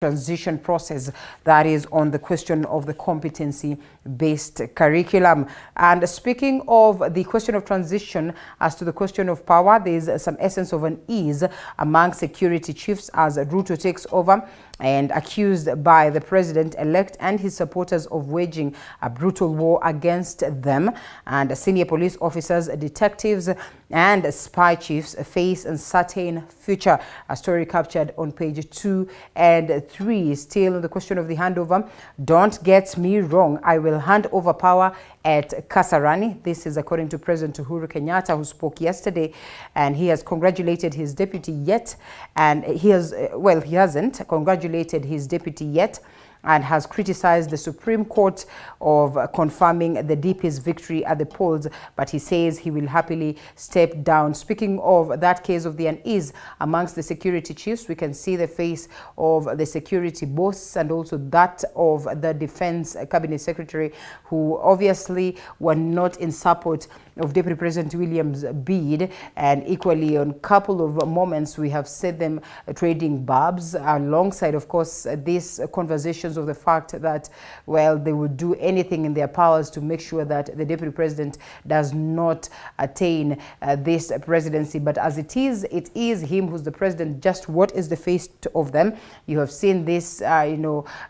transition process, that is on the question of the competency-based curriculum. And speaking of the question of transition, as to the question of power, there is some essence of unease among security chiefs as Ruto takes over and accused by the president-elect and his supporters of waging a brutal war against them. And senior police officers, detectives, and spy chiefs face uncertain future. A story captured on page 2 and 3. Still, the question of the handover. Don't get me wrong, I will hand over power at Kasarani. This is according to President Uhuru Kenyatta, who spoke yesterday, and he has congratulated his deputy yet, and he hasn't congratulated his deputy yet, and has criticized the Supreme Court of confirming the DP's victory at the polls, but he says he will happily step down. Speaking of that case of the unease amongst the security chiefs, we can see the face of the security boss and also that of the Defense Cabinet Secretary, who obviously were not in support of Deputy President William's bid, and equally on a couple of moments we have seen them trading barbs alongside, of course, these conversations of the fact that, well, they would do anything in their powers to make sure that the Deputy President does not attain this presidency. But as it is him who's the president. Just what is the face of them? You have seen this,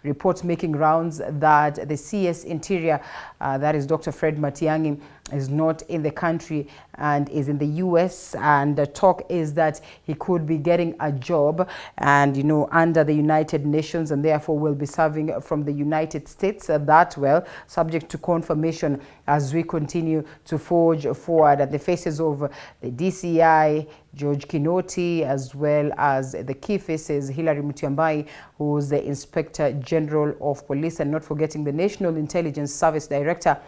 reports making rounds that the CS Interior, that is Dr. Fred Matiang'i, is not in the country and is in the US, and the talk is that he could be getting a job and under the United Nations, and therefore will be serving from the United States. That, well, subject to confirmation as we continue to forge forward. At the faces of the DCI, George Kinoti, as well as the key faces, Hilary Mutyambai, who's the Inspector General of Police, and not forgetting the National Intelligence Service Director,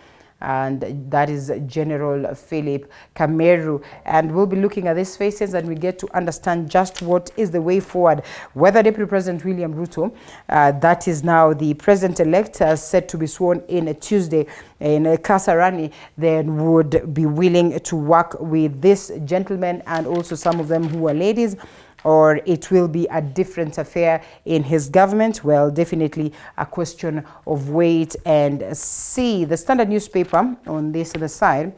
and that is General Philip Kameru. And we'll be looking at these faces and we get to understand just what is the way forward. Whether Deputy President William Ruto, that is now the president-elect, set to be sworn in Tuesday in Kasarani, then would be willing to work with this gentleman and also some of them who are ladies, or it will be a different affair in his government. Well, definitely a question of wait and see. The Standard newspaper on this other side,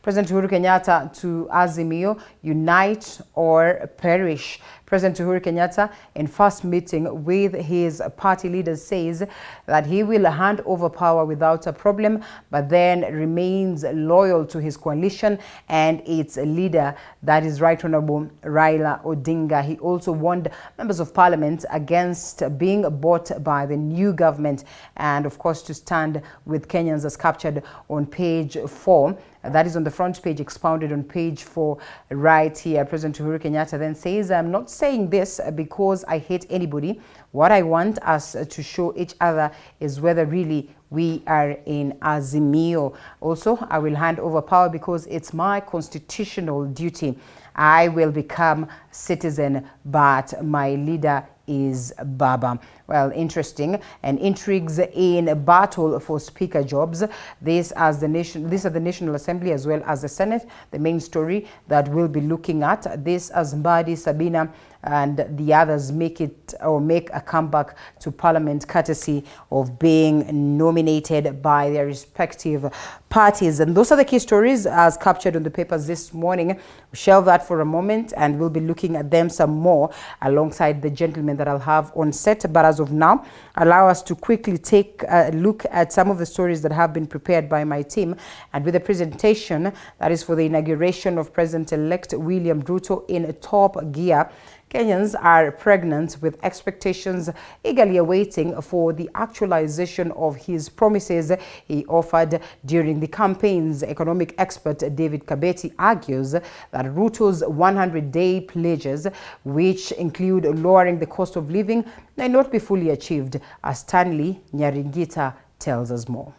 President Uhuru Kenyatta to Azimio, unite or perish. President Uhuru Kenyatta, in first meeting with his party leaders, says that he will hand over power without a problem, but then remains loyal to his coalition and its leader, that is Right Honorable Raila Odinga. He also warned members of parliament against being bought by the new government and, of course, to stand with Kenyans, as captured on page 4. That is on the front page, expounded on page 4 right here. President Uhuru Kenyatta then says, I'm not saying this because I hate anybody. What I want us to show each other is whether really we are in Azimio. Also, I will hand over power because it's my constitutional duty. I will become citizen, but my leader is Baba. Well, interesting. And intrigues in a battle for speaker jobs. These are the National Assembly as well as the Senate. The main story that we'll be looking at this as Mbadi, Sabina, and the others make a comeback to Parliament courtesy of being nominated by their respective parties. And those are the key stories as captured on the papers this morning. We'll shelve that for a moment and we'll be looking at them some more alongside the gentlemen that I'll have on set. But as of now, allow us to quickly take a look at some of the stories that have been prepared by my team, and with a presentation that is for the inauguration of President-elect William Ruto in top gear. Kenyans are pregnant with expectations, eagerly awaiting for the actualization of his promises he offered during the campaigns. Economic expert David Kabeti argues that Ruto's 100-day pledges, which include lowering the cost of living, may not be fully achieved, as Stanley Nyaringita tells us more.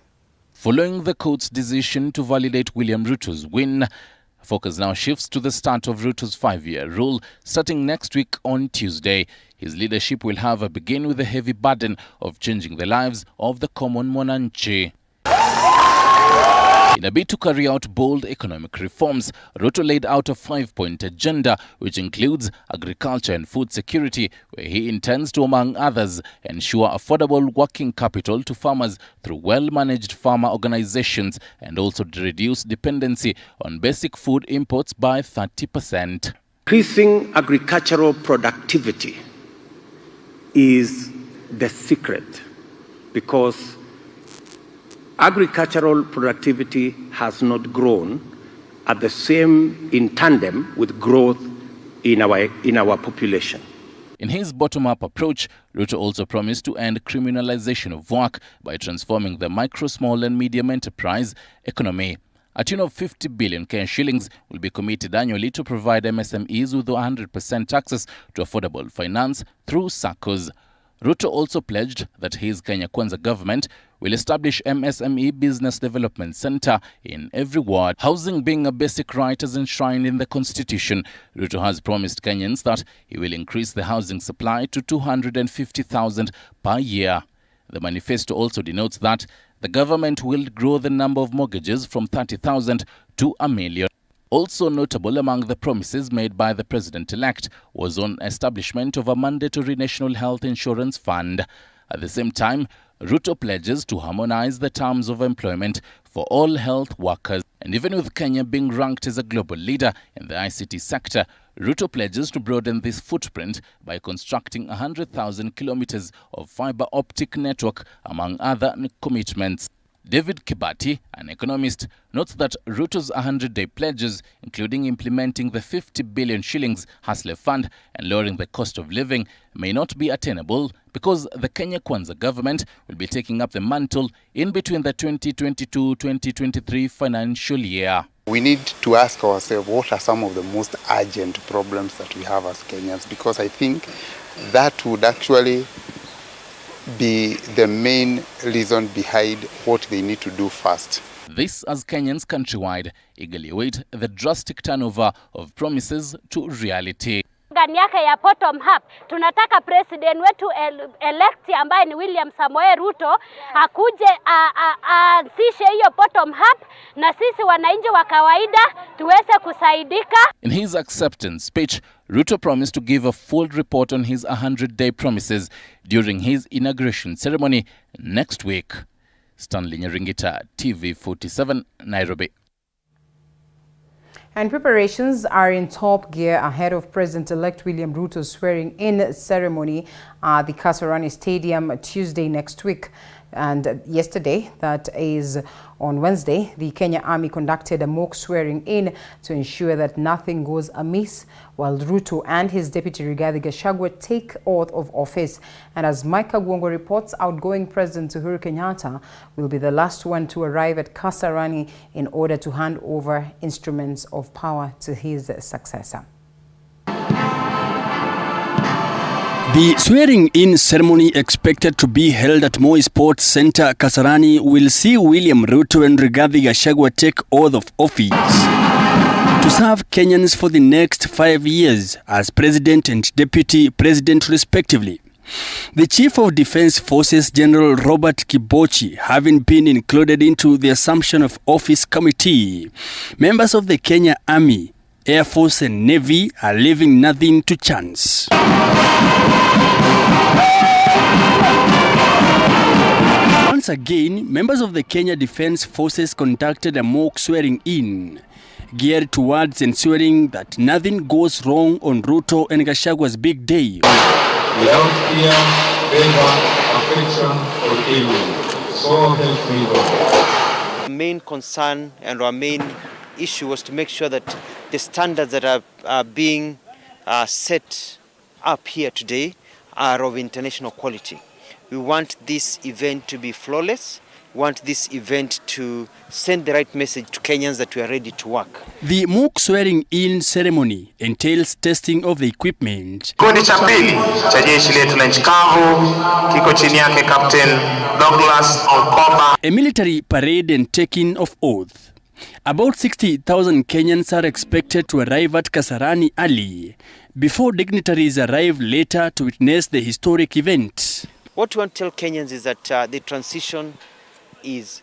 Following the court's decision to validate William Ruto's win, focus now shifts to the start of Ruto's 5-year rule starting next week on Tuesday. His leadership will, however, begin with the heavy burden of changing the lives of the common mwananchi. In a bid to carry out bold economic reforms, Ruto laid out a 5-point agenda which includes agriculture and food security, where he intends to, among others, ensure affordable working capital to farmers through well-managed farmer organizations and also to reduce dependency on basic food imports by 30%. Increasing agricultural productivity is the secret, because agricultural productivity has not grown at the same in tandem with growth in our population. In his bottom-up approach, Ruto also promised to end criminalization of work by transforming the micro, small and medium enterprise economy. A tune of 50 billion Kenyan shillings will be committed annually to provide MSMEs with 100% access to affordable finance through SACCOs. Ruto also pledged that his Kenya Kwanza government will establish MSME Business Development Center in every ward. Housing being a basic right as enshrined in the Constitution, Ruto has promised Kenyans that he will increase the housing supply to 250,000 per year. The manifesto also denotes that the government will grow the number of mortgages from 30,000 to 1 million. Also notable among the promises made by the president-elect was on establishment of a mandatory national health insurance fund. At the same time, Ruto pledges to harmonize the terms of employment for all health workers. And even with Kenya being ranked as a global leader in the ICT sector, Ruto pledges to broaden this footprint by constructing 100,000 kilometers of fiber optic network, among other commitments. David Kibati, an economist, notes that Ruto's 100-day pledges, including implementing the 50 billion shillings Hustler Fund and lowering the cost of living, may not be attainable because the Kenya Kwanza government will be taking up the mantle in between the 2022-2023 financial year. We need to ask ourselves what are some of the most urgent problems that we have as Kenyans, because I think that would actually be the main reason behind what they need to do first. This as Kenyans countrywide eagerly await the drastic turnover of promises to reality. Yake ya bottom up, tunataka president wetu elect ambaye ni William Samoei Ruto akuje aanzishe hiyo bottom up na sisi wananchi wa kawaida tuweze kusaidika. In his acceptance speech, Ruto promised to give a full report on his 100-day promises during his inauguration ceremony next week. Stanley Nyaringita, TV47, Nairobi. And preparations are in top gear ahead of President-elect William Ruto's swearing-in ceremony at the Kasarani Stadium Tuesday next week. And yesterday, that is on Wednesday, the Kenya Army conducted a mock swearing-in to ensure that nothing goes amiss while Ruto and his deputy Rigathi Gachagua take oath of office. And as Micah Gwongo reports, outgoing President Uhuru Kenyatta will be the last one to arrive at Kasarani in order to hand over instruments of power to his successor. The swearing-in ceremony, expected to be held at Moi Sports Center, Kasarani, will see William Ruto and Rigathi Gachagua take oath of office to serve Kenyans for the next 5 years as president and deputy president respectively. The Chief of Defense Forces, General Robert Kibochi, having been included into the Assumption of Office Committee. Members of the Kenya Army, Air Force and Navy are leaving nothing to chance. Once again, members of the Kenya Defense Forces conducted a mock swearing-in, geared towards ensuring that nothing goes wrong on Ruto and Gachagua's big day. Without fear, favor, affection, or ill will, so help me God. The main concern and our main issue was to make sure that the standards that are being set up here today are of international quality. We want this event to be flawless. We want this event to send the right message to Kenyans that we are ready to work. The mock swearing-in ceremony entails testing of the equipment. Kikundi cha pili cha jeshi letu la nchi kavu kiko chini yake Captain Douglas Onkoba. A military parade and taking of oath. About 60,000 Kenyans are expected to arrive at Kasarani early before dignitaries arrive later to witness the historic event. What we want to tell Kenyans is that the transition is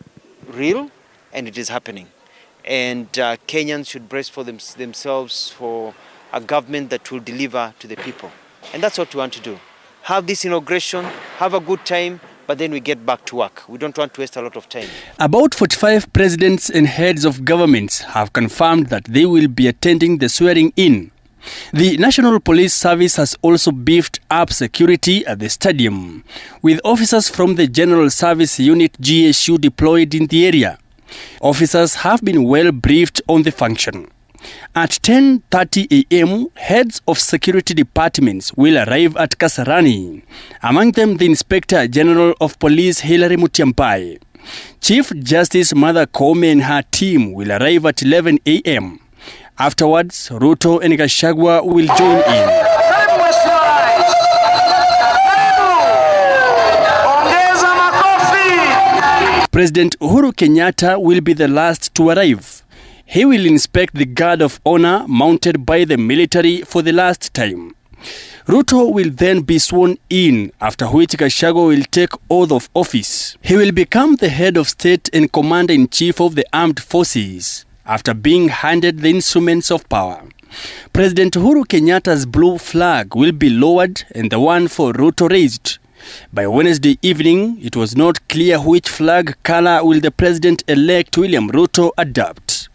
real and it is happening. And Kenyans should brace for themselves for a government that will deliver to the people. And that's what we want to do. Have this inauguration, have a good time, but then we get back to work. We don't want to waste a lot of time. About 45 presidents and heads of governments have confirmed that they will be attending the swearing-in. The National Police Service has also beefed up security at the stadium, with officers from the General Service Unit GSU deployed in the area. Officers have been well briefed on the function. At 10:30 a.m., heads of security departments will arrive at Kasarani. Among them, the Inspector General of Police Hilary Mutyambai. Chief Justice Martha Koome and her team will arrive at 11 a.m. Afterwards, Ruto and Gachagua will join in. President Uhuru Kenyatta will be the last to arrive. He will inspect the guard of honor mounted by the military for the last time. Ruto will then be sworn in, after which Gachagua will take oath of office. He will become the head of state and commander-in-chief of the armed forces, after being handed the instruments of power. President Uhuru Kenyatta's blue flag will be lowered and the one for Ruto raised. By Wednesday evening, it was not clear which flag color will the president-elect William Ruto adopt.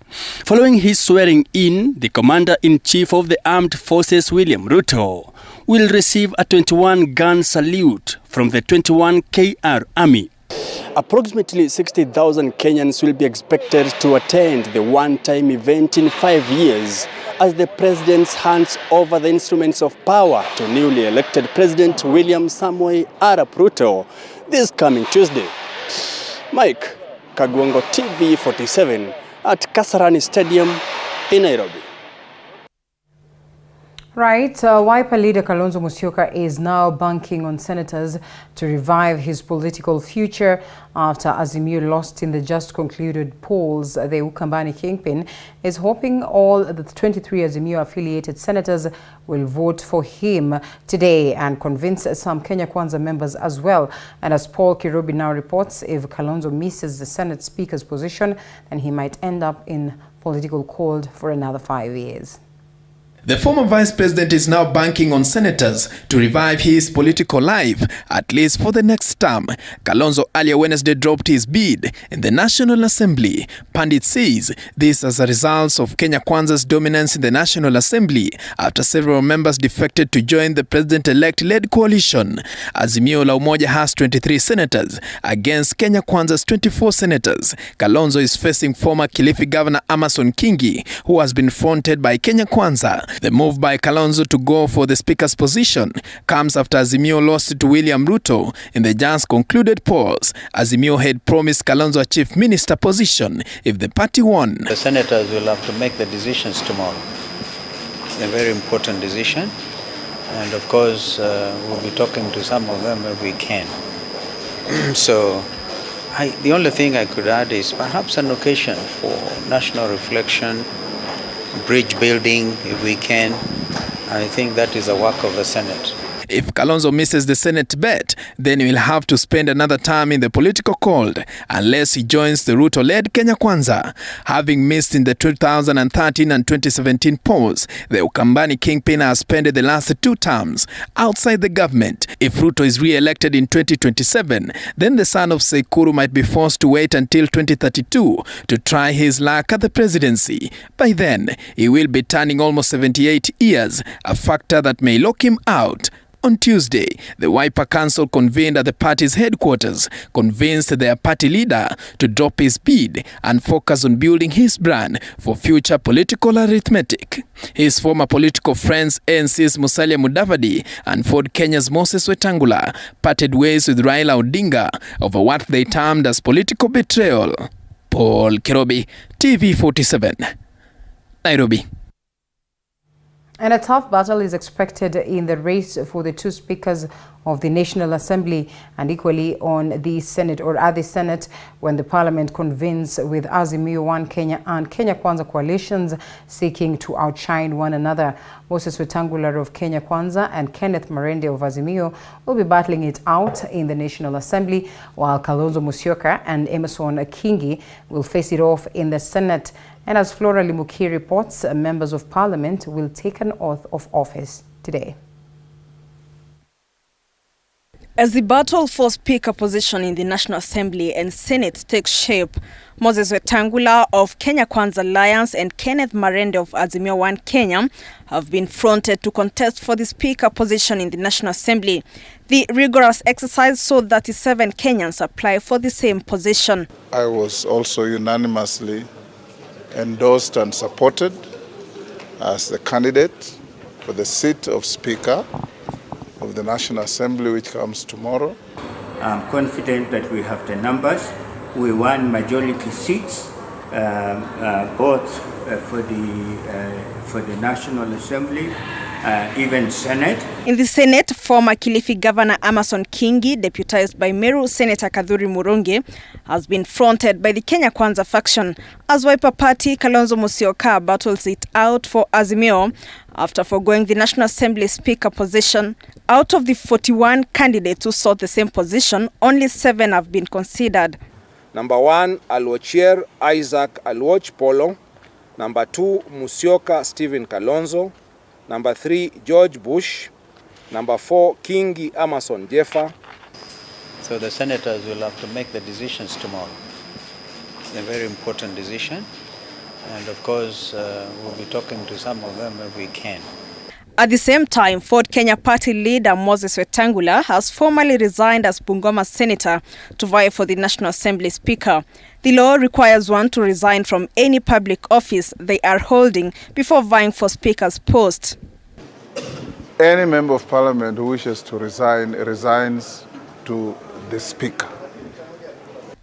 Following his swearing-in, the Commander-in-Chief of the Armed Forces, William Ruto, will receive a 21-gun salute from the 21 KR Army. Approximately 60,000 Kenyans will be expected to attend the one-time event in 5 years as the president hands over the instruments of power to newly elected President William Samoei Arap Ruto this coming Tuesday. Mike Kagwango, TV 47 at Kasarani Stadium in Nairobi. Right, Wiper leader Kalonzo Musyoka is now banking on senators to revive his political future after Azimio lost in the just concluded polls. The Ukambani kingpin is hoping all the 23 Azimio-affiliated senators will vote for him today and convince some Kenya Kwanza members as well. And as Paul Kirubi now reports, if Kalonzo misses the Senate Speaker's position, then he might end up in political cold for another 5 years. The former vice president is now banking on senators to revive his political life, at least for the next term. Kalonzo earlier Wednesday dropped his bid in the National Assembly. Pandit says this as a result of Kenya Kwanza's dominance in the National Assembly after several members defected to join the president-elect-led coalition. Azimio la Umoja has 23 senators against Kenya Kwanza's 24 senators. Kalonzo is facing former Kilifi Governor Amason Kingi, who has been fronted by Kenya Kwanza. The move by Kalonzo to go for the Speaker's position comes after Azimio lost to William Ruto in the just concluded polls. Azimio had promised Kalonzo a chief minister position if the party won. The senators will have to make the decisions tomorrow. A very important decision. And of course, we'll be talking to some of them if we can. So, the only thing I could add is perhaps an occasion for national reflection, bridge building, if we can. I think that is a work of the Senate. If Kalonzo misses the Senate bet, then he will have to spend another term in the political cold unless he joins the Ruto-led Kenya Kwanza. Having missed in the 2013 and 2017 polls, the Ukambani kingpin has spent the last 2 terms outside the government. If Ruto is re-elected in 2027, then the son of Sekuru might be forced to wait until 2032 to try his luck at the presidency. By then, he will be turning almost 78 years, a factor that may lock him out. On Tuesday, the Wiper Council convened at the party's headquarters, convinced their party leader to drop his bid and focus on building his brand for future political arithmetic. His former political friends ANC's Musalia Mudavadi and Ford Kenya's Moses Wetangula parted ways with Raila Odinga over what they termed as political betrayal. Paul Kirubi, TV 47, Nairobi. And a tough battle is expected in the race for the 2 speakers of the National Assembly, and equally on the Senate or at the Senate when the Parliament convenes with Azimio One Kenya and Kenya Kwanza coalitions seeking to outshine one another. Moses Wetangula of Kenya Kwanza and Kenneth Marende of Azimio will be battling it out in the National Assembly, while Kalonzo Musyoka and Emerson Kingi will face it off in the Senate. And as Flora Limuki reports, members of Parliament will take an oath of office today. As the battle for Speaker position in the National Assembly and Senate takes shape, Moses Wetangula of Kenya Kwanza Alliance and Kenneth Marende of Azimio One Kenya have been fronted to contest for the Speaker position in the National Assembly. The rigorous exercise saw 37 Kenyans apply for the same position. I was also unanimously endorsed and supported as the candidate for the seat of Speaker of the National Assembly, which comes tomorrow. I'm confident that we have the numbers. We won majority seats, both for the National Assembly, even Senate. In the Senate, former Kilifi Governor Emerson Kingi, deputized by Meru Senator Kadhuri Murungi, has been fronted by the Kenya Kwanza faction as Wiper Party Kalonzo Musyoka battles it out for Azimio after foregoing the National Assembly Speaker position. Out of the 41 candidates who sought the same position, only 7 have been considered. Number 1, Alwochier Isaac Alwoch Polo. Number 2, Musyoka Stephen Kalonzo. Number 3, George Bush. Number 4, Kingi Emerson Jeffa. So the senators will have to make the decisions tomorrow. It's a very important decision. And of course, we'll be talking to some of them if we can. At the same time, Ford Kenya Party leader Moses Wetangula has formally resigned as Bungoma senator to vie for the National Assembly Speaker. The law requires one to resign from any public office they are holding before vying for Speaker's post. Any member of Parliament who wishes to resign, resigns to the Speaker.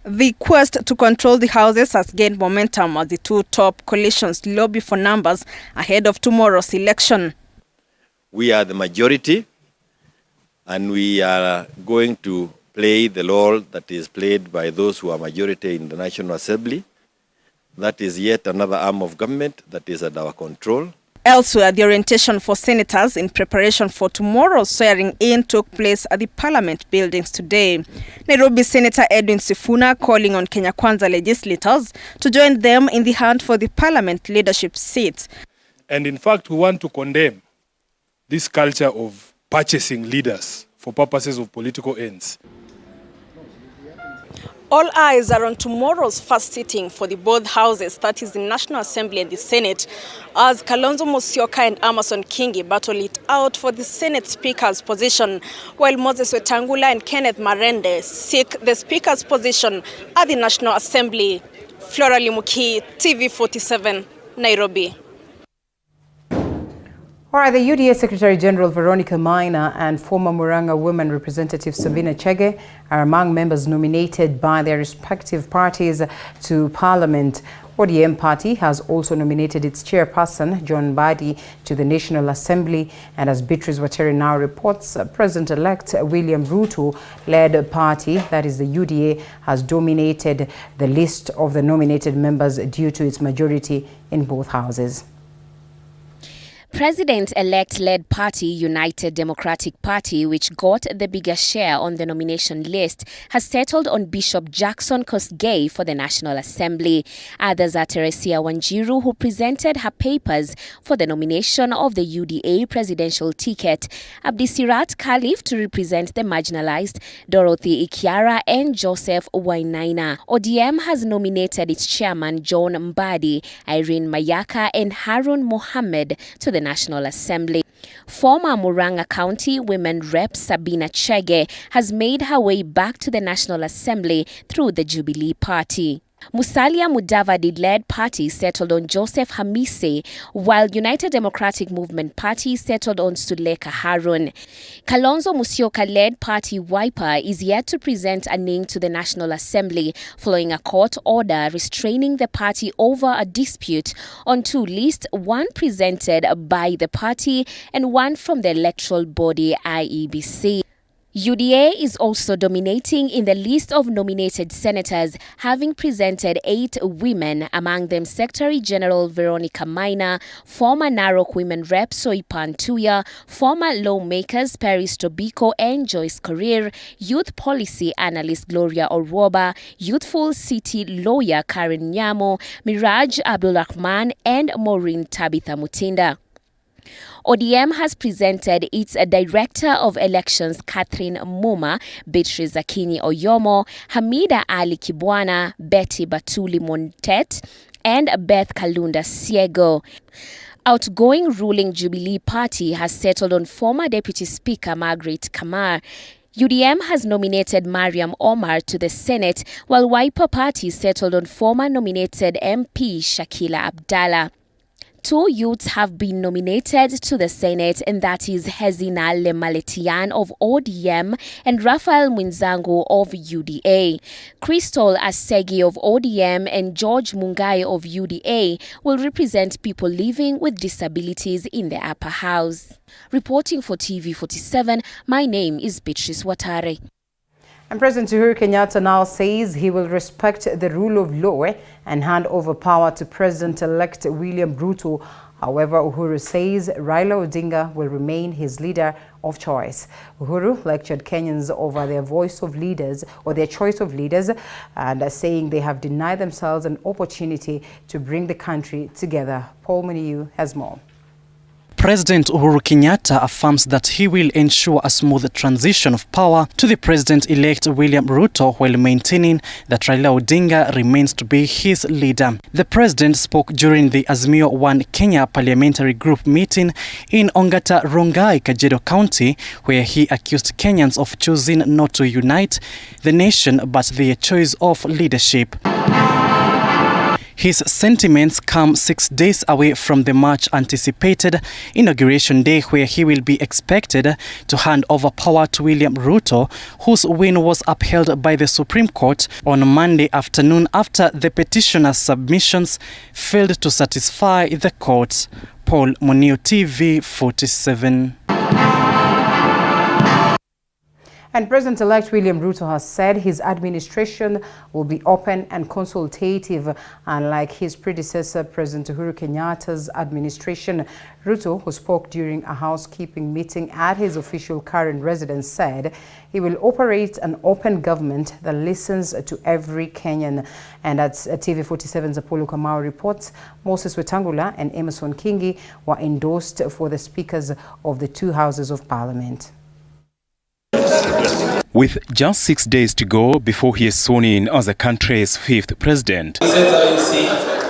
The quest to control the houses has gained momentum as the two top coalitions lobby for numbers ahead of tomorrow's election. We are the majority, and we are going to play the role that is played by those who are majority in the National Assembly. That is yet another arm of government that is at our control. Elsewhere, the orientation for senators in preparation for tomorrow's swearing-in took place at the Parliament buildings today. Nairobi Senator Edwin Sifuna calling on Kenya Kwanza legislators to join them in the hunt for the Parliament leadership seats. And in fact, we want to condemn this culture of purchasing leaders for purposes of political ends. All eyes are on tomorrow's first sitting for the both houses, that is the National Assembly and the Senate, as Kalonzo Musyoka and Emerson Kingi battle it out for the Senate Speaker's position, while Moses Wetangula and Kenneth Marende seek the Speaker's position at the National Assembly. Flora Limuki, TV47, Nairobi. All right, the UDA Secretary General Veronica Maina and former Murang'a Women Representative Sabina Chege are among members nominated by their respective parties to Parliament. ODM party has also nominated its chairperson, John Mbadi, to the National Assembly. And as Beatrice Wateri now reports, President-elect William Ruto-led party, that is the UDA, has dominated the list of the nominated members due to its majority in both houses. President-elect-led party United Democratic Party, which got the biggest share on the nomination list, has settled on Bishop Jackson Kosgei for the National Assembly. Others are Teresia Wanjiru, who presented her papers for the nomination of the UDA presidential ticket, Abdisirat Khalif to represent the marginalized, Dorothy Ikiara and Joseph Wainaina. ODM has nominated its chairman John Mbadi, Irene Mayaka and Harun Mohammed to the National Assembly. Former Murang'a County Women Rep Sabina Chege has made her way back to the National Assembly through the Jubilee Party. Musalia Mudavadi-led party settled on Joseph Hamise, while United Democratic Movement Party settled on Suleka Harun. Kalonzo Musyoka-led party Wiper is yet to present a name to the National Assembly following a court order restraining the party over a dispute on two lists, one presented by the party and one from the electoral body IEBC. UDA is also dominating in the list of nominated senators, having presented 8 women, among them Secretary General Veronica Maina, former Narok Women Rep Soipan Tuya, former lawmakers Paris Tobiko and Joyce Korir, youth policy analyst Gloria Orwoba, youthful city lawyer Karen Nyamo, Miraj Abdulrahman and Maureen Tabitha Mutinda. ODM has presented its Director of Elections Catherine Muma, Beatrice Akinyi Oyomo, Hamida Ali Kibwana, Betty Batuli Montet, and Beth Kalunda Siego. Outgoing ruling Jubilee Party has settled on former Deputy Speaker Margaret Kamar. UDM has nominated Mariam Omar to the Senate, while Wiper Party settled on former nominated MP Shakila Abdallah. 2 youths have been nominated to the Senate, and that is Hezina Lemaletian of ODM and Raphael Mwinzangu of UDA. Crystal Asegi of ODM and George Mungai of UDA will represent people living with disabilities in the upper house. Reporting for TV47, my name is Beatrice Watare. And President Uhuru Kenyatta now says he will respect the rule of law and hand over power to President-elect William Ruto. However, Uhuru says Raila Odinga will remain his leader of choice. Uhuru lectured Kenyans over their choice of leaders, and saying they have denied themselves an opportunity to bring the country together. Paul Muniu has more. President Uhuru Kenyatta affirms that he will ensure a smooth transition of power to the President-elect William Ruto while maintaining that Raila Odinga remains to be his leader. The President spoke during the Azimio One Kenya Parliamentary Group meeting in Ongata Rongai, Kajiado County, where he accused Kenyans of choosing not to unite the nation but their choice of leadership. His sentiments come 6 days away from the much-anticipated Inauguration Day, where he will be expected to hand over power to William Ruto, whose win was upheld by the Supreme Court on Monday afternoon after the petitioner's submissions failed to satisfy the court. Paul Muniu, TV47. And President-elect William Ruto has said his administration will be open and consultative, unlike his predecessor, President Uhuru Kenyatta's administration. Ruto, who spoke during a housekeeping meeting at his official current residence, said he will operate an open government that listens to every Kenyan. And at TV47's Apollo Kamau reports, Moses Wetangula and Emerson Kingi were endorsed for the speakers of the 2 houses of parliament. With just 6 days to go before he is sworn in as the country's 5th president,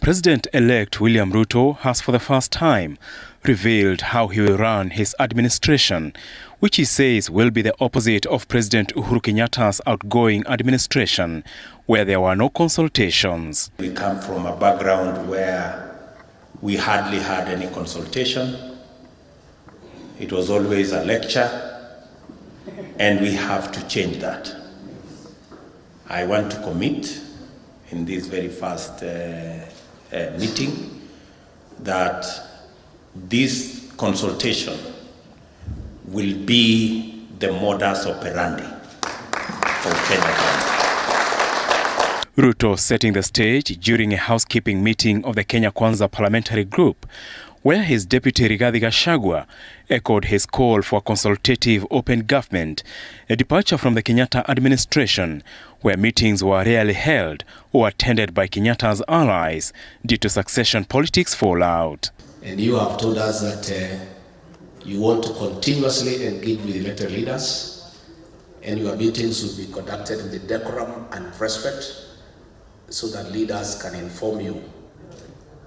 President-elect William Ruto has for the first time revealed how he will run his administration, which he says will be the opposite of President Uhuru Kenyatta's outgoing administration, where there were no consultations. We come from a background where we hardly had any consultation. It was always a lecture. And we have to change that. I want to commit in this very first meeting that this consultation will be the modus operandi for Kenya. Ruto setting the stage during a housekeeping meeting of the Kenya Kwanza Parliamentary Group, where his deputy Rigathi Gachagua echoed his call for a consultative open government, a departure from the Kenyatta administration, where meetings were rarely held or attended by Kenyatta's allies due to succession politics fallout. And you have told us that you want to continuously engage with elected leaders, and your meetings will be conducted with decorum and respect, so that leaders can inform you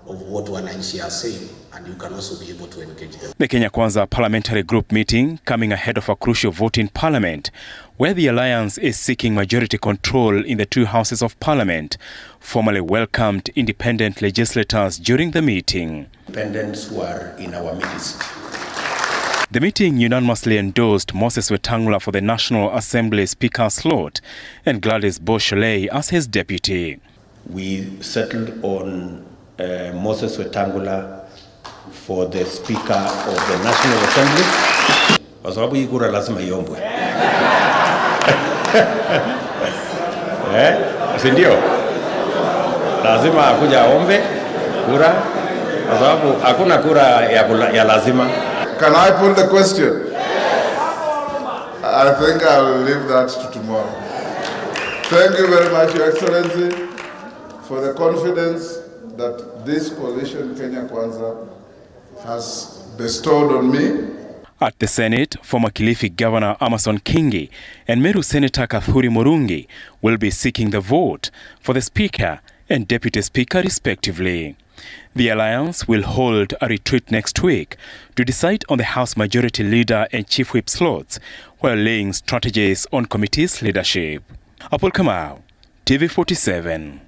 of what wananchi are saying, and you can also be able to engage them. The Kenya Kwanza Parliamentary Group meeting coming ahead of a crucial vote in Parliament, where the alliance is seeking majority control in the 2 houses of Parliament, formally welcomed independent legislators during the meeting. Independents who are in our midst. The meeting unanimously endorsed Moses Wetangula for the National Assembly Speaker slot and Gladys Boshole as his deputy. We settled on Moses Wetangula for the Speaker of the National Assembly. Kwa sababu hii kura lazima iombwe. Si ndio? Lazima akuja aombe kura kwa sababu hakuna kura ya lazima. Can I pull the question? I think I'll leave that to tomorrow. Thank you very much, Your Excellency, for the confidence that this coalition, Kenya Kwanza, has bestowed on me. At the Senate, former Kilifi Governor Amason Kingi and Meru Senator Kitui Murungi will be seeking the vote for the Speaker and Deputy Speaker respectively. The alliance will hold a retreat next week to decide on the House Majority Leader and Chief Whip slots while laying strategies on committee's leadership. Apol Kamau, TV47.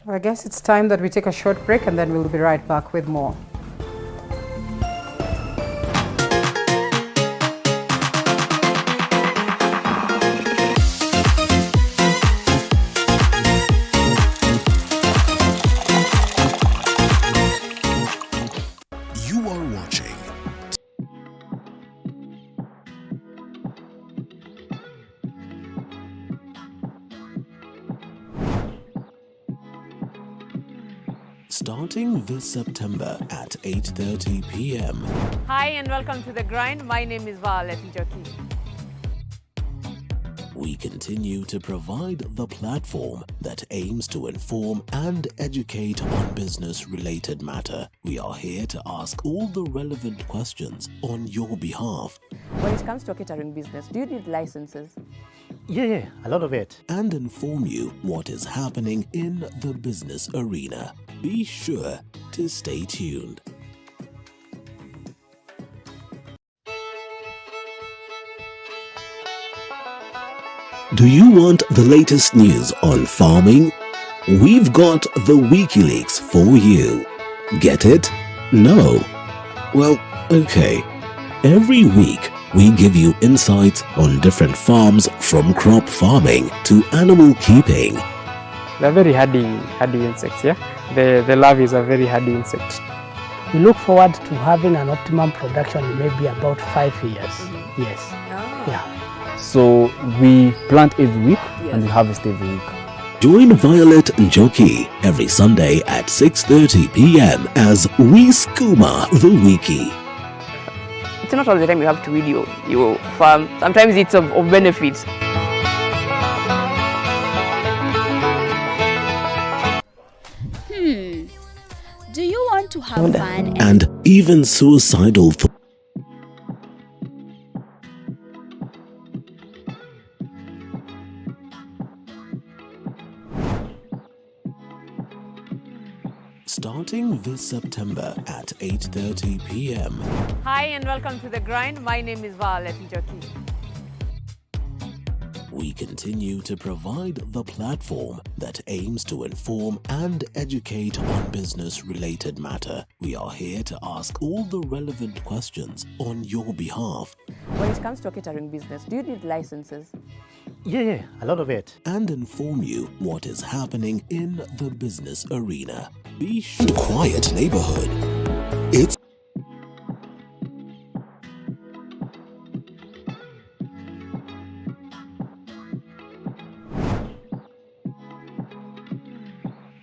I guess it's time that we take a short break and then we'll be right back with more. You are watching starting this September at 8:30 p.m. Hi and welcome to The Grind. My name is Violet Njoki. We continue to provide the platform that aims to inform and educate on business-related matter. We are here to ask all the relevant questions on your behalf. When it comes to a catering business, do you need licenses? Yeah, a lot of it. And inform you what is happening in the business arena. Be sure to stay tuned. Do you want the latest news on farming? We've got the WikiLeaks for you. Get it? No? Well, okay. Every week, we give you insights on different farms from crop farming to animal keeping. They're very hardy insects, yeah? The larvae is a very hardy insect. We look forward to having an optimum production in maybe about 5 years. Yes. Oh. Yeah. So we plant every week and we harvest every week. Join Violet Njoki every Sunday at 6:30 p.m. as we skooma the wiki. It's not all the time you have to read your farm. Sometimes it's of benefits. Do you want to have fun And even suicidal thoughts. Starting this September at 8:30 p.m. Hi and welcome to The Grind. My name is Violet Njoki. We continue to provide the platform that aims to inform and educate on business-related matter. We are here to ask all the relevant questions on your behalf. When it comes to a catering business, do you need licenses? Yeah, a lot of it. And inform you what is happening in the business arena. Be sure. Quiet neighborhood. It's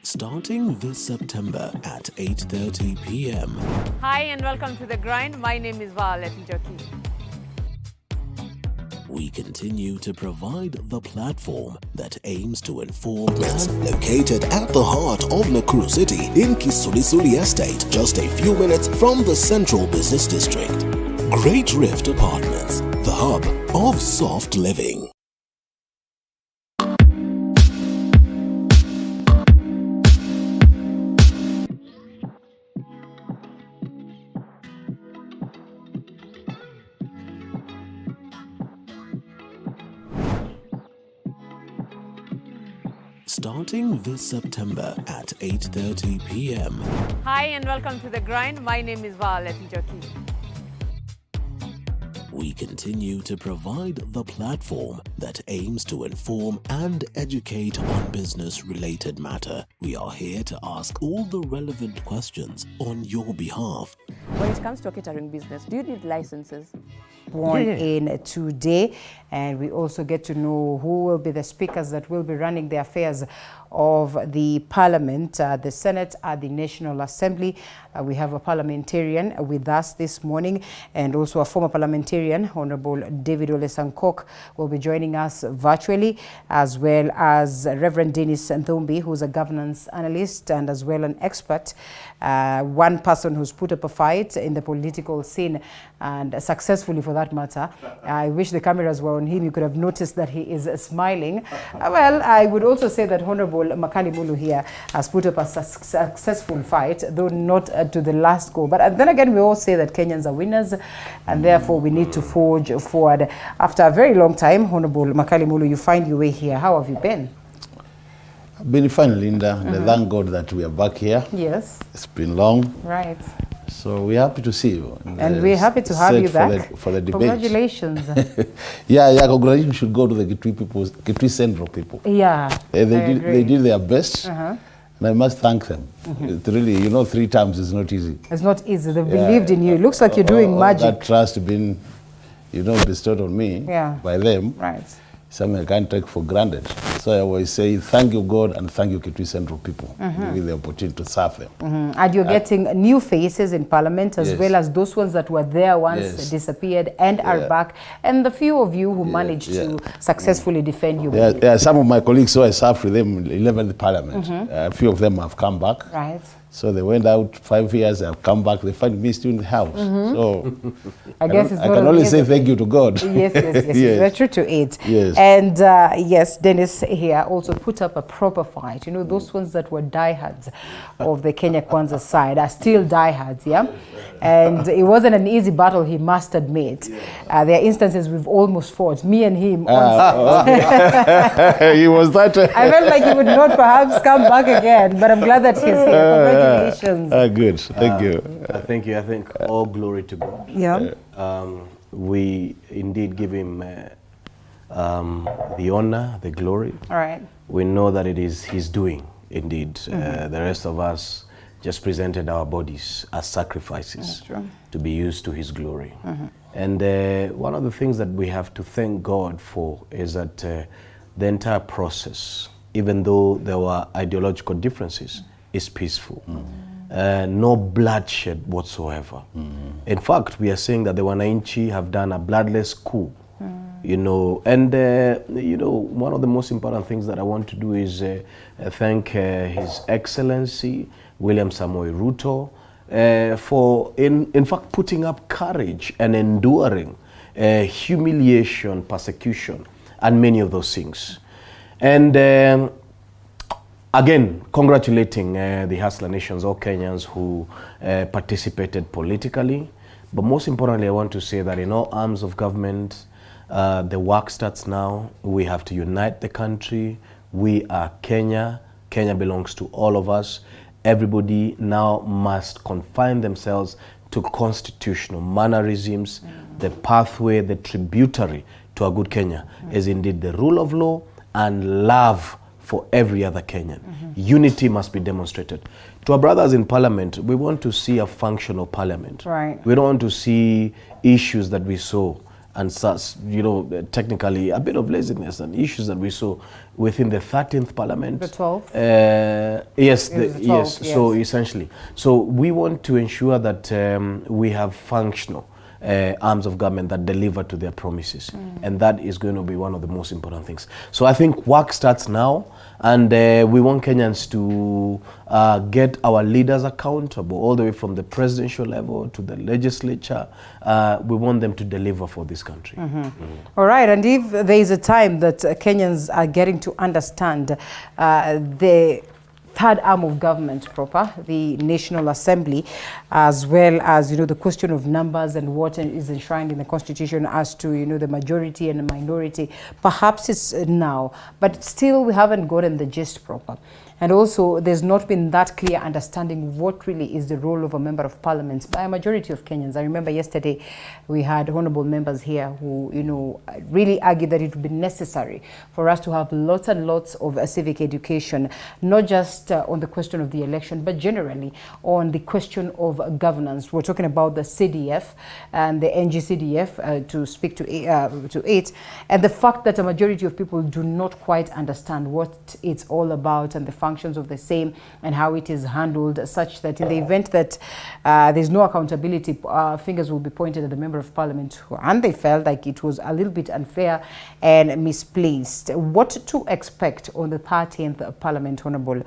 starting this September at 8:30 p.m. Hi and welcome to The Grind. My name is Violet Njoki. We continue to provide the platform that aims to inform and located at the heart of Nakuru City in Kisulisuli Estate, just a few minutes from the Central Business District. Great Rift Apartments, the hub of soft living. Starting this September at 8:30 p.m. Hi and welcome to The Grind. My name is Violet Njoki. We continue to provide the platform that aims to inform and educate on business-related matter. We are here to ask all the relevant questions on your behalf. When it comes to a catering business, do you need licenses? Born in today, and we also get to know who will be the speakers that will be running the affairs of the Parliament, the Senate, at the National Assembly. We have a parliamentarian with us this morning, and also a former parliamentarian, Honorable David Sankok, will be joining us virtually, as well as Reverend Dennis Nthumbi, who's a governance analyst and as well an expert. One person who's put up a fight in the political scene, and successfully for that matter. I wish the cameras were on him. You could have noticed that he is smiling. Well, I would also say that Honorable Makali Mulu here has put up a successful fight, though not to the last go. But then again, we all say that Kenyans are winners, and therefore we need to forge forward. After a very long time, Honorable Makali Mulu, you find your way here. How have you been? I've been fine, Linda. Thank God that we are back here. Yes. It's been long. Right. So we're happy to see you. And we're happy to have you back. For the debate. Congratulations. yeah, congratulations should go to the Kitui Central people. Yeah, they did their best. And I must thank them. It really, 3 times is not easy. It's not easy. They've believed in you. It looks like you're doing magic. That trust been, bestowed on me by them. Right. Something I can't take for granted. So I always say, thank you, God, and thank you, Kitui Central people, giving the opportunity to serve them. And you're getting new faces in Parliament, as well as those ones that were there once disappeared and are back, and the few of you who managed to successfully defend you. Yeah, some of my colleagues who I served with them in 11th Parliament, a few of them have come back. Right. So they went out 5 years, they have come back, they find me still in the house. So I guess it's I can only say thank you to God. Yes. We're true to it. Yes. And yes, Dennis here also put up a proper fight. Those ones that were diehards of the Kenya Kwanza side are still diehards, yeah? And it wasn't an easy battle, he must admit. There are instances we've almost fought, me and him. He was that. I felt like he would not perhaps come back again, but I'm glad that he's here. Congratulations. Good, thank you. Thank you. I think all glory to God. Yeah. We indeed give him the honor, the glory. All right. We know that it is his doing, indeed. The rest of us just presented our bodies as sacrifices to be used to his glory. And one of the things that we have to thank God for is that the entire process, even though there were ideological differences, is peaceful. No bloodshed whatsoever. In fact, we are saying that the Wananchi have done a bloodless coup. And one of the most important things that I want to do is thank His Excellency William Samoei Ruto for in fact putting up courage and enduring humiliation, persecution, and many of those things. And again, congratulating the Hustler Nations, all Kenyans who participated politically. But most importantly, I want to say that in all arms of government, the work starts now. We have to unite the country. We are Kenya. Kenya belongs to all of us. Everybody now must confine themselves to constitutional mannerisms. The pathway, the tributary to a good Kenya is indeed the rule of law and love for every other Kenyan. Unity must be demonstrated. To our brothers in Parliament, we want to see a functional Parliament. Right. We don't want to see issues that we saw and such, technically a bit of laziness and issues that we saw within the 13th Parliament. The 12th? Yes, the 12th, yes. So essentially. So we want to ensure that we have functional arms of government that deliver to their promises. And that is going to be one of the most important things. So I think work starts now, and we want Kenyans to get our leaders accountable all the way from the presidential level to the legislature. We want them to deliver for this country. All right, and if there is a time that Kenyans are getting to understand the third arm of government proper, the National Assembly, as well as, the question of numbers and what is enshrined in the Constitution as to, the majority and the minority. Perhaps it's now, but still we haven't gotten the gist proper. And also, there's not been that clear understanding what really is the role of a member of parliament by a majority of Kenyans. I remember yesterday we had honorable members here who, you know, really argued that it would be necessary for us to have lots and lots of civic education, not just on the question of the election, but generally on the question of governance. We're talking about the CDF and the NGCDF to speak to it, and the fact that a majority of people do not quite understand what it's all about and the functions of the same and how it is handled, such that in the event that there's no accountability, fingers will be pointed at the member of parliament, and they felt like it was a little bit unfair and misplaced. What to expect on the 13th Parliament, Honorable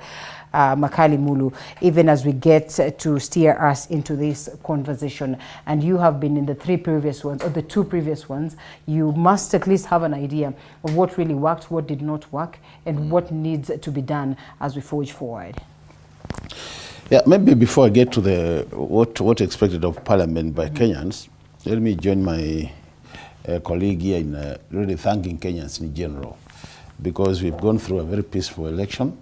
Makali Mulu, even as we get to steer us into this conversation? And you have been in the two previous ones. You must at least have an idea of what really worked, what did not work, and what needs to be done as we forge forward. Yeah, maybe before I get to the what expected of Parliament by Kenyans, let me join my colleague here in really thanking Kenyans in general, because we've gone through a very peaceful election,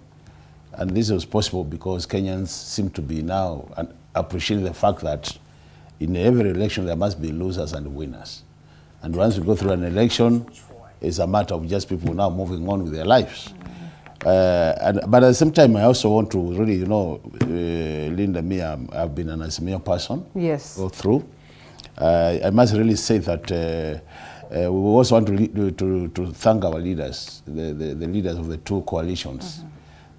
and this was possible because Kenyans seem to be now appreciating the fact that in every election there must be losers and winners. And once we go through an election, it's a matter of just people now moving on with their lives. But at the same time, I also want to really, you know, Linda, me, I've been an Azimio person. Yes. Go through. I must really say that we also want to thank our leaders, the leaders of the two coalitions,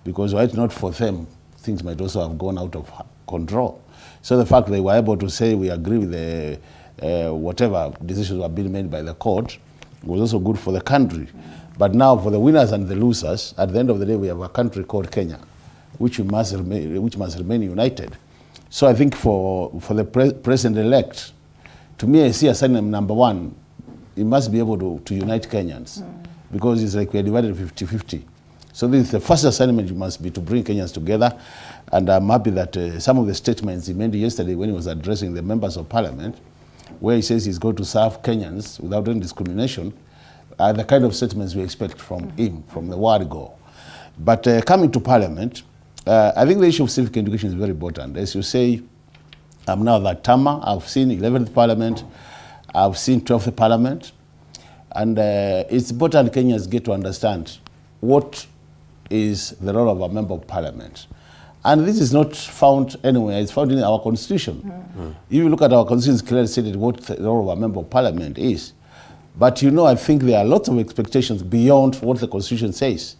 because were it not for them, things might also have gone out of control. So the fact they were able to say we agree with the whatever decisions were being made by the court was also good for the country. But now for the winners and the losers, at the end of the day, we have a country called Kenya, which must remain united. So I think for the president-elect, to me, I see assignment number one, he must be able to unite Kenyans, because it's like we are divided 50-50. So this is the first assignment must be to bring Kenyans together, and I'm happy that some of the statements he made yesterday when he was addressing the members of parliament, where he says he's going to serve Kenyans without any discrimination, are the kind of statements we expect from him, from the word go. But coming to parliament, I think the issue of civic education is very important. As you say, I'm now that Tama, I've seen 11th parliament, I've seen 12th parliament, and it's important Kenyans get to understand what is the role of a member of parliament. And this is not found anywhere, it's found in our constitution. If you look at our constitution, it's clearly stated what the role of a member of parliament is. But you know, I think there are lots of expectations beyond what the constitution says.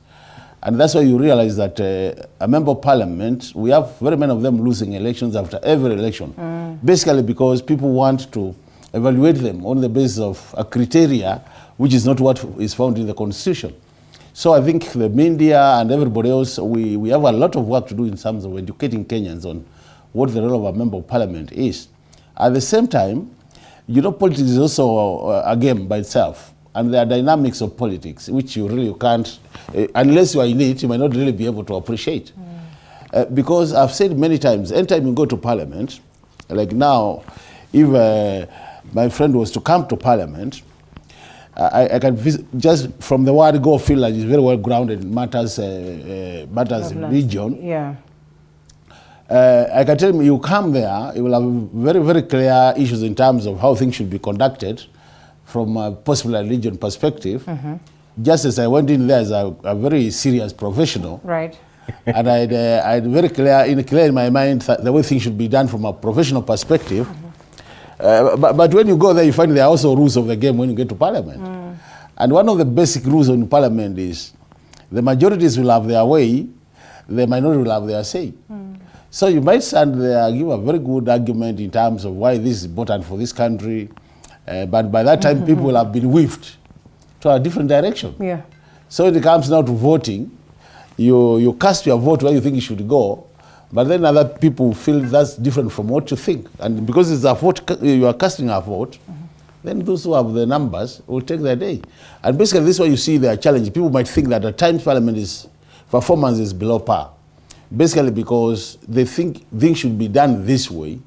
And that's why you realize that a member of parliament, we have very many of them losing elections after every election. Basically because people want to evaluate them on the basis of a criteria which is not what is found in the constitution. So I think the media and everybody else, we have a lot of work to do in terms of educating Kenyans on what the role of a member of parliament is. At the same time, you know, politics is also a game by itself. And there are dynamics of politics, which you can't, unless you are in it, you might not really be able to appreciate. Because I've said many times, anytime you go to parliament, like now, if my friend was to come to parliament, I can visit, just from the word go, feel like it's very well grounded in matters in region. Yeah. I can tell you come there, you will have very, very clear issues in terms of how things should be conducted from a possible religion perspective. Just as I went in there as a very serious professional. Right. And I'd very clear in my mind the way things should be done from a professional perspective. But when you go there, you find there are also rules of the game when you get to parliament. And one of the basic rules in parliament is the majorities will have their way, the minority will have their say. So you might stand there, give a very good argument in terms of why this is important for this country, but by that time people will have been whiffed to a different direction. Yeah. So it comes now to voting. You cast your vote where you think it should go, but then other people feel that's different from what you think. And because it's a vote, you are casting a vote, then those who have the numbers will take their day. And basically this is why you see their challenge. People might think that at times parliament performance is below par. Basically because they think things should be done this way,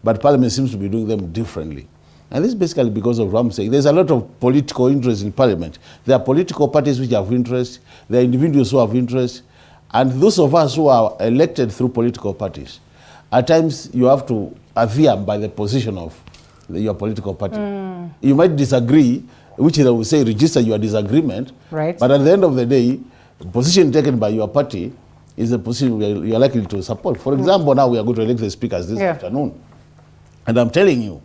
but parliament seems to be doing them differently. And this is basically because of what I'm saying. There's a lot of political interest in parliament. There are political parties which have interest, there are individuals who have interest, And those of us who are elected through political parties, at times you have to adhere by the position of your political party. You might disagree, which they will say register your disagreement, right? But at the end of the day, the position taken by your party is the position you are likely to support. For example, now we are going to elect the speakers this afternoon. And I'm telling you,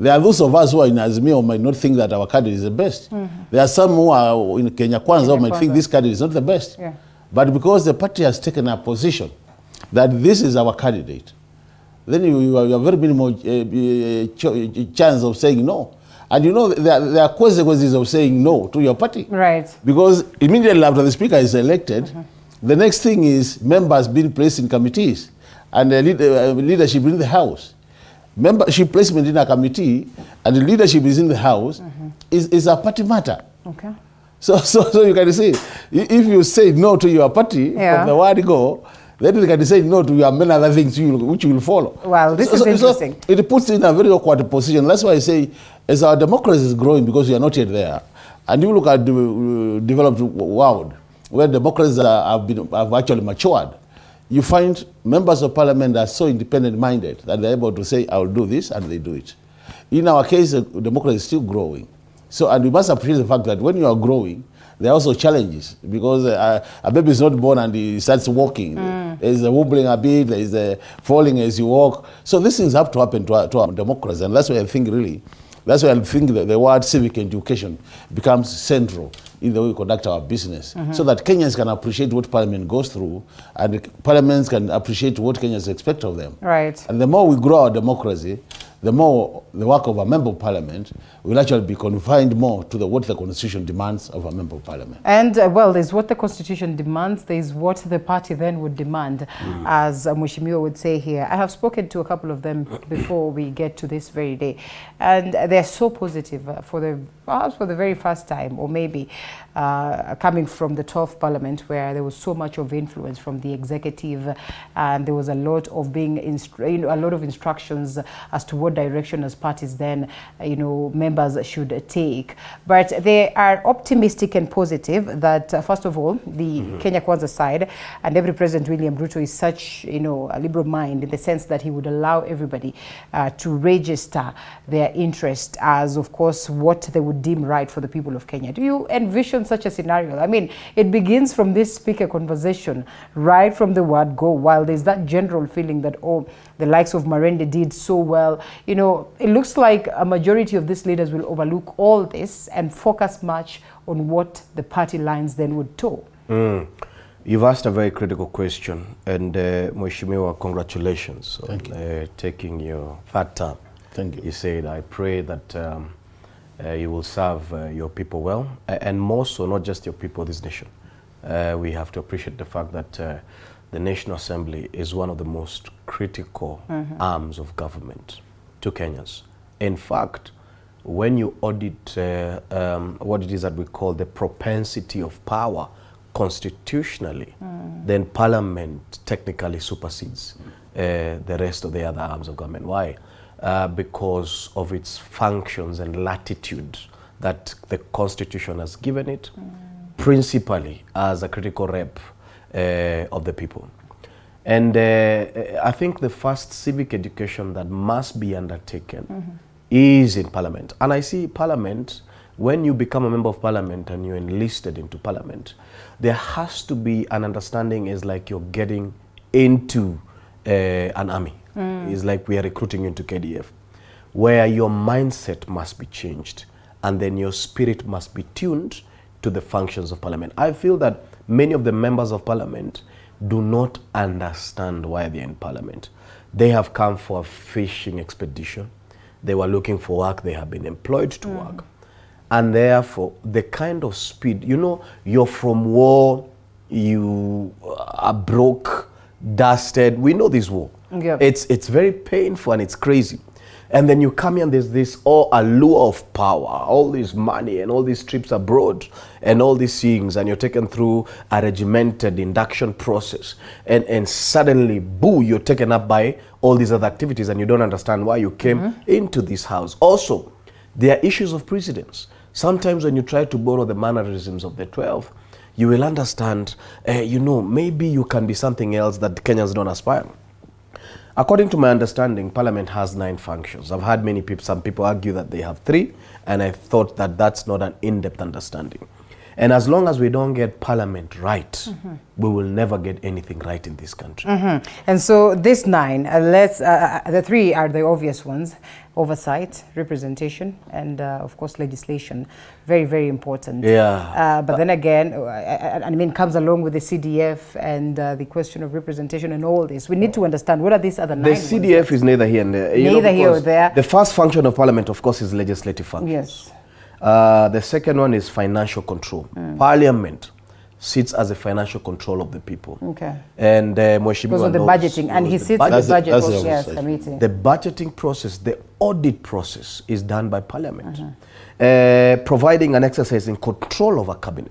there are those of us who are in Azimio might not think that our candidate is the best. There are some who are in Kenya Kwanza who might think this candidate is not the best. But because the party has taken a position that this is our candidate, then you have very minimal chance of saying no. And you know, there are consequences of saying no to your party. Right. Because immediately after the speaker is elected, the next thing is members being placed in committees and leadership in the House. Membership placement in a committee and the leadership is in the House is a party matter. Okay. So you can say, if you say no to your party from the word go, then you can say no to your many other things which you will follow. Well, this is interesting. So it puts in a very awkward position. That's why I say, as our democracy is growing, because we are not yet there, and you look at the developed world, where democracies have actually matured, you find members of parliament are so independent-minded that they're able to say, I will do this, and they do it. In our case, democracy is still growing. So, and we must appreciate the fact that when you are growing, there are also challenges, because a baby is not born and he starts walking. There's a wobbling a bit, there's a falling as you walk. So these things have to happen to our democracy, and that's why I think that's why I think that the word civic education becomes central in the way we conduct our business, so that Kenyans can appreciate what Parliament goes through, and the parliaments can appreciate what Kenyans expect of them. Right. And the more we grow our democracy, the more the work of a member of Parliament will actually be confined more to what the Constitution demands of a member of Parliament. And well, there's what the Constitution demands, there's what the party then would demand, as Mheshimiwa would say here. I have spoken to a couple of them before we get to this very day, and they're so positive perhaps for the very first time, or maybe coming from the 12th Parliament, where there was so much of influence from the executive, and there was a lot of a lot of instructions as to what direction as parties then, members should take. But they are optimistic and positive that, first of all, the Kenya Kwanza side and every President William Ruto is such, a liberal mind, in the sense that he would allow everybody to register their interest as, of course, what they would deem right for the people of Kenya. Do you envision such a scenario? I mean, it begins from this speaker conversation, right from the word go, while there's that general feeling that, oh, the likes of Marende did so well. It looks like a majority of these leaders will overlook all this and focus much on what the party lines then would tow. You've asked a very critical question, and Mheshimiwa, congratulations on taking your third term. Thank you. You said, I pray that you will serve your people well, and more so, not just your people, this nation. We have to appreciate the fact that the National Assembly is one of the most critical arms of government to Kenyans. In fact, when you audit what it is that we call the propensity of power constitutionally, then Parliament technically supersedes the rest of the other arms of government. Why? Because of its functions and latitude that the Constitution has given it, principally as a critical rep of the people. And I think the first civic education that must be undertaken is in Parliament. And I see Parliament, when you become a member of Parliament and you're enlisted into Parliament, there has to be an understanding is like you're getting into an army. It's like we are recruiting into KDF, where your mindset must be changed and then your spirit must be tuned to the functions of Parliament. I feel that many of the members of Parliament do not understand why they're in Parliament. They have come for a fishing expedition. They were looking for work. They have been employed to work. And therefore, the kind of speed, you're from war, you are broke, dusted. We know this war. Yep. It's very painful and it's crazy. And then you come here and there's this allure of power, all this money and all these trips abroad and all these things, and you're taken through a regimented induction process, and suddenly, boo, you're taken up by all these other activities and you don't understand why you came into this house. Also, there are issues of precedence. sometimes when you try to borrow the mannerisms of the 12, you will understand, maybe you can be something else that Kenyans don't aspire. According to my understanding, Parliament has 9 functions. I've had some people argue that they have 3, and I thought that that's not an in-depth understanding. And as long as we don't get Parliament right, we will never get anything right in this country. And so this 9, the 3 are the obvious ones: oversight, representation, and of course legislation. Very, very important. Yeah. But then again, I mean, comes along with the CDF and the question of representation and all this. We need to understand, what are these other 9 The CDF is neither here and there. Neither here or there. The first function of Parliament, of course, is legislative function. Yes. The second one is financial control. Parliament sits as a financial control of the people. Okay. And because of the budgeting, and he sits in the budget committee. The budgeting process, the audit process is done by Parliament, providing and exercising control over cabinet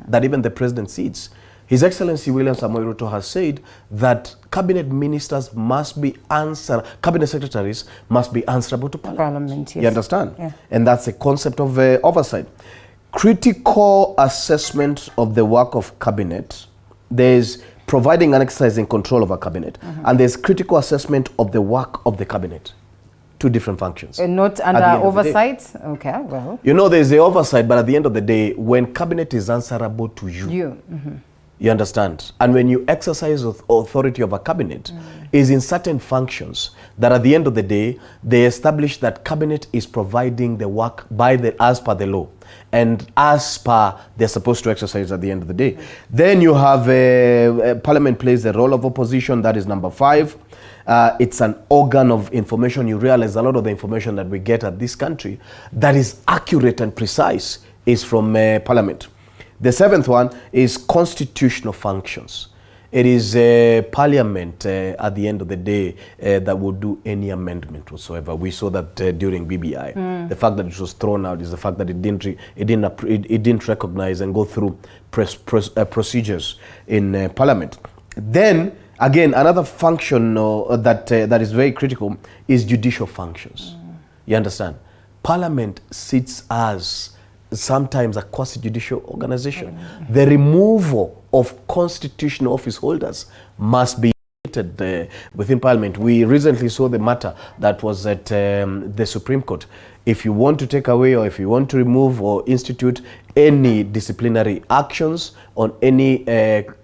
that even the president seats. His Excellency William Samoei Ruto has said that cabinet ministers must be cabinet secretaries must be answerable to Parliament. Yes. You understand? Yeah. And that's the concept of oversight. Critical assessment of the work of cabinet. There's providing and exercising control over cabinet, and there's critical assessment of the work of the cabinet. 2 different functions. And not under oversight? Okay, well. There's the oversight, but at the end of the day, when cabinet is answerable to you, you understand? And when you exercise authority of a cabinet, is in certain functions that at the end of the day, they establish that cabinet is providing the work as per the law, and as per they're supposed to exercise at the end of the day. Then you have Parliament plays the role of opposition. That is number 5. It's an organ of information. You realize a lot of the information that we get at this country that is accurate and precise is from Parliament. The 7th one is constitutional functions. It is Parliament at the end of the day that will do any amendment whatsoever. We saw that during BBI. The fact that it was thrown out is the fact that it didn't recognize and go through procedures in Parliament. Then again, another function that is very critical is judicial functions. You understand? Parliament sits as sometimes a quasi-judicial organization. The removal of constitutional office holders must be within Parliament. We recently saw the matter that was at the Supreme Court. If you want to take away, or if you want to remove or institute any disciplinary actions on any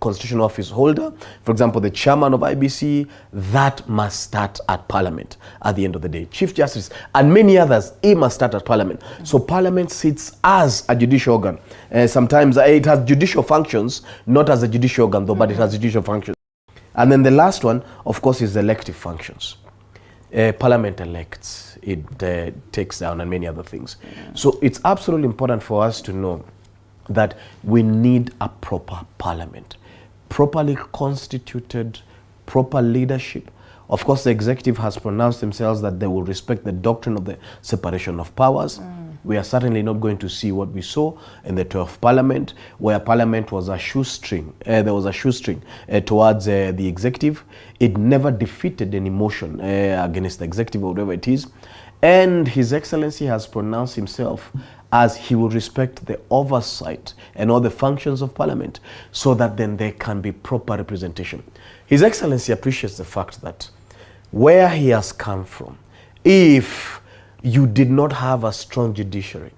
constitutional office holder, for example, the chairman of IBC, that must start at Parliament at the end of the day. Chief Justice and many others, it must start at Parliament. So Parliament sits as a judicial organ. Sometimes it has judicial functions, not as a judicial organ though, but it has judicial functions. And then the last one, of course, is elective functions. Parliament elects, it takes down, and many other things. So it's absolutely important for us to know that we need a proper Parliament, properly constituted, proper leadership. Of course, the executive has pronounced themselves that they will respect the doctrine of the separation of powers. We are certainly not going to see what we saw in the 12th Parliament, where Parliament was a shoestring. There was a shoestring towards the executive. It never defeated any motion against the executive or whatever it is. And His Excellency has pronounced himself as he will respect the oversight and all the functions of Parliament, so that then there can be proper representation. His Excellency appreciates the fact that where he has come from, if you did not have a strong judiciary,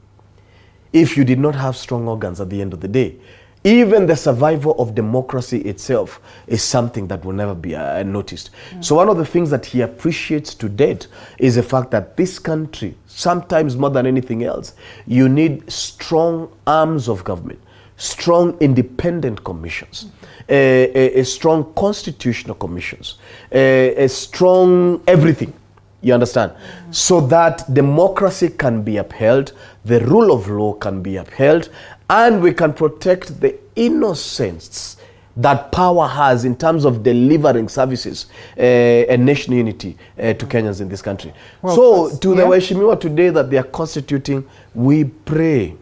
if you did not have strong organs at the end of the day, even the survival of democracy itself is something that will never be noticed. So one of the things that he appreciates to date is the fact that this country, sometimes more than anything else, you need strong arms of government, strong independent commissions, a strong constitutional commissions, a strong everything. You understand? So that democracy can be upheld, the rule of law can be upheld, and we can protect the innocence that power has in terms of delivering services and national unity to Kenyans in this country. Well, so to the Waheshimiwa today that they are constituting, we pray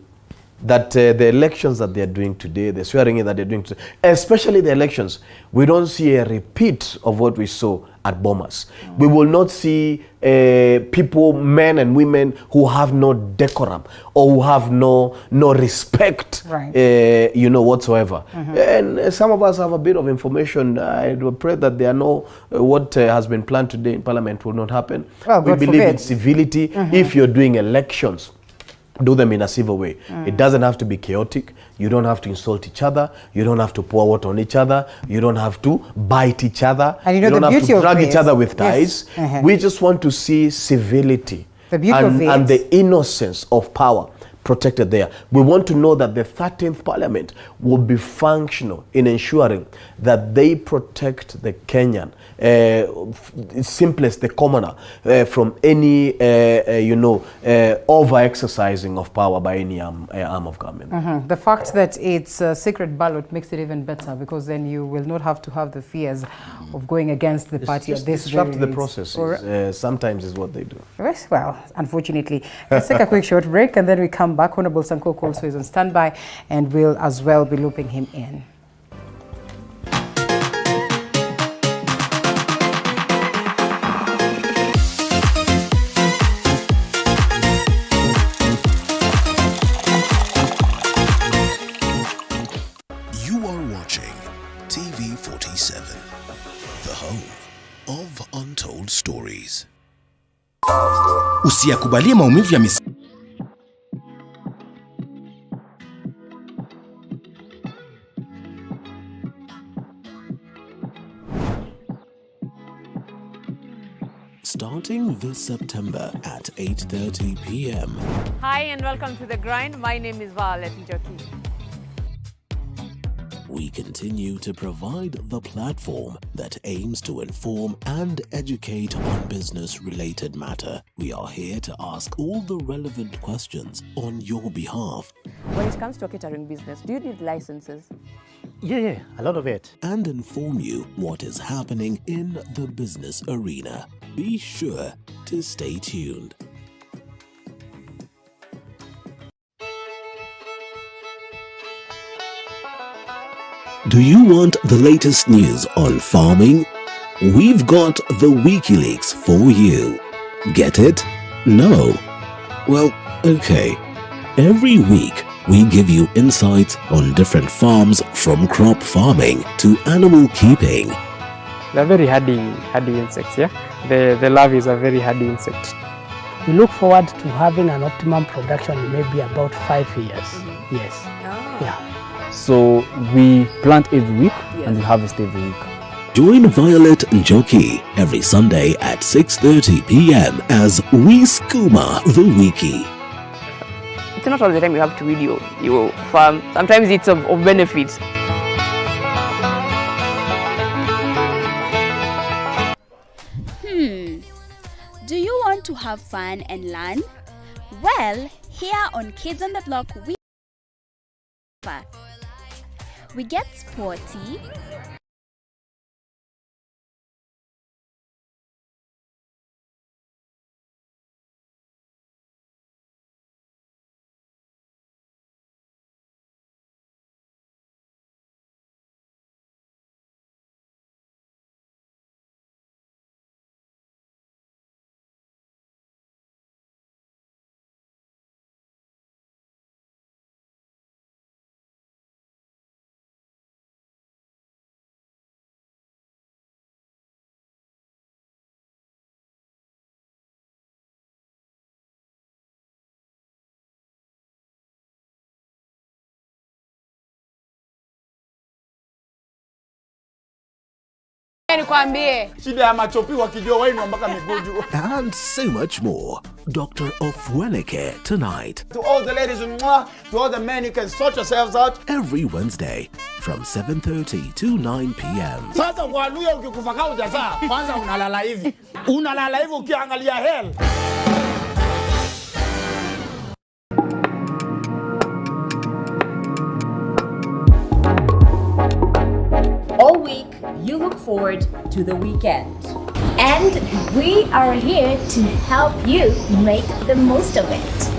that the elections that they're doing today, the swearing in that they're doing today, especially the elections, we don't see a repeat of what we saw at Bomas. We will not see people, men and women, who have no decorum or who have no respect, whatsoever. And some of us have a bit of information. I pray that there are what has been planned today in Parliament will not happen. Well, we believe in civility. If you're doing elections, do them in a civil way. It doesn't have to be chaotic. You don't have to insult each other. You don't have to pour water on each other. You don't have to bite each other. And you don't have to drag each other with ties. We just want to see civility and the innocence of power protected there. We want to know that the 13th Parliament will be functional in ensuring that they protect the Kenyan, simplest, the commoner, from any, over-exercising of power by any arm of government. The fact that it's a secret ballot makes it even better, because then you will not have to have the fears of going against the party at this disrupt the process. Sometimes is what they do. Yes, well, unfortunately. Let's take a quick short break and then we come back. Honorable Sankok also is on standby and we'll as well be looping him in. You are watching TV 47, the home of untold stories. Usiyakubalie maumivu ya Starting this September at 8:30 p.m. Hi and welcome to The Grind. My name is Violet Njoki. We continue to provide the platform that aims to inform and educate on business-related matter. We are here to ask all the relevant questions on your behalf. When it comes to a catering business, do you need licenses? Yeah, a lot of it. And inform you what is happening in the business arena. Be sure to stay tuned. Do you want the latest news on farming? We've got the WikiLeaks for you. Get it? No? Well, okay. Every week, we give you insights on different farms, from crop farming to animal keeping. They're very hardy insects, yeah? The larvae is a very hardy insect. We look forward to having an optimum production in maybe about 5 years. Yes. Yeah. So we plant every week and we harvest every week. Join Violet Njoki every Sunday at 6:30 p.m. as we skooma the wiki. It's not all the time you have to read your farm. Sometimes it's of benefit. Do you want to have fun and learn? Well, here on Kids on the Block, we get sporty, And so much more. Dr. Ofweneke tonight. To all the ladies, to all the men, you can sort yourselves out. Every Wednesday from 7:30 to 9 p.m. Sasa kwa luya ukikufa kauja saa, kwanza unalala hivi. Unalala hivi ukiangalia hell. All week, you look forward to the weekend. And we are here to help you make the most of it.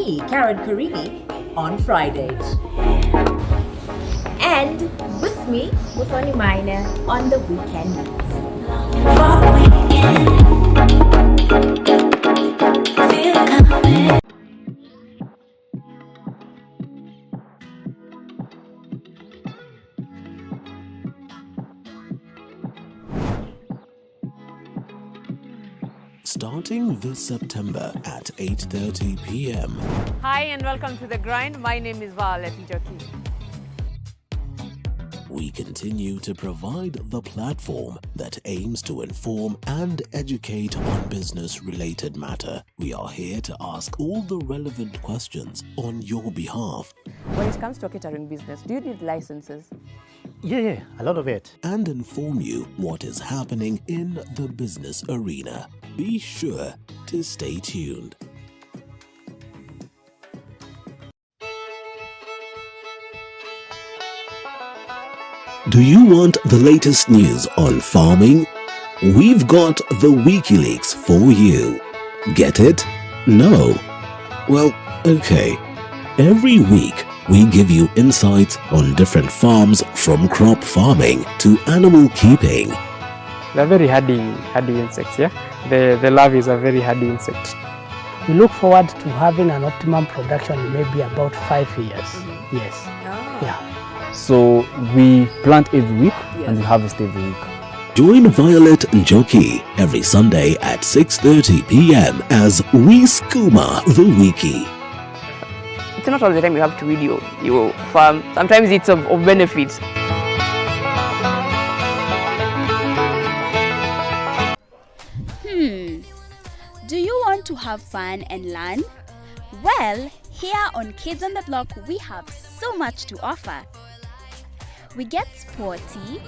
me, Karen Karini, on Fridays. And with me, Muthoni Minor, on the weekend. Starting this September at 8:30 p.m. Hi and welcome to The Grind. My name is Violet Njoki. We continue to provide the platform that aims to inform and educate on business-related matter. We are here to ask all the relevant questions on your behalf. When it comes to a catering business, do you need licenses? Yeah, a lot of it. And inform you what is happening in the business arena. Be sure to stay tuned. Do you want the latest news on farming? We've got the WikiLeaks for you. Get it? No? Well, okay. Every week, we give you insights on different farms, from crop farming to animal keeping. They're very hardy insects, yeah? The larvae is a very hardy insect. We look forward to having an optimum production in maybe about 5 years. Yes. Yeah. So we plant every week and we harvest every week. Join Violet Njoki every Sunday at 6:30 p.m. as we skooma the wiki. It's not all the time you have to read your farm. Sometimes it's of benefit. Do you want to have fun and learn? Well, here on Kids on the Block, we have so much to offer. We get sporty.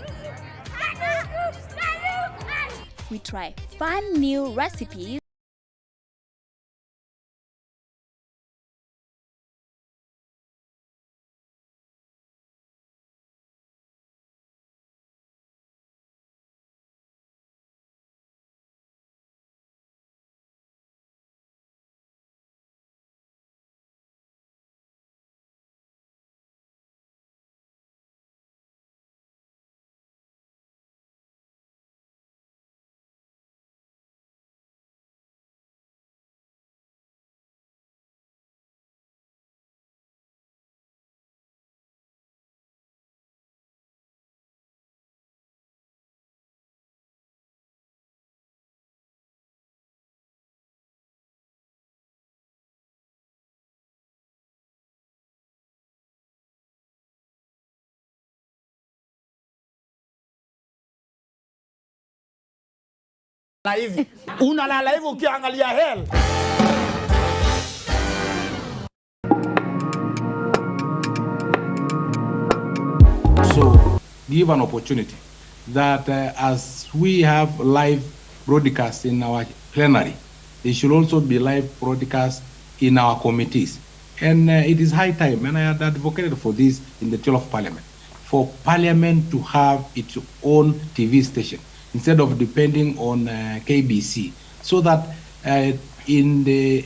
We try fun new recipes. hivi unalala hivi ukiangalia hell. So give an opportunity that as we have live broadcasts in our plenary, there should also be live broadcasts in our committees. And it is high time, and I had advocated for this in the 12th Parliament, for Parliament to have its own TV station instead of depending on KBC, so that in the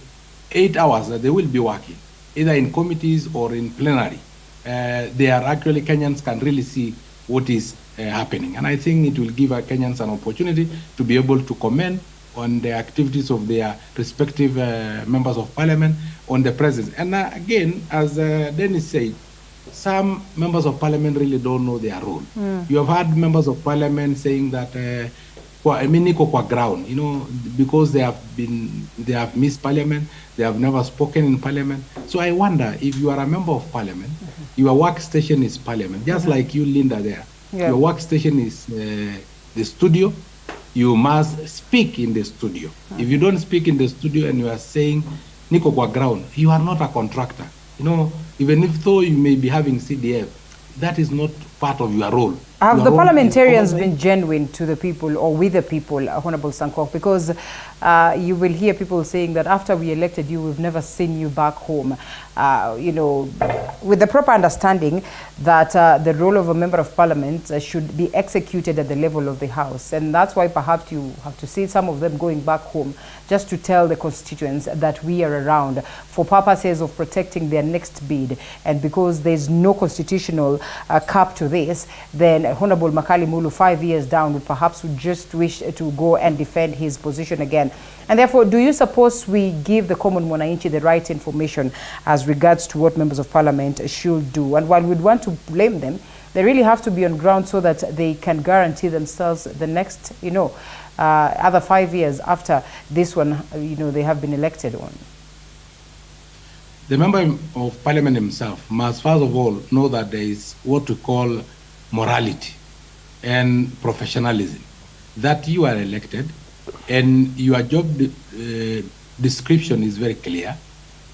8 hours that they will be working, either in committees or in plenary, they are actually, Kenyans can really see what is happening. And I think it will give Kenyans an opportunity to be able to comment on the activities of their respective members of parliament, on the president. And again, as Dennis said, some members of parliament really don't know their role. You have had members of parliament saying that, niko kwa ground, you know, because they have missed parliament, they have never spoken in parliament. So I wonder, if you are a member of parliament, your workstation is parliament, just like you, Linda, there. Yeah. Your workstation is the studio. You must speak in the studio. If you don't speak in the studio and you are saying niko kwa ground, you are not a contractor. You know, even if though you may be having CDF, that is not part of your role. Have Your the role parliamentarians is been genuine to the people or with the people, Honorable Sankok? Because you will hear people saying that after we elected you, we've never seen you back home. You know, with the proper understanding that the role of a member of parliament should be executed at the level of the House. And that's why perhaps you have to see some of them going back home just to tell the constituents that we are around for purposes of protecting their next bid. And because there's no constitutional cap to this, then Honorable Makali Mulu 5 years down would perhaps just wish to go and defend his position again. And therefore, do you suppose we give the common Mwananchi the right information as regards to what members of parliament should do? And while we'd want to blame them, they really have to be on ground so that they can guarantee themselves the next, you know, other 5 years after this one, you know, they have been elected on. The member of parliament himself must first of all know that there is what we call morality and professionalism, that you are elected and your job description is very clear,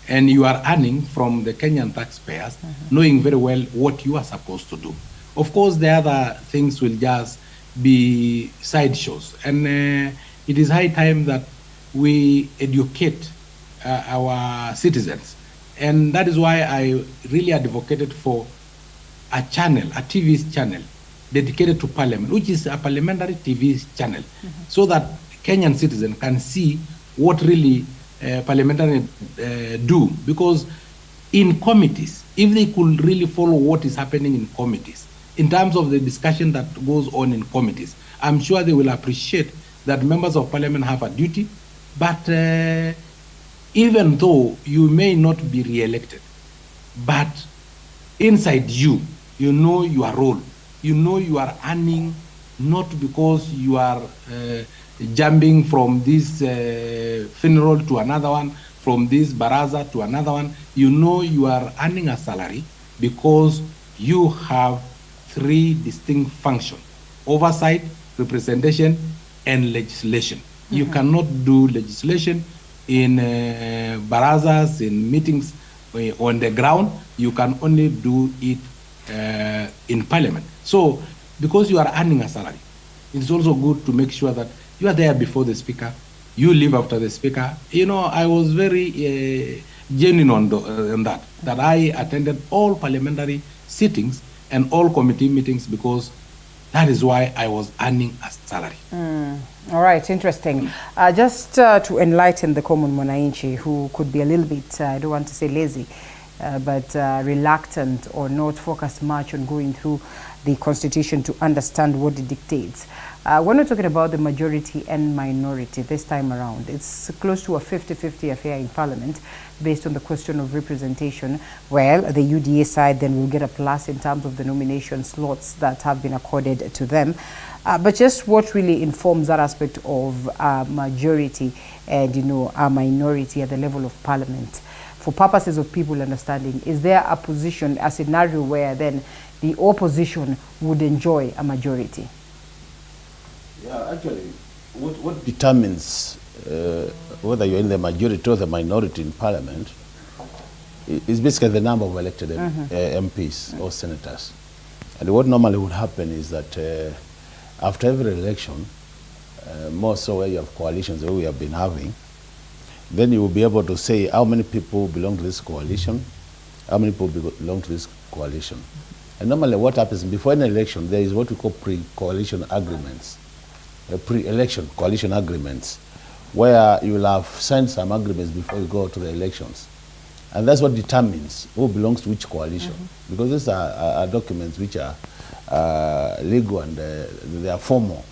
and you are earning from the Kenyan taxpayers, knowing very well what you are supposed to do. Of course, the other things will just be sideshows, and it is high time that we educate our citizens, and that is why I really advocated for a channel, a TV channel dedicated to parliament, which is a parliamentary TV channel, so that Kenyan citizens can see what really parliamentarians do. Because in committees, if they could really follow what is happening in committees, in terms of the discussion that goes on in committees, I'm sure they will appreciate that members of parliament have a duty. But even though you may not be re-elected, but inside you, you know your role. You know you are earning not because you are jumping from this funeral to another one, from this baraza to another one. You know you are earning a salary because you have three distinct functions: oversight, representation, and legislation. You cannot do legislation in barazas, in meetings on the ground. You can only do it in parliament. So, because you are earning a salary, it's also good to make sure that you are there before the speaker, you leave after the speaker. You know, I was very genuine on that I attended all parliamentary sittings and all committee meetings, because that is why I was earning a salary. All right, interesting. Just to enlighten the common Mwananchi who could be a little bit, I don't want to say lazy, but reluctant or not focused much on going through the Constitution to understand what it dictates. When we're talking about the majority and minority this time around, it's close to a 50-50 affair in Parliament based on the question of representation. Well, the UDA side then will get a plus in terms of the nomination slots that have been accorded to them. But just what really informs that aspect of majority and, you know, a minority at the level of Parliament? For purposes of people understanding, is there a position, a scenario where then the opposition would enjoy a majority? Yeah, actually, what determines whether you're in the majority or the minority in parliament is basically the number of elected MPs or senators. And what normally would happen is that after every election, more so where you have coalitions that we have been having, then you will be able to say how many people belong to this coalition, how many people belong to this coalition. And normally what happens before an election, there is what we call pre-coalition agreements, pre-election coalition agreements, where you will have signed some agreements before you go to the elections. And that's what determines who belongs to which coalition. Because these are documents which are legal and they are formal.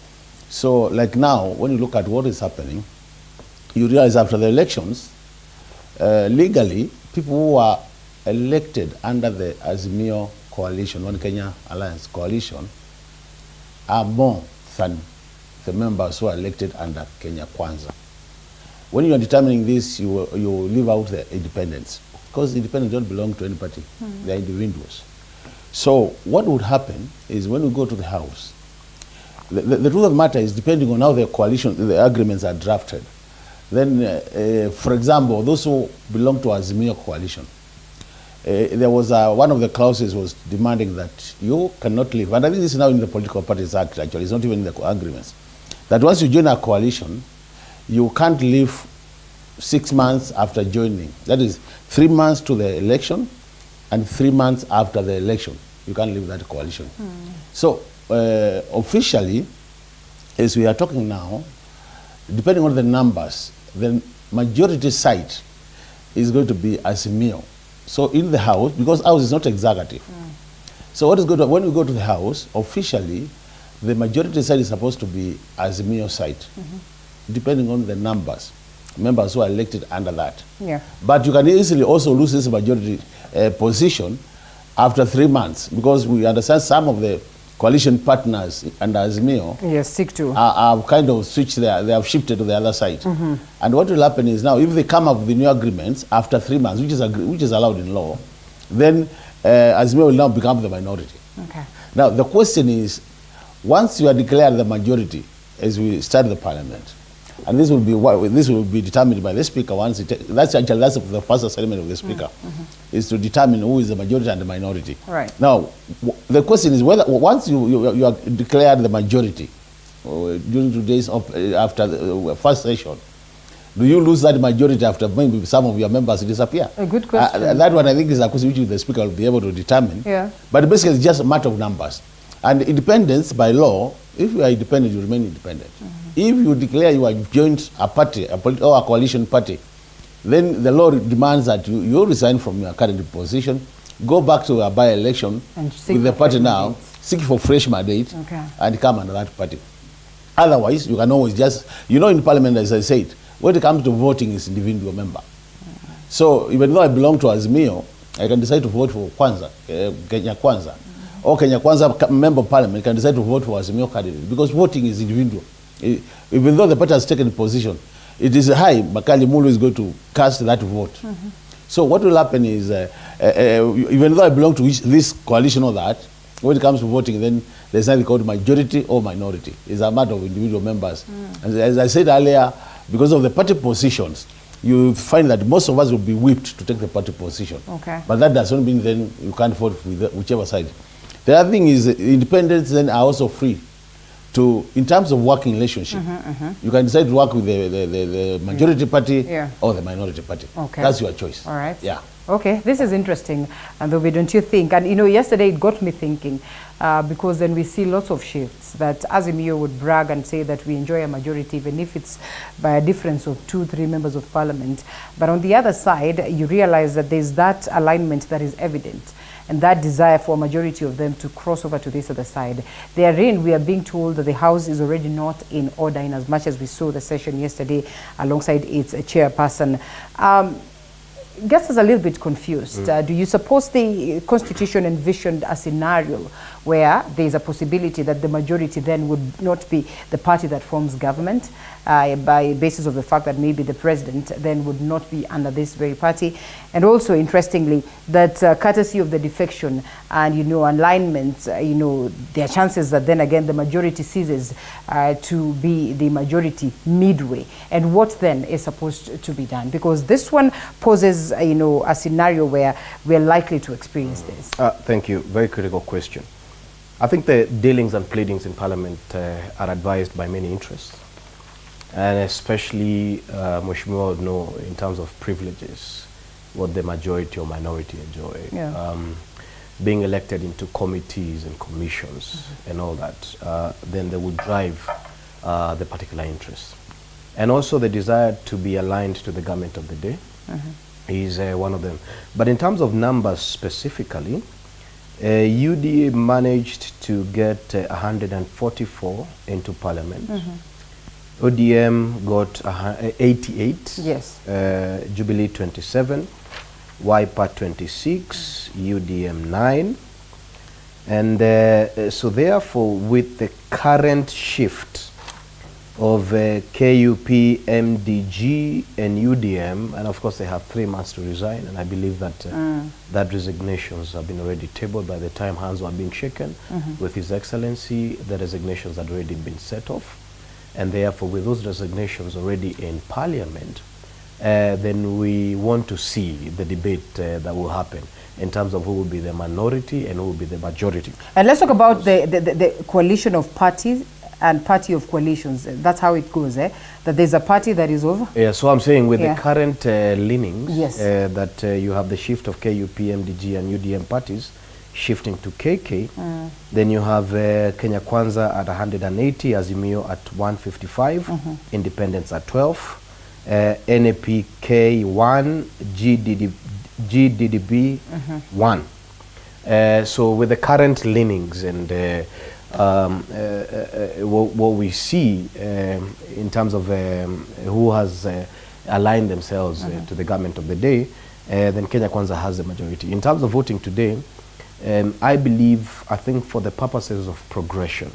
So like now, when you look at what is happening, you realize after the elections, legally, people who are elected under the Azimio coalition, One Kenya Alliance coalition, are more than the members who are elected under Kenya Kwanza. When you are determining this, you leave out the independents, because independents don't belong to any party. They are individuals. So what would happen is when we go to the House, the truth of the matter is, depending on how the coalition, the agreements are drafted, then, for example, those who belong to Azimio coalition, there was one of the clauses was demanding that you cannot leave, and I think this is now in the Political Parties Act, actually, it's not even in the agreements, that once you join a coalition, you can't leave 6 months after joining. That is 3 months to the election and 3 months after the election. You can't leave that coalition. So officially, as we are talking now, depending on the numbers, the majority side is going to be Azimio. So in the House, because House is not executive. So what is going to, when we go to the House, officially, the majority side is supposed to be Azimio side, depending on the numbers, members who are elected under that. Yeah. But you can easily also lose this majority position after 3 months, because we understand some of the coalition partners under Azimio are kind of switched there, they have shifted to the other side. And what will happen is now, if they come up with the new agreements after 3 months, which is allowed in law, then Azimio will now become the minority. Okay. Now the question is, once you are declared the majority, as we start the parliament, and this will be determined by the speaker once that's the first assignment of the speaker, is to determine who is the majority and the minority. Right. Now the question is whether once you are declared the majority during 2 days after the first session, do you lose that majority after maybe some of your members disappear? A good question. That one I think is a question which the speaker will be able to determine. Yeah. But basically it's just a matter of numbers. And independence by law, if you are independent, you remain independent. If you declare you have joined a party, or a coalition party, then the law demands that you resign from your current position, go back to a by-election with the party now, seek for fresh mandate, and come under that party. Otherwise, you can always just, in Parliament, as I said, when it comes to voting, is individual member. So even though I belong to Azimio, I can decide to vote for Kwanza, Kenya Kwanza. Or Kenya Kwanza member of Parliament can decide to vote for Azimio candidate, because voting is individual. Even though the party has taken a position, it is high, Makali Mulu is going to cast that vote. So what will happen is, even though I belong to this coalition or that, when it comes to voting, then there's nothing called majority or minority. It's a matter of individual members. And as I said earlier, because of the party positions, you find that most of us will be whipped to take the party position. Okay. But that doesn't mean then you can't vote with whichever side. The other thing is, independents then are also free to, in terms of working relationship, you can decide to work with the majority party or the minority party. Okay. That's your choice. All right. Yeah. Okay, this is interesting, and don't you think? And yesterday it got me thinking, because then we see lots of shifts that Azimio would brag and say that we enjoy a majority, even if it's by a difference of 2-3 members of parliament. But on the other side, you realize that there's that alignment that is evident, and that desire for a majority of them to cross over to this other side. Therein, we are being told that the House is already not in order, in as much as we saw the session yesterday alongside its chairperson. Gets us a little bit confused. Do you suppose the Constitution envisioned a scenario where there is a possibility that the majority then would not be the party that forms government, by basis of the fact that maybe the president then would not be under this very party? And also, interestingly, that courtesy of the defection and alignment, there are chances that then again the majority ceases to be the majority midway. And what then is supposed to be done? Because this one poses a scenario where we're likely to experience this. Thank you. Very critical question. I think the dealings and pleadings in Parliament are advised by many interests, and especially Mheshimiwa would know in terms of privileges what the majority or minority enjoy. Yeah. Being elected into committees and commissions and all that, then they would drive the particular interests. And also the desire to be aligned to the government of the day is one of them. But in terms of numbers specifically, UDA managed to get 144 into Parliament. ODM got 88. Yes. Jubilee 27. YPA 26. UDM 9. And so therefore, with the current shift of KUP, MDG, and UDM, and of course they have 3 months to resign, and I believe that that resignations have been already tabled by the time hands were being shaken with His Excellency. The resignations had already been set off, and therefore with those resignations already in Parliament, then we want to see the debate that will happen in terms of who will be the minority and who will be the majority. And let's talk about the coalition of parties and party of coalitions. That's how it goes, eh? That there's a party that is over? Yeah, so I'm saying with the current leanings, yes. that you have the shift of KUP, MDG and UDM parties shifting to KK. Then you have Kenya Kwanza at 180, Azimio at 155, Independents at 12, NAPK 1, GDDB 1. So with the current leanings and what we see in terms of who has aligned themselves to the government of the day, then Kenya Kwanza has the majority. In terms of voting today, I think for the purposes of progression,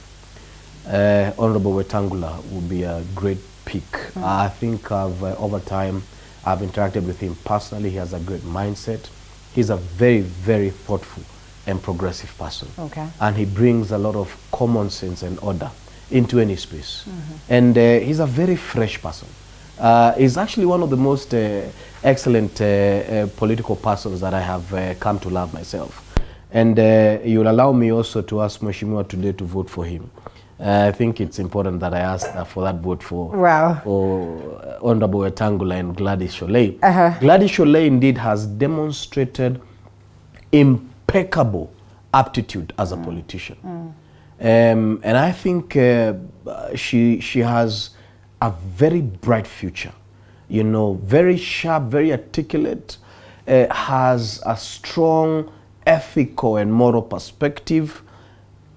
Honorable Wetangula would be a great pick. I think over time, I've interacted with him personally. He has a great mindset. He's a very, very thoughtful and progressive person. Okay. And he brings a lot of common sense and order into any space. And he's a very fresh person. He's actually one of the most excellent political persons that I have come to love myself. And you'll allow me also to ask Mheshimiwa today to vote for him. I think it's important that I ask for that vote for Honorable Wetangula and Gladys Sholei. Gladys Sholei indeed has demonstrated impeccable aptitude as a politician. And I think she has a very bright future. You know, very sharp, very articulate, has a strong ethical and moral perspective,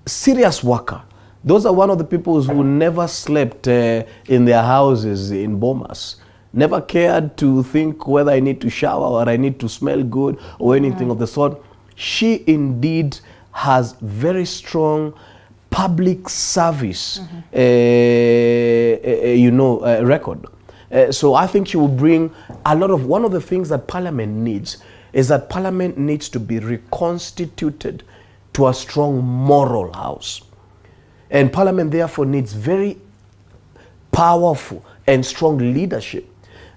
serious worker. Those are one of the people who never slept in their houses in Bomas, never cared to think whether I need to shower or I need to smell good or anything of the sort. She indeed has very strong public service, record. So I think she will bring a lot of, one of the things that Parliament needs is that Parliament needs to be reconstituted to a strong moral house. And Parliament therefore needs very powerful and strong leadership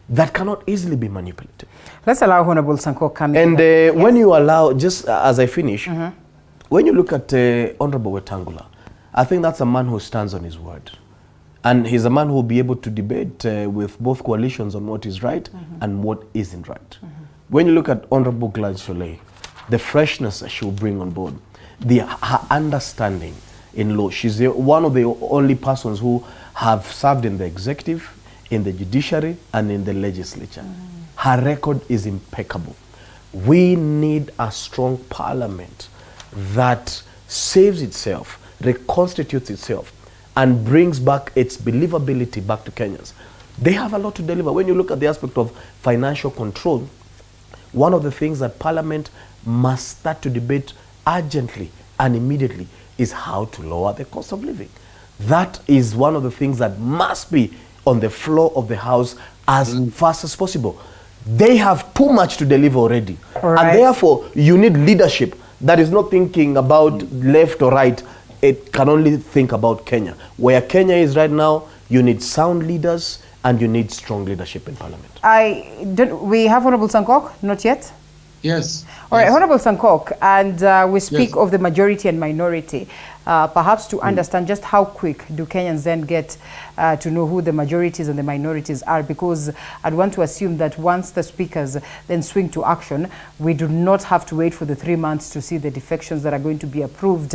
that cannot easily be manipulated. Let's allow Honorable Sankok come in. And when you allow, just as I finish, when you look at Honorable Wetangula, I think that's a man who stands on his word. And he's a man who will be able to debate with both coalitions on what is right and what isn't right. When you look at Honorable Gladys Sholei, the freshness that she will bring on board, her understanding in law. She's one of the only persons who have served in the executive, in the judiciary, and in the legislature. Her record is impeccable. We need a strong parliament that saves itself, reconstitutes itself, and brings back its believability back to Kenyans. They have a lot to deliver. When you look at the aspect of financial control, one of the things that Parliament must start to debate urgently and immediately is how to lower the cost of living. That is one of the things that must be on the floor of the House as fast as possible. They have too much to deliver already. And therefore, you need leadership that is not thinking about left or right. It can only think about Kenya. Where Kenya is right now, you need sound leaders and you need strong leadership in Parliament. We have Honorable Sankok? Not yet? Yes. All right, Honorable Sankok, and we speak of the majority and minority. Perhaps to understand just how quick do Kenyans then get to know who the majorities and the minorities are, because I'd want to assume that once the speakers then swing to action, we do not have to wait for the 3 months to see the defections that are going to be approved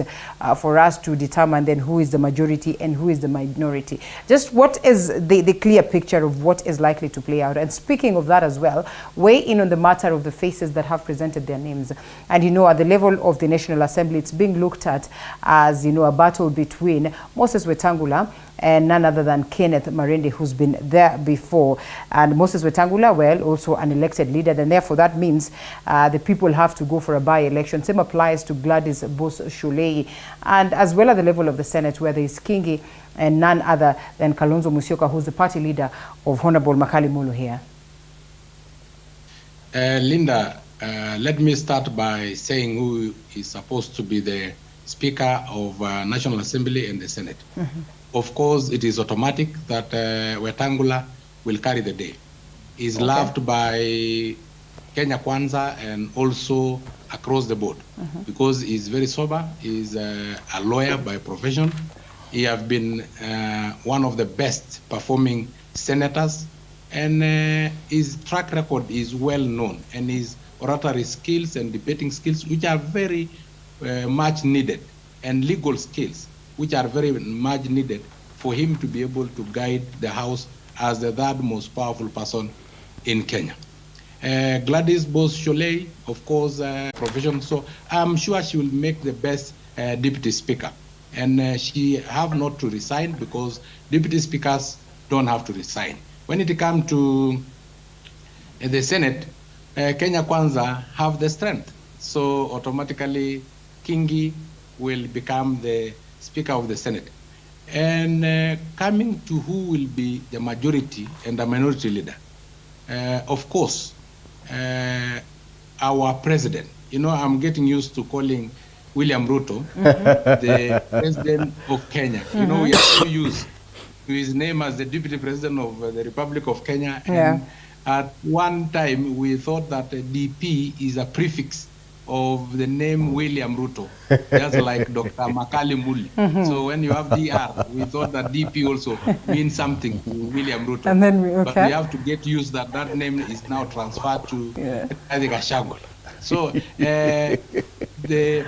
for us to determine then who is the majority and who is the minority. Just what is the clear picture of what is likely to play out? And speaking of that as well, weigh in on the matter of the faces that have presented their names. And at the level of the National Assembly, it's being looked at as a battle between Moses Wetangula and none other than Kenneth Marende, who's been there before. And Moses Wetangula, well, also an elected leader, and therefore that means the people have to go for a by-election. Same applies to Gladys Sholei, and as well at the level of the Senate, where there is Kingi and none other than Kalonzo Musyoka, who's the party leader of Honorable Makali Mulu here. Linda, let me start by saying who is supposed to be the Speaker of National Assembly and the Senate. Of course, it is automatic that Wetangula will carry the day. is loved by Kenya Kwanza and also across the board because he's very sober. He's a lawyer by profession. He has been one of the best performing senators, and his track record is well known, and his oratory skills and debating skills, which are very much needed, and legal skills, which are very much needed for him to be able to guide the House as the third most powerful person in Kenya. Gladys Bose-Sholei, of course, profession, so I'm sure she will make the best deputy speaker. And she have not to resign because deputy speakers don't have to resign. When it comes to the Senate, Kenya Kwanza have the strength. So automatically, Kingi will become the Speaker of the Senate. And coming to who will be the majority and the minority leader, of course, our president, you know, I'm getting used to calling William Ruto the president of Kenya. You know, we are so used to his name as the deputy president of the Republic of Kenya. And at one time, we thought that DP is a prefix of the name William Ruto, just like Dr. Makali Mulu. So when you have DR, we thought that DP also means something to William Ruto. And then But we have to get used that that name is now transferred to Gachagua. So the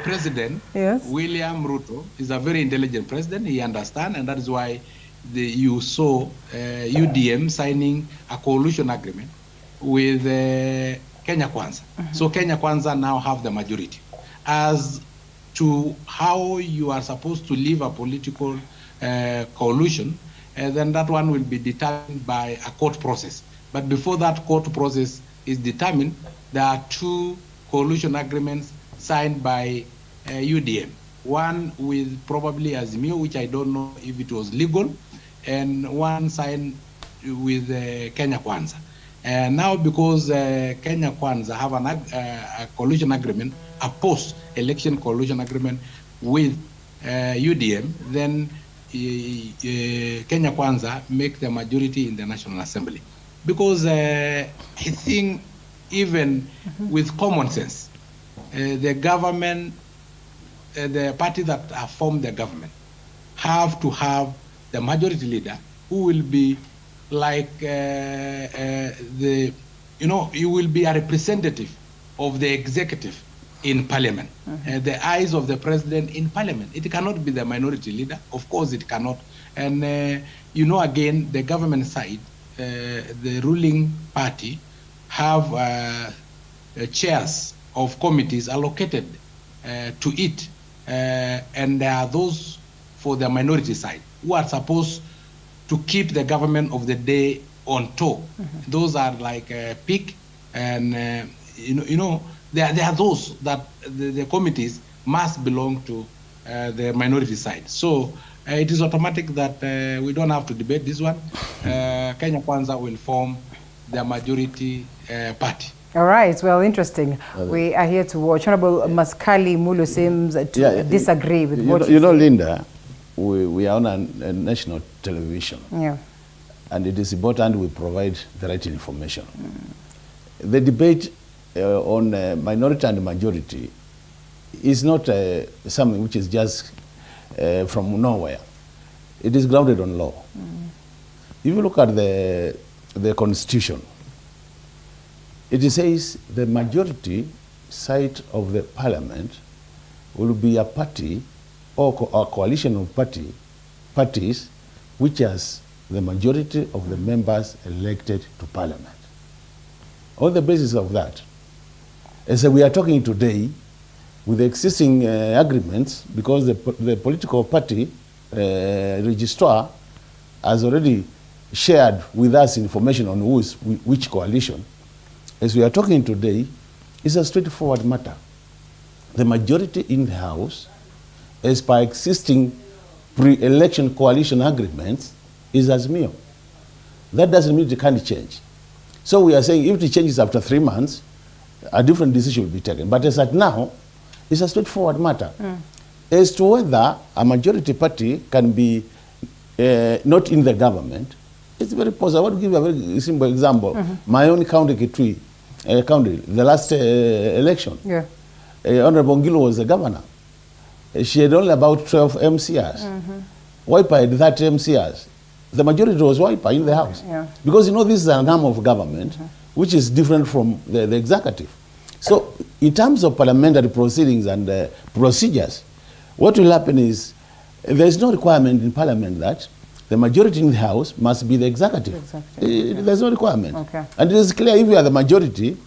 president, William Ruto, is a very intelligent president. He understands, and that is why you saw UDM signing a coalition agreement with Kenya Kwanza. So Kenya Kwanza now have the majority. As to how you are supposed to leave a political coalition, then that one will be determined by a court process. But before that court process is determined, there are two coalition agreements signed by UDM. One with probably Azimio, which I don't know if it was legal, and one signed with Kenya Kwanza. Now, because Kenya Kwanza have a coalition agreement, a post-election coalition agreement with UDM, then Kenya Kwanza make the majority in the National Assembly. Because I think even with common sense, the government, the party that have formed the government, have to have the majority leader who will be like you will be a representative of the executive in parliament, the eyes of the president in parliament. It cannot be the minority leader, of course it cannot. And again, the government side, the ruling party have chairs of committees allocated to it, and there are those for the minority side who are supposed to keep the government of the day on top. Those are like PIC, and there are those that the committees must belong to the minority side. So it is automatic that we don't have to debate this one. Kenya Kwanza will form the majority party. All right, well, interesting. We are here to watch. Honorable Makali Mulu seems to disagree with what you know, Linda, we are on a national television. Yeah. And it is important we provide the right information. The debate on minority and majority is not something which is just from nowhere. It is grounded on law. If you look at the Constitution, it says the majority side of the parliament will be a party or a coalition of parties which has the majority of the members elected to parliament. On the basis of that, as we are talking today, with the existing agreements, because the political party registrar has already shared with us information on which coalition, as we are talking today, is a straightforward matter. The majority in the House, as per existing pre-election coalition agreements, is Azimio. That doesn't mean it can't change. So we are saying if it changes after 3 months, a different decision will be taken. But as at now, it's a straightforward matter. As to whether a majority party can be not in the government, It's very possible. I want to give you a very simple example. My own county, Kitui, county, the last election, Honorable Ngilo was the governor. She had only about 12 MCRs. Wiper had 30 MCRs. The majority was Wiper in the House. Because, you know, this is an arm of government, which is different from the executive. So, in terms of parliamentary proceedings and procedures, what will happen is, there is no requirement in parliament that the majority in the House must be the executive. There's no requirement. And it is clear if you are the majority,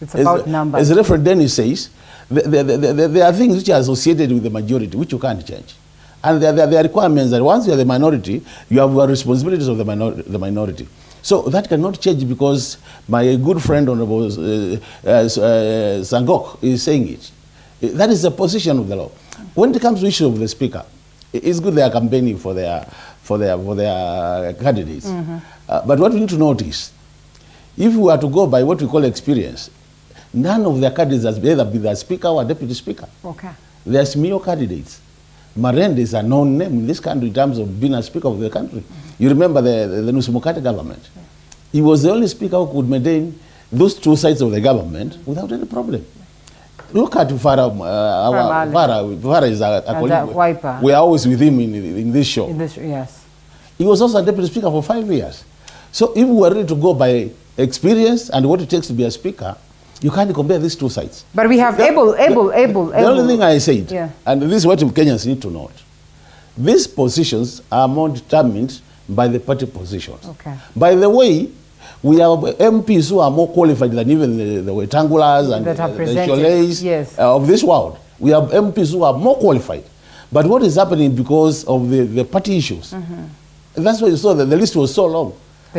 it's about numbers. As Reverend Dennis says, there are things which are associated with the majority which you can't change. And there are requirements that once you are the minority, you have responsibilities of the minority. So that cannot change because my good friend Honorable Sankok is saying it. That is the position of the law. When it comes to the issue of the speaker, it's good they are campaigning for their candidates. But what we need to notice, if we are to go by what we call experience, none of their candidates has either been the speaker or deputy speaker. They are small candidates. Marende is a known name in this country in terms of being a speaker of the country. You remember the Nusumukati government. He was the only speaker who could maintain those two sides of the government without any problem. Look at Farah. Farah is a colleague. We are always with him in this show. Yes. He was also a deputy speaker for 5 years. So if we were ready to go by experience and what it takes to be a speaker, you can't compare these two sides. But we have able. The only thing I said, and this is what Kenyans need to note, these positions are more determined by the party positions. By the way, we have MPs who are more qualified than even the Wetangulas and the Cholets of this world. We have MPs who are more qualified. But what is happening because of the party issues? That's why you saw that the list was so long.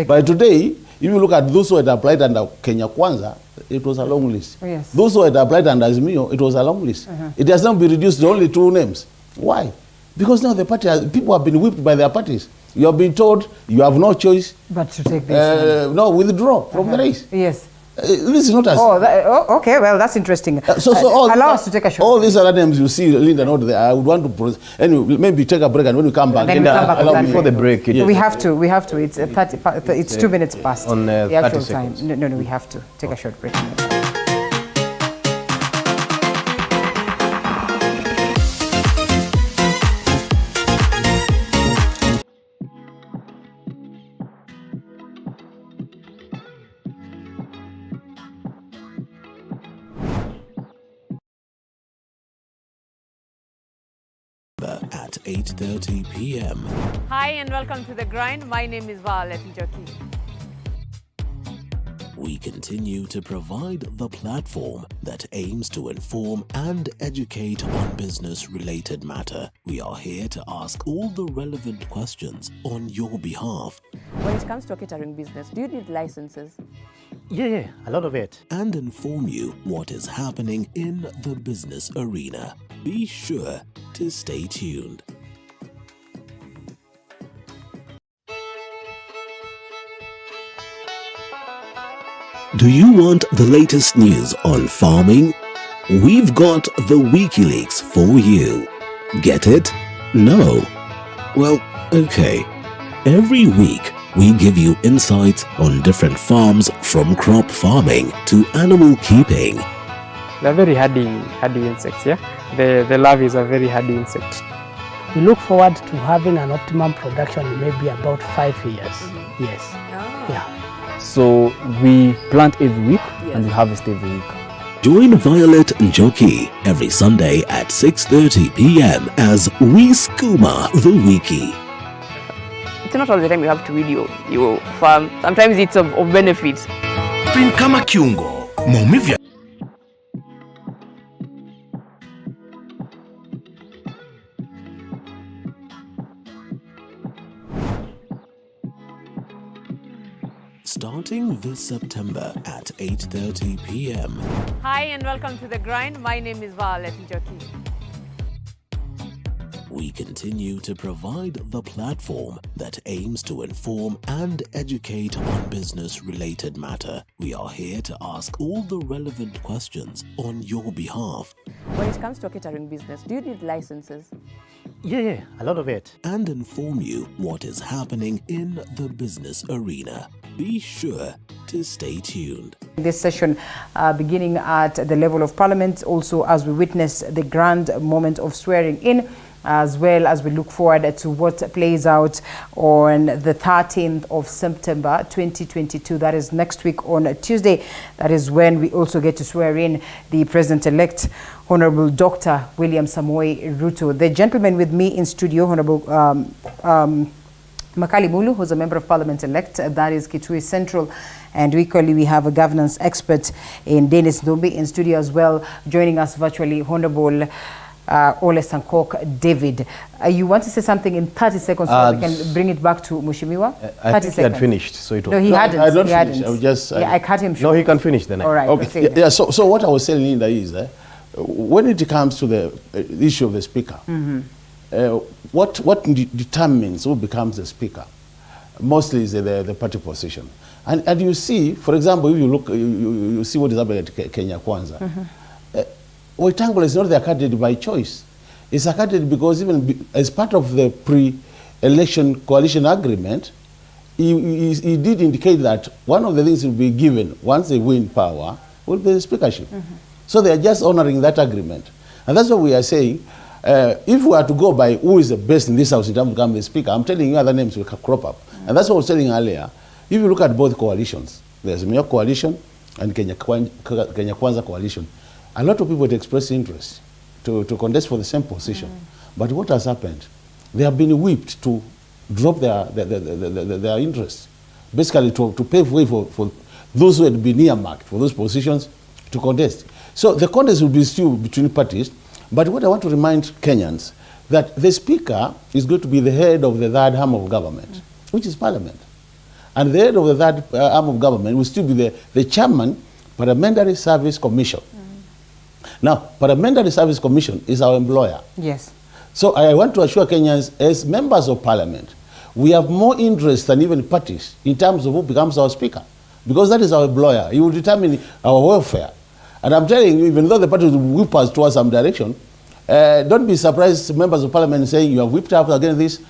By today, if you look at those who had applied under Kenya Kwanza, it was a long list. Those who had applied under Azimio, it was a long list. It has now been reduced to only 2 names. Why? Because now the party people have been whipped by their parties. You have been told you have no choice but to take this. No, withdraw from the race. Yes. This is not as. Okay. Well, that's interesting. Allow us to take a short. All these other names you see, Linda, not there. I would want to. Anyway, maybe take a break, and when we come back, before the break, we have to. It's 30. It's 2 minutes past on the actual 30 time. seconds. No, we have to take a short break. At 8:30 p.m. Hi and welcome to The Grind. My name is Violet Njoki. We continue to provide the platform that aims to inform and educate on business-related matter. We are here to ask all the relevant questions on your behalf. When it comes to a catering business, do you need licenses? Yeah, a lot of it. And inform you what is happening in the business arena. Be sure to stay tuned. Do you want the latest news on farming? We've got the WikiLeaks for you. Get it? No? Well, okay. Every week, we give you insights on different farms from crop farming to animal keeping. They're very hardy insects, yeah? The larvae is a very hardy insect. We look forward to having an optimum production in maybe about 5 years. Yes. Yeah. So we plant every week and we harvest every week. Join Violet Njoki every Sunday at 6:30 p.m. as we skooma the wiki. It's not all the time you have to read your farm. Sometimes it's of benefit. Pin kama kiungo, maumivu ya starting this September at 8:30 p.m. Hi and welcome to The Grind. My name is Violet Njoki. We continue to provide the platform that aims to inform and educate on business-related matter. We are here to ask all the relevant questions on your behalf. When it comes to a catering business, do you need licenses? Yeah, a lot of it. And inform you what is happening in the business arena. Be sure to stay tuned. This session beginning at the level of Parliament, also as we witness the grand moment of swearing in, as well as we look forward to what plays out on the 13th of September 2022. That is next week on Tuesday. That is when we also get to swear in the President-elect, Honorable Dr. William Samoei Ruto. The gentleman with me in studio, Honorable Makali Mulu, who's a member of Parliament-elect, that is Kitui Central. And equally, we have a governance expert in Dennis Nthumbi in studio as well, joining us virtually, Honorable Ole Sankok David. You want to say something in 30 seconds so we can bring it back to Mushimiwa? I think he had finished, so it was... No, he hadn't. I don't he finish. hadn't. I cut him short. No, he can finish then. All right. Okay. Yeah, so what I was saying, Linda, is when it comes to the issue of the speaker, what determines who becomes the speaker mostly is the party position. And you see, for example, if you look, you see what is happening at Kenya Kwanza. Wetangula is not the candidate by choice. It's a candidate because even as part of the pre-election coalition agreement, he did indicate that one of the things will be given once they win power will be the speakership. So they are just honoring that agreement. And that's what we are saying. If we are to go by who is the best in this house in terms of becoming the speaker, I'm telling you other names will crop up. And that's what I was telling earlier. If you look at both coalitions, there's Mayor Coalition and Kenya Kwanza Coalition. A lot of people would express interest to contest for the same position. But what has happened? They have been whipped to drop their interest. Basically to pave way for those who had been earmarked for those positions to contest. So the contest will be still between parties. But what I want to remind Kenyans, that the speaker is going to be the head of the third arm of government, which is Parliament. And the head of the third arm of government will still be the chairman, Parliamentary Service Commission. Now, Parliamentary Service Commission is our employer. Yes. So I want to assure Kenyans, as members of Parliament, we have more interest than even parties in terms of who becomes our speaker. Because that is our employer. He will determine our welfare. And I'm telling you, even though the party will whip us towards some direction, don't be surprised, members of Parliament, saying you have whipped up against this.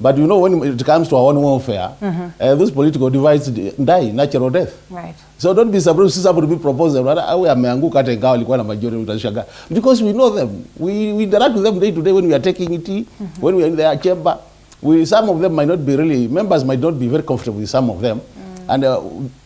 But you know, when it comes to our own welfare, those political divides die, natural death. Right. So don't be surprised to see somebody propose them. Because we know them. We interact with them day to day when we are taking tea, when we are in their chamber. Some of them might not be really, members might not be very comfortable with some of them. And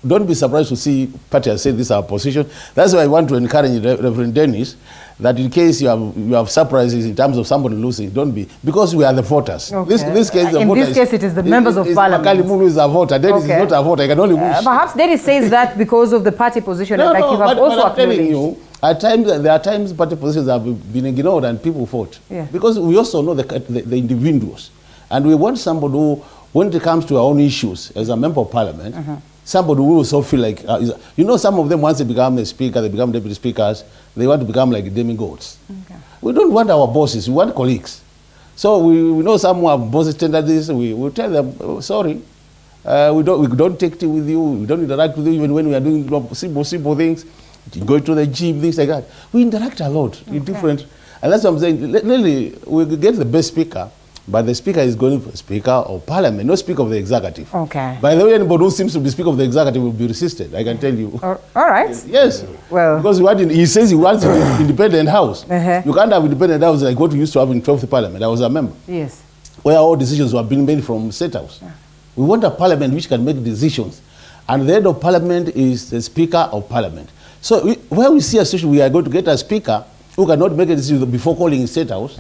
don't be surprised to see parties say this is our position. That's why I want to encourage Reverend Dennis that in case you have surprises in terms of somebody losing, don't be, because we are the voters. Okay. This case, in this case, it is the members of Parliament. Makali Mulu is a voter. Dennis is not a voter. I can only wish. Perhaps Dennis says that because of the party position, like you have also I'm telling you, at times there are times party positions have been ignored and people vote. Yeah. Because we also know the individuals, and we want somebody who, when it comes to our own issues as a member of Parliament, somebody who will also feel like, you know, some of them, once they become the speaker, they become deputy speakers, they want to become like demigods. We don't want our bosses, we want colleagues. So we know some who have bosses tender this, we tell them, oh, sorry, we don't take tea with you, we don't interact with you even when we are doing simple things, go to the gym, things like that. We interact a lot in different, and that's what I'm saying, really, we get the best speaker, but the speaker is going for Speaker of Parliament, not Speaker of the Executive. Okay. By the way, anybody who seems to be Speaker of the Executive will be resisted, I can tell you. All right. Yes. Well. Because he says he wants an independent house. You can't have independent house like what we used to have in 12th Parliament. I was a member. Yes. Where all decisions were being made from State House. Yeah. We want a Parliament which can make decisions. And the head of Parliament is the Speaker of Parliament. So where we see a situation, we are going to get a Speaker who cannot make a decision before calling State House.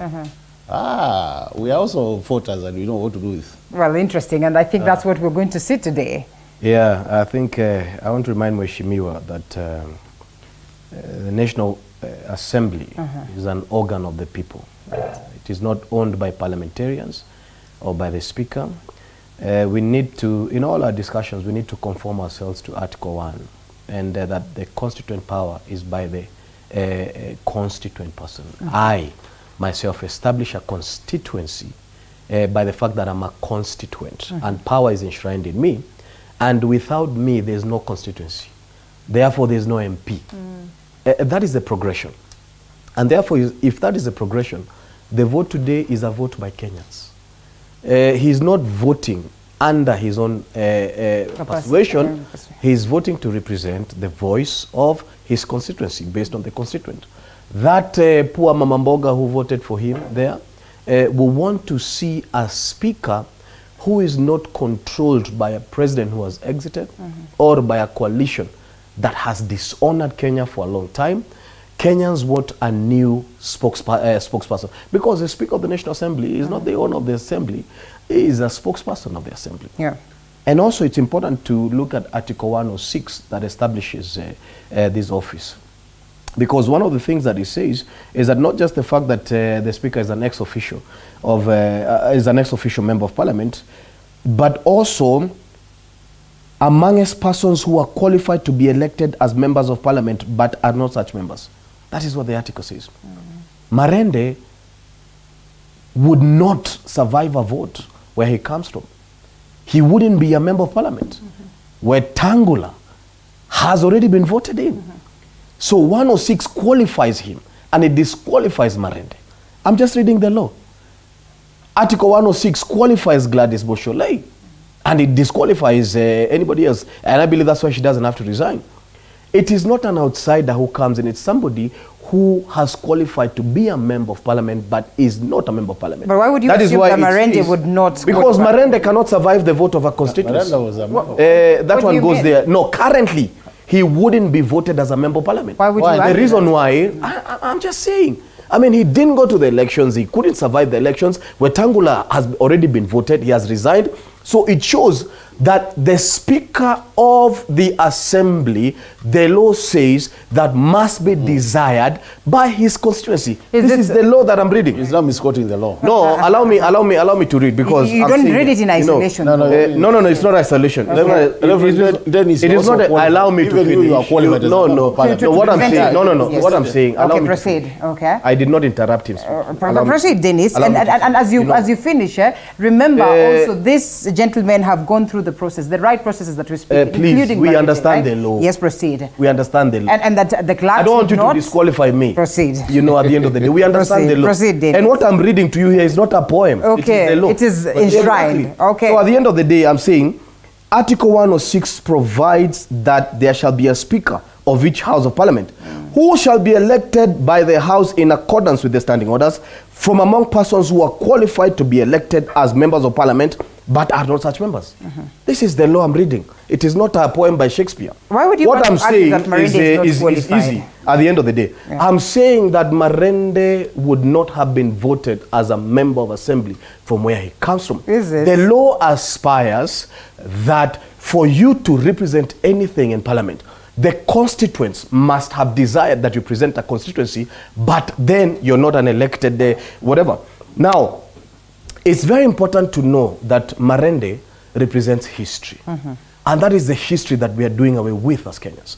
We are also voters and we know what to do with. Well, interesting, and I think that's what we're going to see today. Yeah, I think I want to remind Mheshimiwa that the National Assembly is an organ of the people. It is not owned by parliamentarians or by the Speaker. We need to, in all our discussions, we need to conform ourselves to Article 1, and that the constituent power is by the constituent person. I myself establish a constituency by the fact that I'm a constituent and power is enshrined in me, and without me there's no constituency, therefore there's no MP. That is the progression, and therefore if that is the progression, the vote today is a vote by Kenyans. He's not voting under his own persuasion. He's voting to represent the voice of his constituency based on the constituent. That poor Mama Mboga who voted for him there will want to see a speaker who is not controlled by a president who has exited or by a coalition that has dishonored Kenya for a long time. Kenyans want a new spokesperson, because the Speaker of the National Assembly is not the owner of the Assembly, he is a spokesperson of the Assembly. Yeah. And also it's important to look at Article 106 that establishes this office. Because one of the things that it says is that not just the fact that the Speaker is an ex-officio member of Parliament, but also amongst persons who are qualified to be elected as members of Parliament but are not such members. That is what the article says. Marende would not survive a vote where he comes from. He wouldn't be a member of Parliament. Where Tangula has already been voted in. So 106 qualifies him and it disqualifies Marende. I'm just reading the law. Article 106 qualifies Gladys Bosholei and it disqualifies anybody else. And I believe that's why she doesn't have to resign. It is not an outsider who comes in, it's somebody who has qualified to be a member of Parliament but is not a member of Parliament. But why would you assume that Marende would not? Because Marende cannot survive the vote of a constituency. Marende was a member. That one goes there. No, currently, he wouldn't be voted as a member of Parliament. Why would you? The reason why, I'm just saying. I mean, he didn't go to the elections. He couldn't survive the elections. Wetangula has already been voted. He has resigned. So it shows that the Speaker of the Assembly, the law says, that must be desired by his constituency. This is the law that I'm reading. He's not misquoting the law. No, allow me to read, because you don't read it in isolation. No, it's not isolation. Dennis, it is not. Allow me to finish. What I'm saying. Okay, proceed. Okay. I did not interrupt him. Proceed, Dennis. And as you finish, remember also this gentlemen have gone through the process, the right processes that we speak, please, including we Marende, understand right? the law. Yes, proceed. We understand the law. And that the clerks I don't want you not to disqualify me. Proceed. You know, at the end of the day, we understand the law. Proceed, Dennis. And what I'm reading to you here is not a poem. Okay, it is the law. It is enshrined. Exactly. Okay. So at the end of the day, I'm saying Article 106 provides that there shall be a Speaker of each House of Parliament who shall be elected by the House in accordance with the standing orders from among persons who are qualified to be elected as members of Parliament but are not such members. This is the law I'm reading. It is not a poem by Shakespeare. Why would you what I'm saying that Marende is easy at the end of the day. Yeah. I'm saying that Marende would not have been voted as a member of Assembly from where he comes from. The law aspires that for you to represent anything in Parliament, the constituents must have desired that you present a constituency, but then you're not an elected whatever. Now, it's very important to know that Marende represents history. And that is the history that we are doing away with as Kenyans.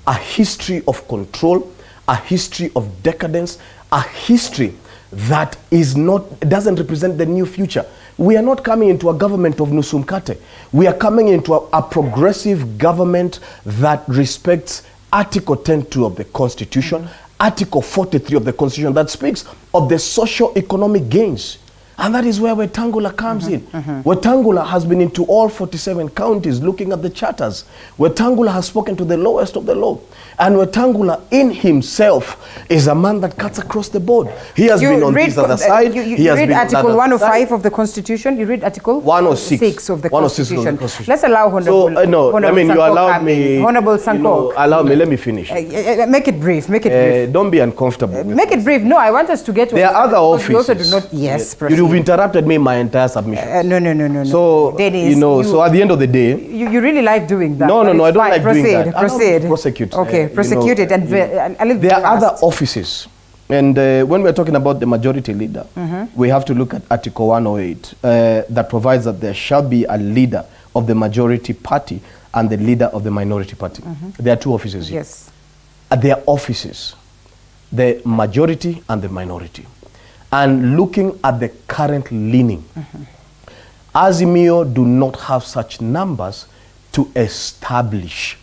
A history of control, a history of decadence, a history that doesn't represent the new future. We are not coming into a government of Nusumkate. We are coming into a progressive government that respects Article 10.2 of the Constitution, Article 43 of the Constitution that speaks of the socio-economic gains. And that is where Wetangula comes in. Wetangula has been into all 47 counties looking at the charters. Wetangula has spoken to the lowest of the low. And Wetangula in himself is a man that cuts across the board. He has been on this other side. You read Article 105 of the Constitution. You read Article 106 of the Constitution. Let's allow Honorable you allowed me. Honorable Sankok. Allow me, let me finish. Make it brief, make it brief. Don't be uncomfortable. Make it brief. No, I want us to get to there are other offices. You also do not, yes, You've interrupted me my entire submission. No. So, Dennis, so at the end of the day... You really like doing that. No, I don't like doing that. Proceed. Prosecute. Okay, prosecute it. And there are other offices. And when we're talking about the majority leader, we have to look at Article 108 that provides that there shall be a leader of the majority party and the leader of the minority party. There are two offices here. Yes. There are offices, the majority and the minority. And looking at the current leaning, Azimio do not have such numbers to establish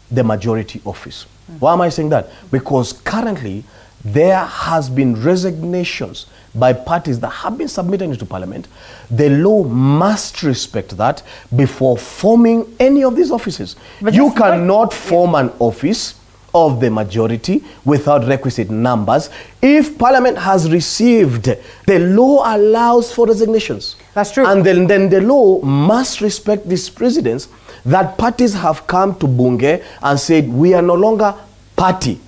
the majority office. Why am I saying that? Because currently, there has been resignations by parties that have been submitted into parliament, the law must respect that before forming any of these offices. But you cannot form an office of the majority without requisite numbers. If parliament has received, the law allows for resignations. That's true. And then the law must respect these precedents that parties have come to Bunge and said, we are no longer party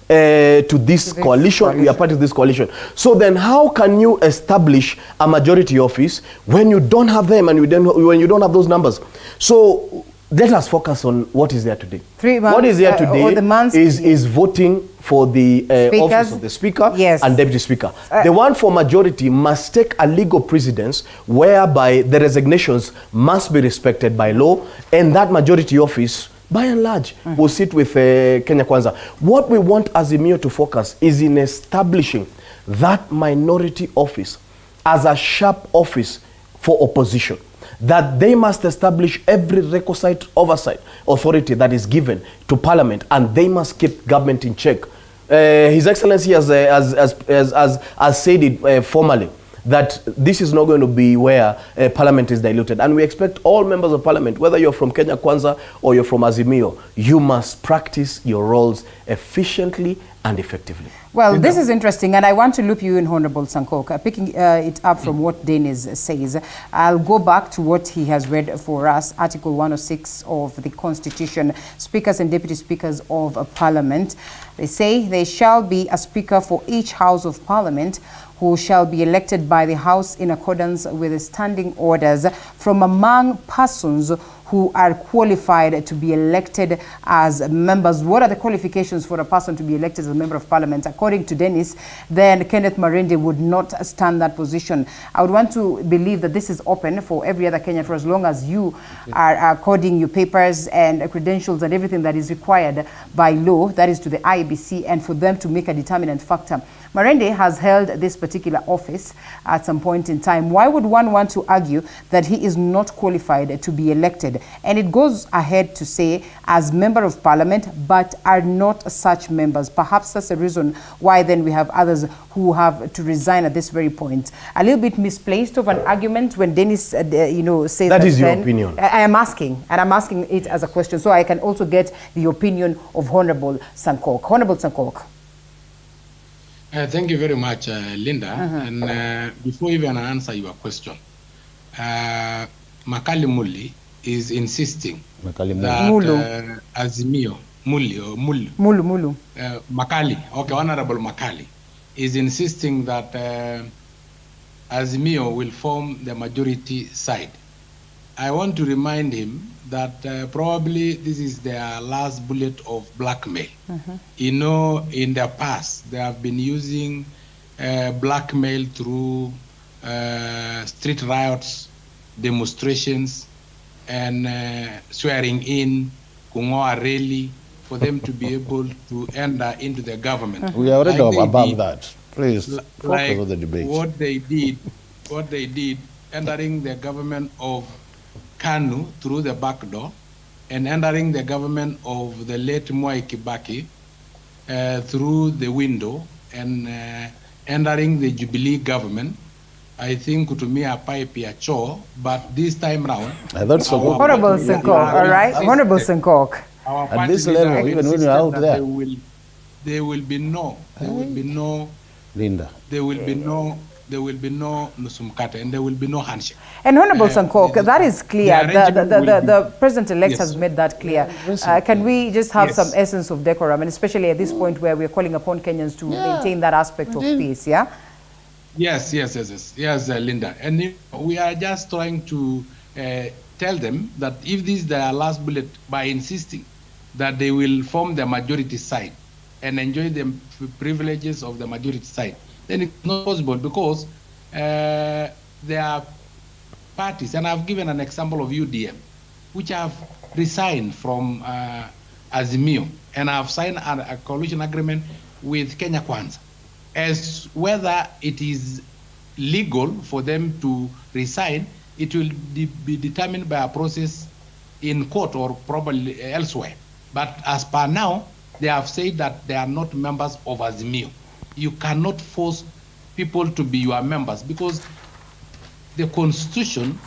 to this coalition, we are part of this coalition. So then how can you establish a majority office when you don't have them and when you don't have those numbers? So let us focus on what is there today. 3 months, what is there today is voting for the office of the Speaker and Deputy Speaker. The one for majority must take a legal precedence whereby the resignations must be respected by law, and that majority office by and large will sit with Kenya Kwanza. What we want Azimio to focus is in establishing that minority office as a sharp office for opposition, that they must establish every requisite oversight authority that is given to Parliament, and they must keep government in check. His Excellency has said it formally, that this is not going to be where Parliament is diluted. And we expect all members of Parliament, whether you're from Kenya Kwanza or you're from Azimio, you must practice your roles efficiently and effectively. Well, this is interesting, and I want to loop you in, Honorable Sankok. Picking it up from what Dennis says, I'll go back to what he has read for us, Article 106 of the Constitution, Speakers and Deputy Speakers of Parliament. They say there shall be a Speaker for each House of Parliament, who shall be elected by the House in accordance with the standing orders from among persons who are qualified to be elected as members. What are the qualifications for a person to be elected as a member of Parliament? According to Dennis, then Kenneth Marende would not stand that position. I would want to believe that this is open for every other Kenyan, for as long as you are according your papers and credentials and everything that is required by law, that is to the IEBC, and for them to make a determinant factor. Marende has held this particular office at some point in time. Why would one want to argue that he is not qualified to be elected? And it goes ahead to say, as member of Parliament, but are not such members. Perhaps that's the reason why then we have others who have to resign at this very point. A little bit misplaced of an argument when Dennis, says that. That is your opinion. I am asking, and I'm asking it as a question, so I can also get the opinion of Honorable Sankok. Honorable Sankok. Thank you very much, Linda. And before even I answer your question, Makali Mulu is insisting that Azimio, Mulu. Makali, okay, Honorable Makali, is insisting that Azimio will form the majority side. I want to remind him that probably this is their last bullet of blackmail. You know, in the past, they have been using blackmail through street riots, demonstrations, and swearing in, kungoa rally, for them to be able to enter into the government. We are already above that. Please focus on the debate. What they did, entering the government of Kanu through the back door, and entering the government of the late Mwai Kibaki through the window, and entering the Jubilee government. I think Kutumia pipe a chore, but this time round, that's so good. Honorable Sankok, all right? Honorable Sankok. At this level, even when you're out there, there will be no Linda. There will be no Nusumkata, and there will be no handshake. And Honorable Sankok, that is clear. The President-elect has made that clear. Can we just have some essence of decorum, and especially at this point where we're calling upon Kenyans to maintain that aspect of peace, yeah? Yes, Linda. And we are just trying to tell them that if this is their last bullet, by insisting that they will form the majority side and enjoy the privileges of the majority side, then it's not possible, because there are parties, and I've given an example of UDM, which have resigned from Azimio, and have signed a coalition agreement with Kenya Kwanza. As whether it is legal for them to resign, it will be determined by a process in court or probably elsewhere. But as per now, they have said that they are not members of Azimio. you cannot force people to be your members, because the Constitution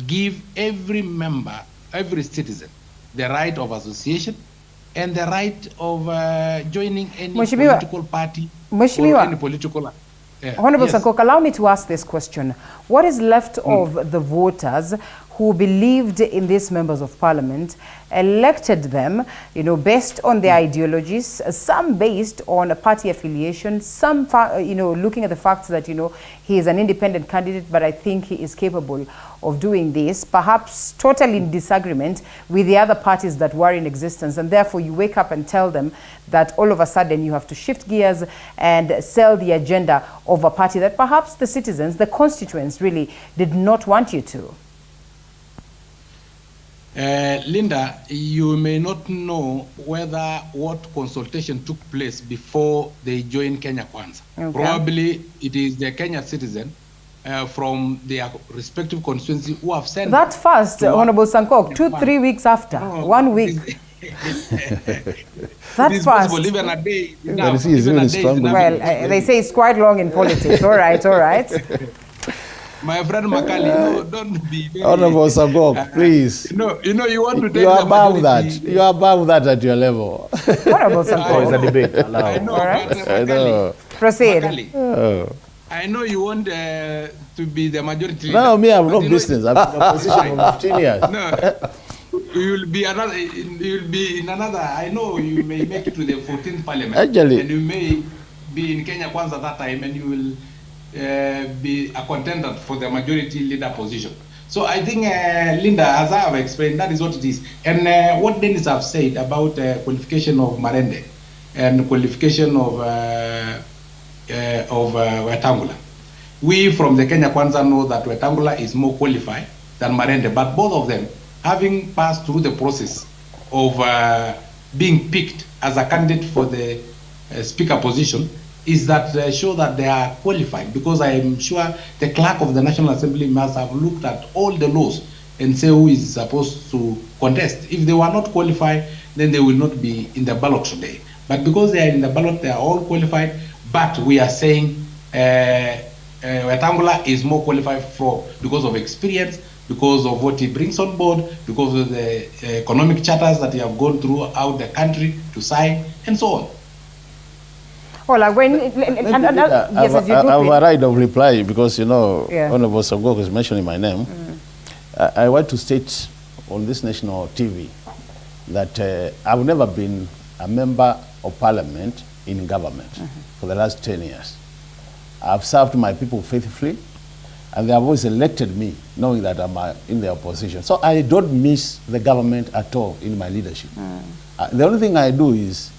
gives every member, every citizen, the right of association and the right of joining any political party or any political... Honorable yes. Sankok, allow me to ask this question. What is left of the voters who believed in these members of parliament, elected them, based on their ideologies, some based on a party affiliation, some, looking at the fact that, he is an independent candidate, but I think he is capable of doing this, perhaps totally in disagreement with the other parties that were in existence, and therefore you wake up and tell them that all of a sudden you have to shift gears and sell the agenda of a party that perhaps the citizens, the constituents really did not want you to. Linda, you may not know what consultation took place before they joined Kenya Kwanza. Okay. Probably it is the Kenyan citizen from their respective constituency who have sent that fast, Honorable Sankok, 2-3 weeks after, 1 week. That's fast. Even a day. Well, they say it's quite long in politics. All right, all right. My friend Makali, don't be very... Honorable Sankok, please. You want to take You are above that. You are above that at your level. Honorable Sankok. It's a debate. I know. All right. I know. Proceed. Oh. I know you want to be the majority leader. No, me, I have no business. I'm in a position for 15 years. No. You'll be in another. I know you may make it to the 14th parliament. Actually. And you may be in Kenya Kwanza that time, and you will be a contender for the majority leader position. So I think, Linda, as I have explained, that is what it is. And what Dennis have said about qualification of Marende and qualification of Wetangula. We from the Kenya Kwanza know that Wetangula is more qualified than Marende, but both of them, having passed through the process of being picked as a candidate for the speaker position, is that show that they are qualified, because I am sure the clerk of the National Assembly must have looked at all the laws and say who is supposed to contest. If they were not qualified, then they will not be in the ballot today. But because they are in the ballot, they are all qualified. But we are saying Wetangula is more qualified because of experience, because of what he brings on board, because of the economic charters that he have gone throughout the country to sign, and so on. Well, I have a right of reply because, Honorable Sankok is mentioning my name. I want to state on this national TV that I've never been a member of parliament in government for the last 10 years. I've served my people faithfully, and they have always elected me knowing that I'm in the opposition. So I don't miss the government at all in my leadership. The only thing I do is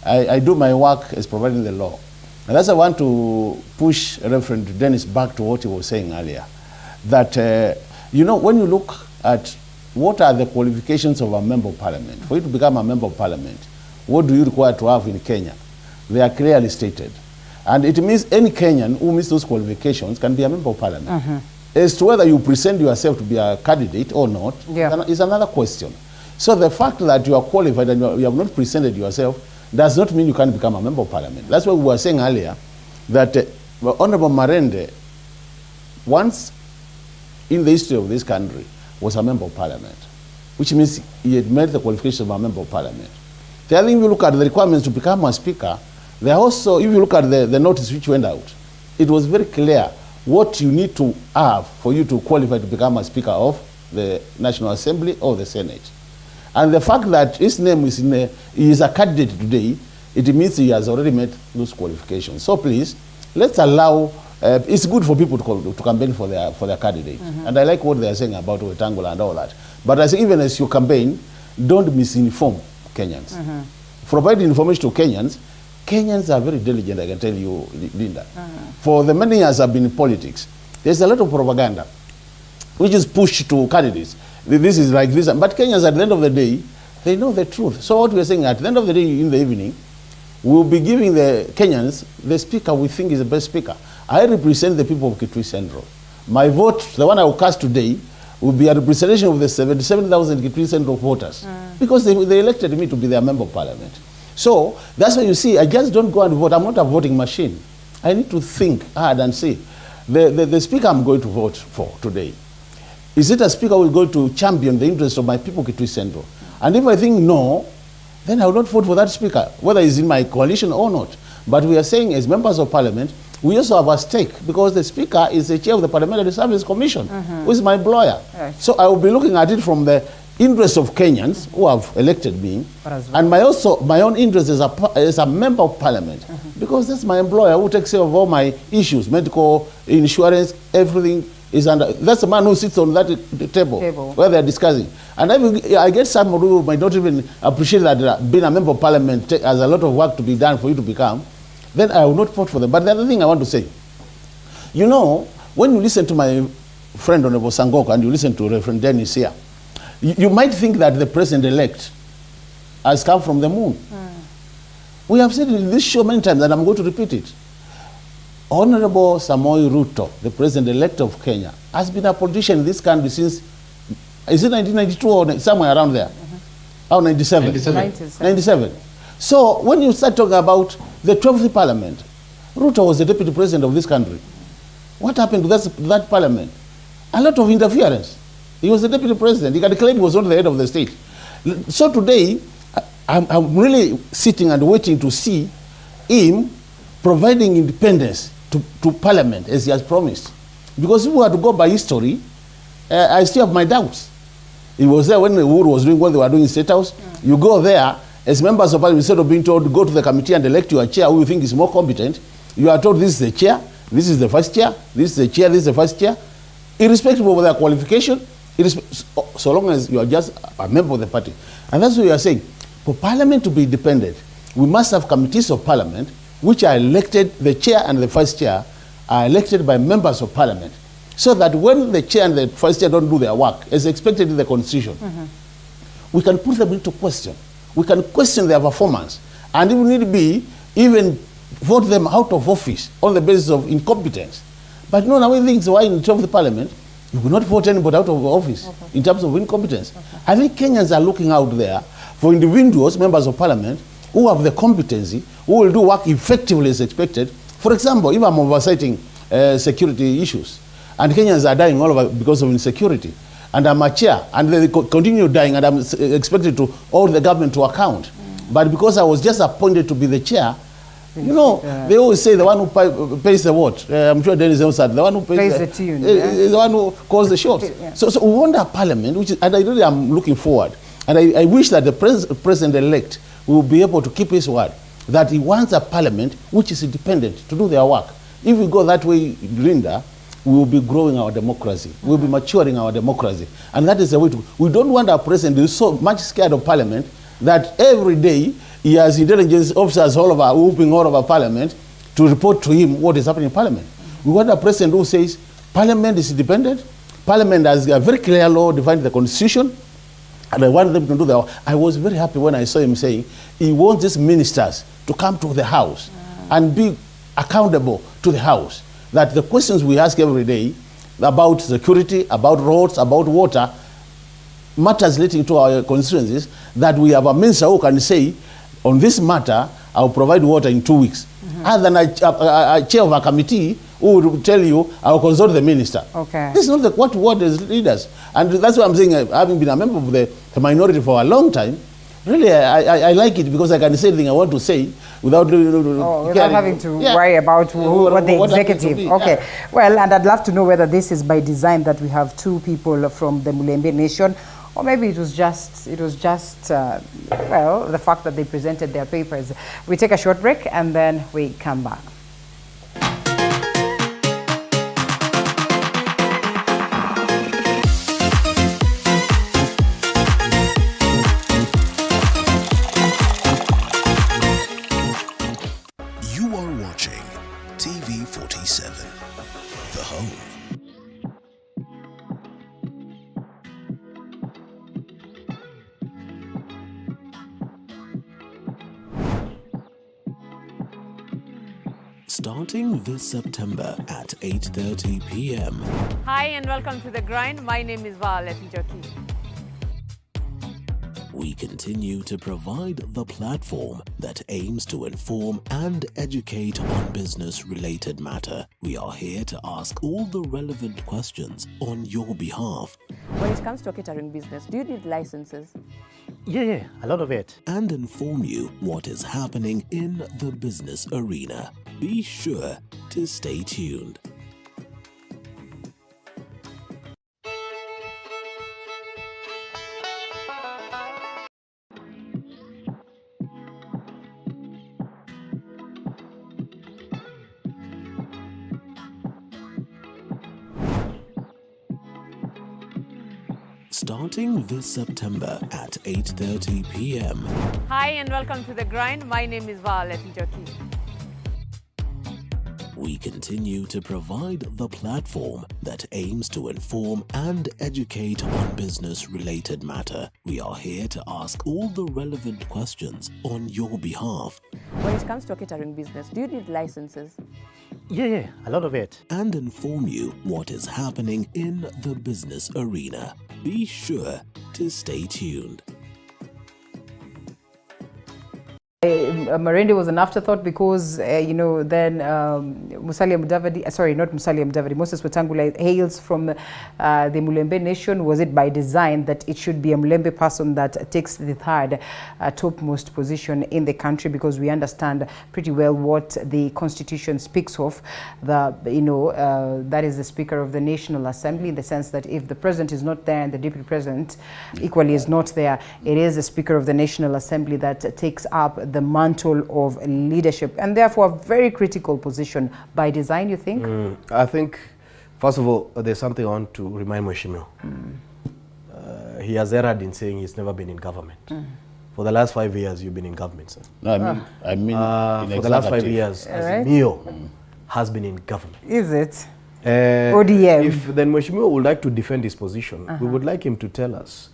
I do my work as providing the law. And that's why I want to push Reverend Dennis back to what he was saying earlier. That, when you look at what are the qualifications of a member of parliament, for you to become a member of parliament, what do you require to have in Kenya? They are clearly stated. And it means any Kenyan who meets those qualifications can be a member of parliament. As to whether you present yourself to be a candidate or not is another question. So the fact that you are qualified and you have not presented yourself does not mean you can't become a member of parliament. That's what we were saying earlier, that Honorable Marende, once in the history of this country, was a member of parliament, which means he had met the qualifications of a member of parliament. The other thing, if you look at the requirements to become a speaker, they are also, if you look at the notice which went out, it was very clear what you need to have for you to qualify to become a speaker of the National Assembly or the Senate. And the fact that his name is he is a candidate today, it means he has already met those qualifications. So please, let's allow, it's good for people to campaign for their candidate. And I like what they are saying about Wetangula and all that. But I say, even as you campaign, don't misinform Kenyans. Provide information to Kenyans. Kenyans are very diligent, I can tell you, Linda. For the many years I've been in politics, there's a lot of propaganda which is pushed to candidates. This is like this. But Kenyans, at the end of the day, they know the truth. So what we're saying, at the end of the day, in the evening, we'll be giving the Kenyans the speaker we think is the best speaker. I represent the people of Kitui Central. My vote, the one I will cast today, will be a representation of the 77,000 Kitui Central voters. Because they elected me to be their member of parliament. So that's why you see, I just don't go and vote. I'm not a voting machine. I need to think hard and see. The speaker I'm going to vote for today, is it a speaker who is going to champion the interests of my people, Kitui Central? And if I think no, then I will not vote for that speaker, whether he's in my coalition or not. But we are saying, as members of parliament, we also have a stake, because the speaker is the chair of the Parliamentary Service Commission, who is my employer. Yes. So I will be looking at it from the interest of Kenyans who have elected me, and my own interest as a member of parliament, because that's my employer who takes care of all my issues, medical, insurance, everything is under. That's the man who sits on that table where they're discussing. And I get someone who might not even appreciate that being a member of parliament has a lot of work to be done for you to become, then I will not vote for them. But the other thing I want to say, you know, when you listen to my friend Honorable Sankok and you listen to Reverend Dennis here, you might think that the president-elect has come from the moon. We have said it in this show many times, and I'm going to repeat it. Honorable Samoei Ruto, the president-elect of Kenya, has been a politician in this country since, is it 1992 or somewhere around there? Oh, 97. 97. So when you start talking about the 12th parliament, Ruto was the deputy president of this country. What happened to that parliament? A lot of interference. He was the deputy president. He can claim he was not the head of the state. So today, I'm really sitting and waiting to see him providing independence to parliament as he has promised. Because if we were to go by history, I still have my doubts. He was there when Uhuru was doing what they were doing in State House. You go there, as members of parliament, instead of being told, go to the committee and elect your chair who you think is more competent, you are told this is the chair, this is the vice chair, this is the chair, this is the vice chair, irrespective of their qualification, so long as you are just a member of the party. And that's what we are saying. For parliament to be independent, we must have committees of parliament which are elected, the chair and the vice chair are elected by members of parliament, so that when the chair and the vice chair don't do their work, as expected in the constitution, we can put them into question. We can question their performance, and if need be, even vote them out of office on the basis of incompetence. But no, now we think why in terms of the parliament, you will not vote anybody out of office in terms of incompetence. I think Kenyans are looking out there for individuals, members of parliament, who have the competency, who will do work effectively as expected. For example, if I'm oversighting security issues, and Kenyans are dying all over because of insecurity, and I'm a chair, and they continue dying, and I'm expected to hold the government to account. But because I was just appointed to be the chair, you know, they always say the one who pays the what? I'm sure Dennis Nthumbi, the one who pays the tune, is the one who calls the shots. So we want a parliament, which is, and I really am looking forward, and I wish that the president-elect will be able to keep his word, that he wants a parliament which is independent to do their work. If we go that way, Linda, we will be growing our democracy. We will be maturing our democracy. And that is the way to. We don't want our president who is so much scared of parliament that every day he has intelligence officers all over, whooping all over parliament to report to him what is happening in parliament. We want a president who says parliament is independent, parliament has a very clear law defined in the constitution, and I want them to do that. I was very happy when I saw him saying he wants these ministers to come to the house and be accountable to the house. That the questions we ask every day about security, about roads, about water, matters relating to our constituencies, that we have a minister who can say, on this matter, I'll provide water in 2 weeks. Other than a chair of a committee who will tell you, I'll consult the minister. Okay. This is not what is leaders. And that's why I'm saying, having been a member of the minority for a long time, really, I like it because I can say anything I want to say without having to worry about what the executive. Okay. Yeah. Well, and I'd love to know whether this is by design that we have two people from the Mulembe Nation, or maybe it was just well, the fact that they presented their papers. We take a short break and then we come back. Starting this September at 8:30 p.m. Hi and welcome to The Grind. My name is Violet Njoki. We continue to provide the platform that aims to inform and educate on business-related matter. We are here to ask all the relevant questions on your behalf. When it comes to a catering business, do you need licenses? Yeah, a lot of it. And inform you what is happening in the business arena. Be sure to stay tuned. Starting this September at 8:30 p.m. Hi and welcome to The Grind. My name is Violet Njoki. We continue to provide the platform that aims to inform and educate on business-related matter. We are here to ask all the relevant questions on your behalf. When it comes to a catering business, do you need licenses? Yeah, a lot of it. And inform you what is happening in the business arena. Be sure to stay tuned. Marende was an afterthought because, then Musalia Mudavadi, sorry, not Musalia Mudavadi, Moses Wetangula hails from the Mulembe nation. Was it by design that it should be a Mulembe person that takes the third topmost position in the country? Because we understand pretty well what the constitution speaks of. That is the Speaker of the National Assembly, in the sense that if the president is not there and the deputy president equally is not there, it is the Speaker of the National Assembly that takes up the mantle of leadership, and therefore a very critical position. By design, you think? I think, first of all, there's something I want to remind Mheshimiwa. He has erred in saying he's never been in government. For the last 5 years, you've been in government, sir. No, I mean for the last 5 years, Mio has been in government. Is it? ODM. If then Mheshimiwa would like to defend his position, we would like him to tell us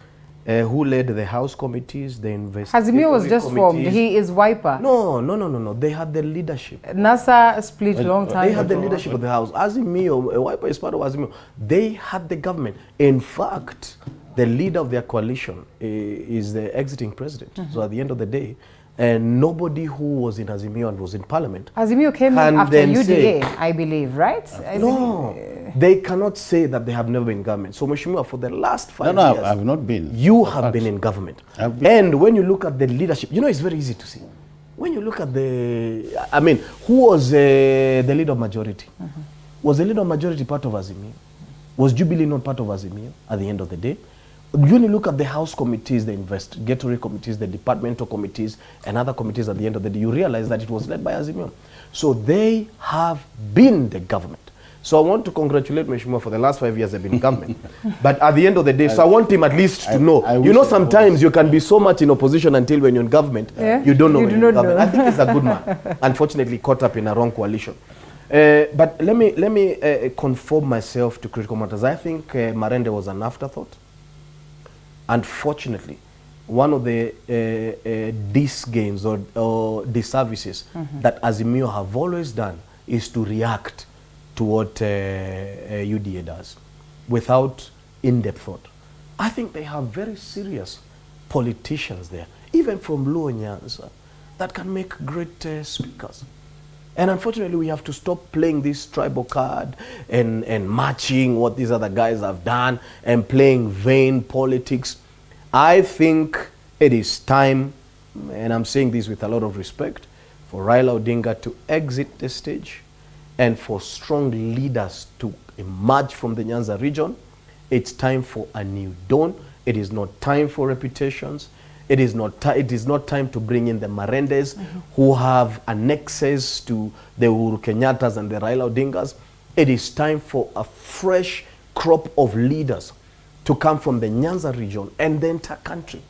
who led the House committees, the investigatory Hazimio was just formed. He is Wiper. No. They had the leadership. NASA split long time They had the ago. leadership of the House. Azimio, Wiper is part of Azimio. They had the government. In fact, the leader of their coalition is the exiting president. So at the end of the day, nobody who was in Azimio and was in parliament. Azimio came in after UDA, I believe, right? No, they cannot say that they have never been in government. So, Mheshimiwa, for the last 5 years, I have not been. You have been in government. And when you look at the leadership, it's very easy to see. When you look at who was the leader of majority? Was the leader of majority part of Azimio? Was Jubilee not part of Azimio at the end of the day? When you look at the House committees, the investigatory committees, the departmental committees, and other committees at the end of the day, you realize that it was led by Azimio. So they have been the government. So I want to congratulate Mheshimiwa for the last 5 years they've been in government. But at the end of the day, so I want him at least to know. Sometimes you can be so much in opposition until when you're in government, you don't know when you're in government. I think he's a good man. Unfortunately, caught up in a wrong coalition. But let me conform myself to critical matters. I think Marende was an afterthought. Unfortunately, one of the disgains or disservices that Azimio have always done is to react to what UDA does without in-depth thought. I think they have very serious politicians there, even from Luo Nyanza, that can make great speakers. And unfortunately, we have to stop playing this tribal card and matching what these other guys have done and playing vain politics. I think it is time, and I'm saying this with a lot of respect, for Raila Odinga to exit the stage and for strong leaders to emerge from the Nyanza region. It's time for a new dawn. It is not time for reputations. It is not time to bring in the Marendes who have annexes to the Uhuru Kenyatas and the Raila Odingas. It is time for a fresh crop of leaders to come from the Nyanza region and the entire country.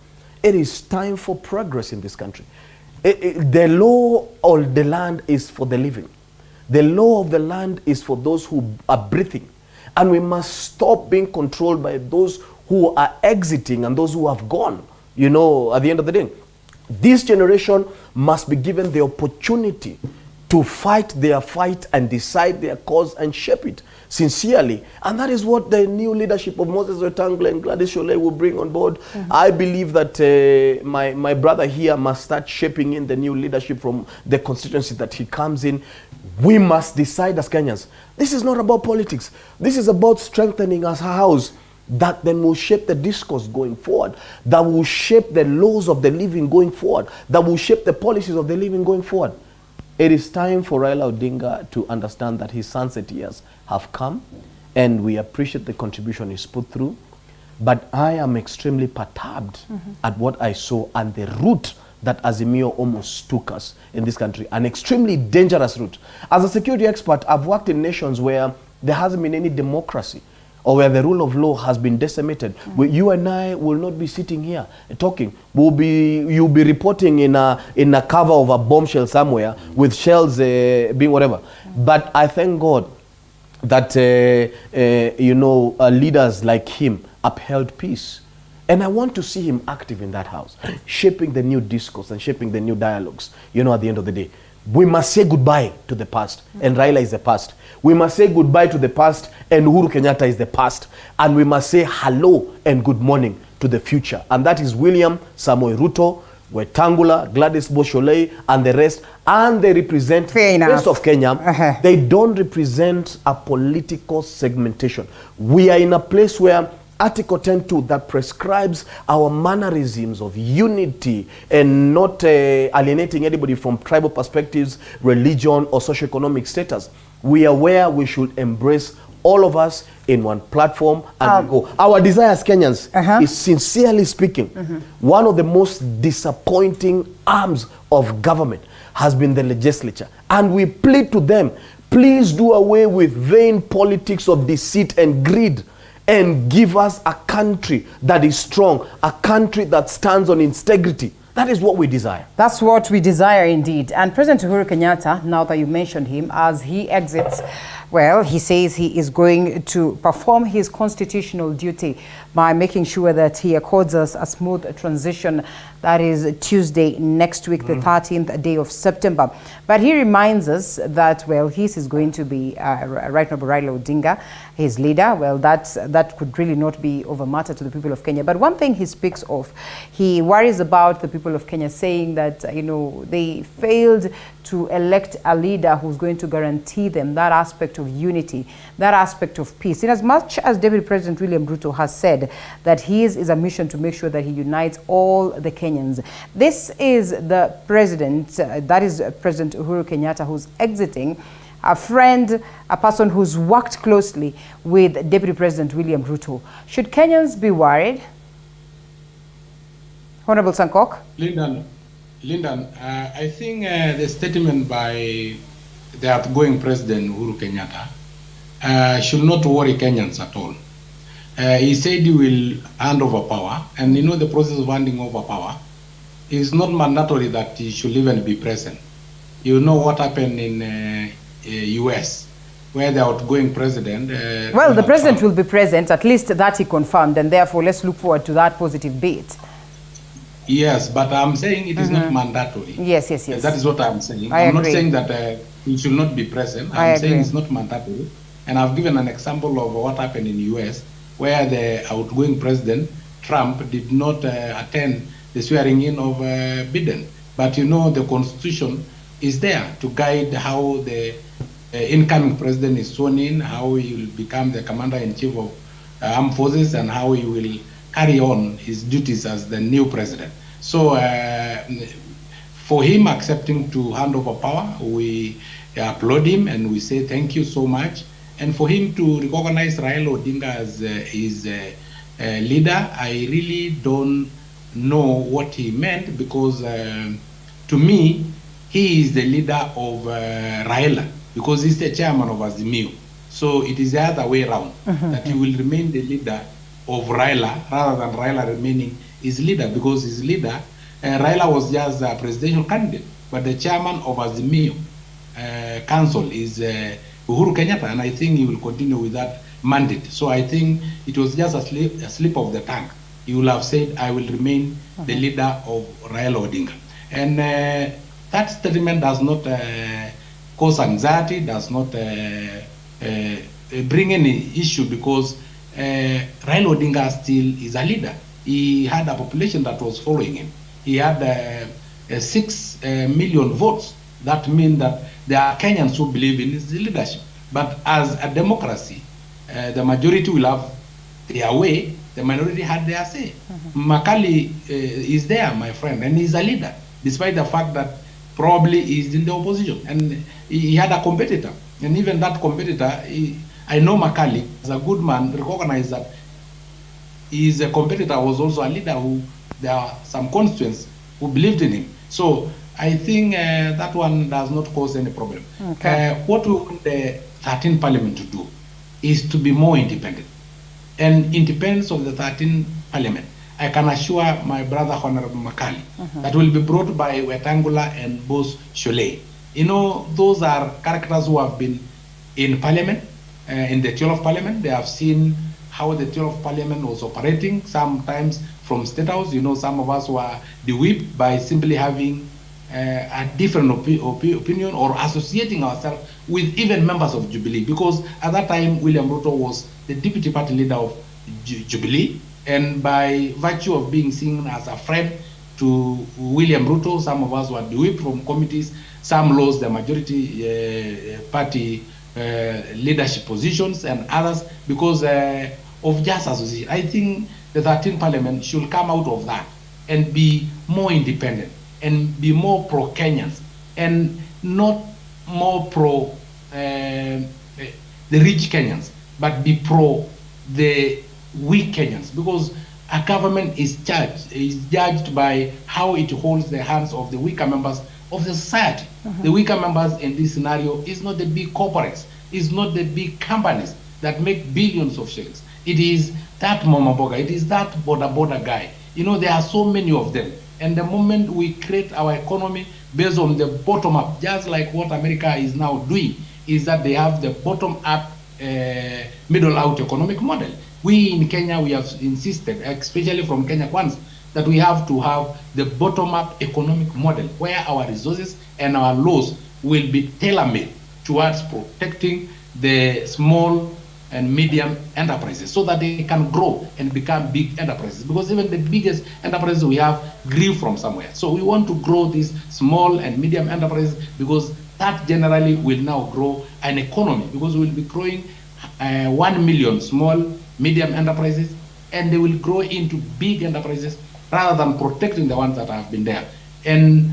It is time for progress in this country. The law of the land is for the living. The law of the land is for those who are breathing. And we must stop being controlled by those who are exiting and those who have gone. At the end of the day, this generation must be given the opportunity to fight their fight and decide their cause and shape it sincerely. And that is what the new leadership of Moses Wetangula and Gladys Sholay will bring on board. I believe that my brother here must start shaping in the new leadership from the constituency that he comes in. We must decide as Kenyans. This is not about politics. This is about strengthening our house that then will shape the discourse going forward, that will shape the laws of the living going forward, that will shape the policies of the living going forward. It is time for Raila Odinga to understand that his sunset years have come, and we appreciate the contribution he's put through. But I am extremely perturbed at what I saw and the route that Azimio almost took us in this country, an extremely dangerous route. As a security expert, I've worked in nations where there hasn't been any democracy, or where the rule of law has been decimated. Where you and I will not be sitting here talking. You'll be reporting in a cover of a bombshell somewhere with shells being whatever. But I thank God that leaders like him upheld peace. And I want to see him active in that house, shaping the new discourse and shaping the new dialogues. At the end of the day, we must say goodbye to the past, and Raila is the past. We must say goodbye to the past, and Uhuru Kenyatta is the past. And we must say hello and good morning to the future. And that is William Samoei Ruto, Wetangula, Gladys Sholay, and the rest. And they represent the rest of Kenya. They don't represent a political segmentation. We are in a place where Article 10.2 that prescribes our mannerisms of unity and not alienating anybody from tribal perspectives, religion, or socioeconomic status. We are where we should embrace all of us in one platform and go. Our desire as Kenyans is, sincerely speaking, one of the most disappointing arms of government has been the legislature. And we plead to them, please do away with vain politics of deceit and greed, and give us a country that is strong, a country that stands on integrity. That is what we desire. That's what we desire indeed. And President Uhuru Kenyatta, now that you mentioned him, as he exits, well, he says he is going to perform his constitutional duty by making sure that he accords us a smooth transition. That is Tuesday next week, the 13th day of September. But he reminds us that, well, his is going to be Right Honorable Raila Odinga, his leader. Well, that could really not be of a matter to the people of Kenya. But one thing he speaks of, he worries about the people of Kenya, saying that, they failed to elect a leader who's going to guarantee them that aspect of unity, that aspect of peace. In as much as Deputy President William Ruto has said that his is a mission to make sure that he unites all the Kenyans. This is the president, that is President Uhuru Kenyatta, who's exiting, a friend, a person who's worked closely with Deputy President William Ruto. Should Kenyans be worried? Honorable Sankok? Lyndon, I think the statement by the outgoing President Uhuru Kenyatta should not worry Kenyans at all. He said he will hand over power, and the process of handing over power is not mandatory that he should even be present. You know what happened in US, where the outgoing president... well, the president will be present, at least that he confirmed, and therefore let's look forward to that positive bit. Yes, but I'm saying it is not mandatory. Yes. That is what I'm saying. I'm not saying that he should not be present. I'm saying it's not mandatory. And I've given an example of what happened in the US, where the outgoing president, Trump, did not attend the swearing in of Biden. But the Constitution is there to guide how the incoming president is sworn in, how he will become the commander-in-chief of armed forces, and how he will carry on his duties as the new president. So for him accepting to hand over power, we applaud him and we say thank you so much. And for him to recognize Raila Odinga as his leader, I really don't know what he meant, because to me, he is the leader of Raila, because he's the chairman of Azimio. So it is the other way around, that he will remain the leader of Raila rather than Raila remaining his leader, because his leader, Raila was just a presidential candidate, but the chairman of Azimio council is Uhuru Kenyatta, and I think he will continue with that mandate. So I think it was just a slip of the tongue. He will have said, I will remain the leader of Raila Odinga. And that statement does not cause anxiety, does not bring any issue, because Raila Odinga still is a leader. He had a population that was following him. He had 6 million votes. That means that there are Kenyans who believe in his leadership. But as a democracy, the majority will have their way, the minority had their say. Makali is there, my friend, and he's a leader, despite the fact that probably he's in the opposition. And he had a competitor. And even that competitor, I know Makali, as a good man, recognized that his competitor was also a leader who, there are some constituents who believed in him. So I think that one does not cause any problem. Okay. What we want the 13th Parliament to do is to be more independent. And independence of the 13th Parliament, I can assure my brother Honorable Makali, that will be brought by Wetangula and Boss Shole. You know, those are characters who have been in Parliament, in the 12th Parliament. They have seen how the 12th Parliament was operating, sometimes from State House. You know, some of us were de-whipped by simply having a different opinion or associating ourselves with even members of Jubilee, because at that time William Ruto was the deputy party leader of Jubilee, and by virtue of being seen as a friend to William Ruto, some of us were de-whipped from committees, some lost their majority party leadership positions, and others because of just association. I think the 13th Parliament should come out of that and be more independent and be more pro-Kenyans and not more pro the rich Kenyans, but be pro the weak Kenyans, because a government is judged by how it holds the hands of the weaker members of the society. The weaker members in this scenario is not the big corporates, is not the big companies that make billions of shillings. It is that mama boga, it is that border guy. You know, there are so many of them. And the moment we create our economy based on the bottom up, just like what America is now doing, is that they have the bottom up, middle out economic model. We in Kenya, we have insisted, especially from Kenya Kwanza, that we have to have the bottom up economic model where our resources and our laws will be tailor-made towards protecting the small and medium enterprises so that they can grow and become big enterprises, because even the biggest enterprises we have grew from somewhere. So we want to grow these small and medium enterprises, because that generally will now grow an economy, because we will be growing 1 million small, medium enterprises, and they will grow into big enterprises rather than protecting the ones that have been there. And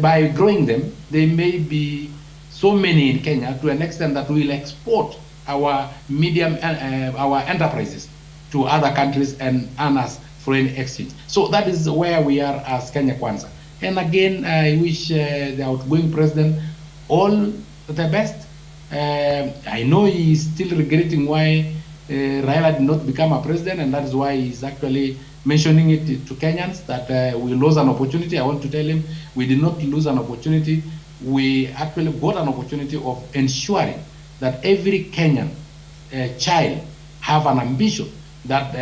by growing them, they may be so many in Kenya to an extent that we will export our medium, our enterprises to other countries and earn us foreign exchange. So that is where we are as Kenya Kwanza. And again, I wish the outgoing president all the best. I know he is still regretting why Raila did not become a president, and that is why he's actually mentioning it to Kenyans that we lost an opportunity. I want to tell him we did not lose an opportunity. We actually got an opportunity of ensuring that every Kenyan child have an ambition that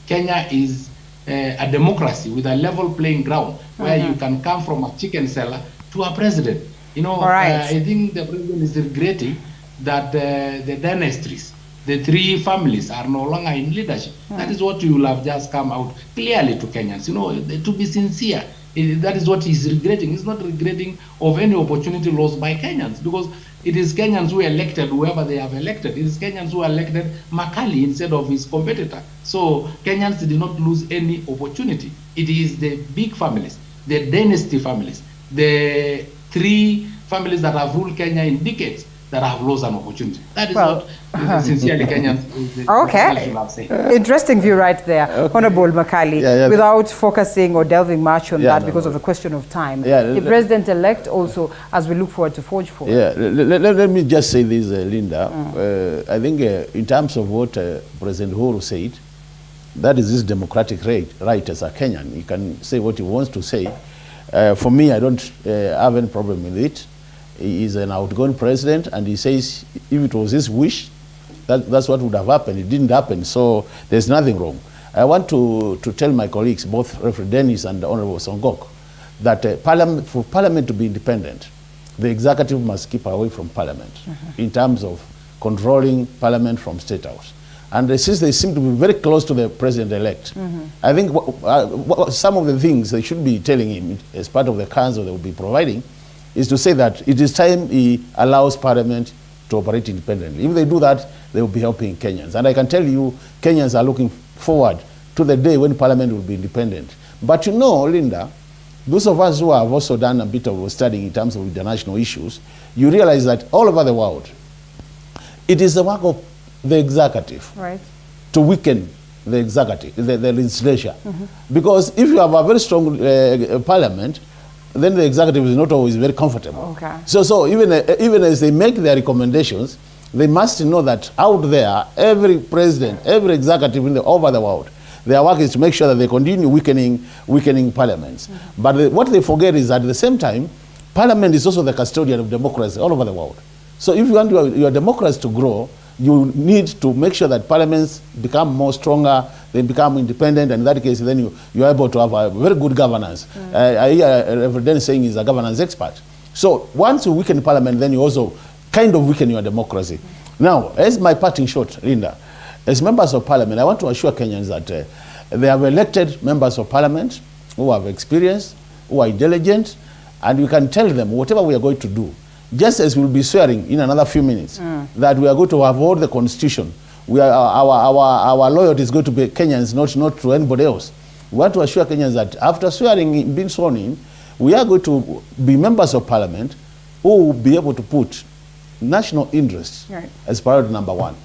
Kenya is a democracy with a level playing ground where you can come from a chicken seller to a president. You know, I think the president is regretting that the dynasties, the 3 families are no longer in leadership. That is what you will have just come out clearly to Kenyans. You know, to be sincere, that is what he's regretting. He's not regretting of any opportunity lost by Kenyans, because it is Kenyans who elected whoever they have elected. It is Kenyans who elected Makali instead of his competitor. So Kenyans did not lose any opportunity. It is the big families, the dynasty families, the 3 families that have ruled Kenya in decades that have lost an opportunity. That is what sincerely Kenyans should say. Interesting view right there, Honorable Makali. Without focusing or delving much on that because of the question of time. The president-elect also, as we look forward to forge forward. Let me just say this, Linda. I think in terms of what President Uhuru said, that is his democratic right as a Kenyan. He can say what he wants to say. For me, I don't have any problem with it. He is an outgoing president, and he says if it was his wish, that's what would have happened. It didn't happen, so there's nothing wrong. I want to tell my colleagues, both Reverend Dennis and Honorable Sankok, that for Parliament to be independent, the executive must keep away from parliament in terms of controlling parliament from State House. And since they seem to be very close to the president-elect, I think some of the things they should be telling him as part of the counsel they will be providing is to say that it is time he allows parliament to operate independently. If they do that, they will be helping Kenyans. And I can tell you, Kenyans are looking forward to the day when parliament will be independent. But you know, Linda, those of us who have also done a bit of studying in terms of international issues, you realize that all over the world, it is the work of the executive to weaken the executive, the legislature. Because if you have a very strong parliament, then the executive is not always very comfortable. So even as they make their recommendations, they must know that out there, every president, every executive over the world, their work is to make sure that they continue weakening parliaments. But what they forget is that at the same time, parliament is also the custodian of democracy all over the world. So if you want your democracy to grow, you need to make sure that parliaments become more stronger, they become independent, and in that case, then you're able to have a very good governance. I hear Reverend Dennis saying he's a governance expert. So once you weaken parliament, then you also kind of weaken your democracy. Now, as my parting shot, Linda, as members of parliament, I want to assure Kenyans that they have elected members of parliament who have experience, who are diligent, and we can tell them whatever we are going to do, just as we'll be swearing in another few minutes, that we are going to uphold the constitution. Our loyalty is going to be Kenyans, not to anybody else. We want to assure Kenyans that after swearing, being sworn in, we are going to be members of parliament who will be able to put national interests as priority number one.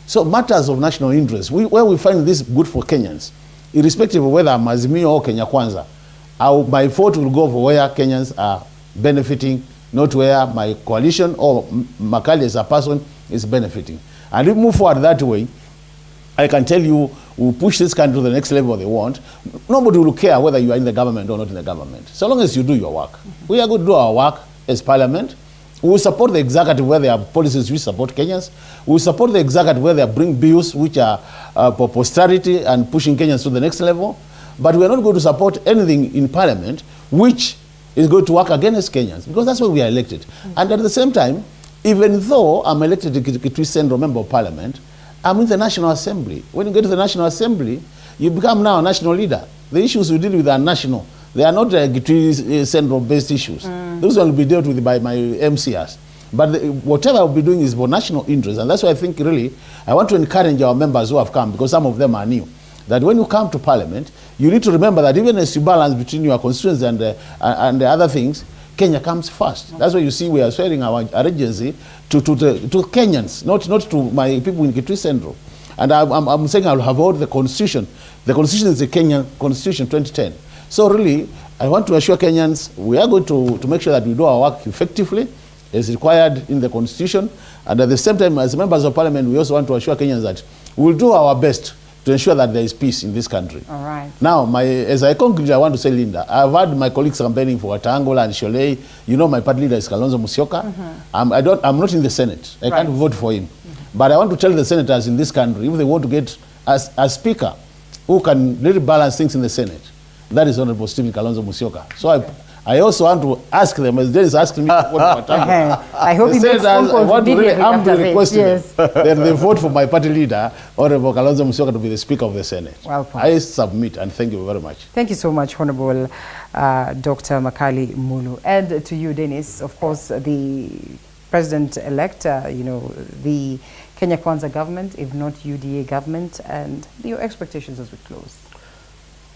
So matters of national interest, where we find this good for Kenyans, irrespective of whether I'm Azimio or Kenya Kwanza, my vote will go for where Kenyans are benefiting, not where my coalition or Makali as a person is benefiting. And if we move forward that way, I can tell you, we'll push this country to the next level they want. Nobody will care whether you are in the government or not in the government, so long as you do your work. We are going to do our work as parliament. We will support the executive where they have policies which support Kenyans. We will support the executive where they bring bills which are for posterity and pushing Kenyans to the next level. But we are not going to support anything in parliament which is going to work against Kenyans, because that's why we are elected. And at the same time, even though I'm elected to Kitui Central member of parliament, I'm in the National Assembly. When you get to the National Assembly, you become now a national leader. The issues we deal with are national. They are not Kitui Central-based issues. Those will be dealt with by my MCRs. But whatever I'll be doing is for national interest. And that's why I think really, I want to encourage our members who have come, because some of them are new, that when you come to parliament, you need to remember that even as you balance between your constituents and the other things, Kenya comes first. That's why you see we are swearing our agency to Kenyans, not to my people in Kitui Central. And I'm saying I'll have all the constitution. The constitution is the Kenyan Constitution 2010. So really, I want to assure Kenyans, we are going to make sure that we do our work effectively as required in the constitution. And at the same time, as members of parliament, we also want to assure Kenyans that we'll do our best to ensure that there is peace in this country. All right. Now, as I conclude, I want to say, Linda, I've had my colleagues campaigning for Wetangula and Sholei. You know, my party leader is Kalonzo Musyoka. I'm not in the Senate. I can't vote for him. But I want to tell the senators in this country, if they want to get a speaker who can really balance things in the Senate, that is Honorable Stephen Kalonzo Musyoka. So I also want to ask them, as Dennis asked me, I hope he makes phone calls immediately after this. That they vote for my party leader, Honorable Kalonzo Musyoka, to be the Speaker of the Senate. Well put. I submit, and thank you very much. Thank you so much, Honorable Dr. Makali Mulu. And to you, Dennis, of course, the President-elect, the Kenya Kwanza government, if not UDA government, and your expectations as we close.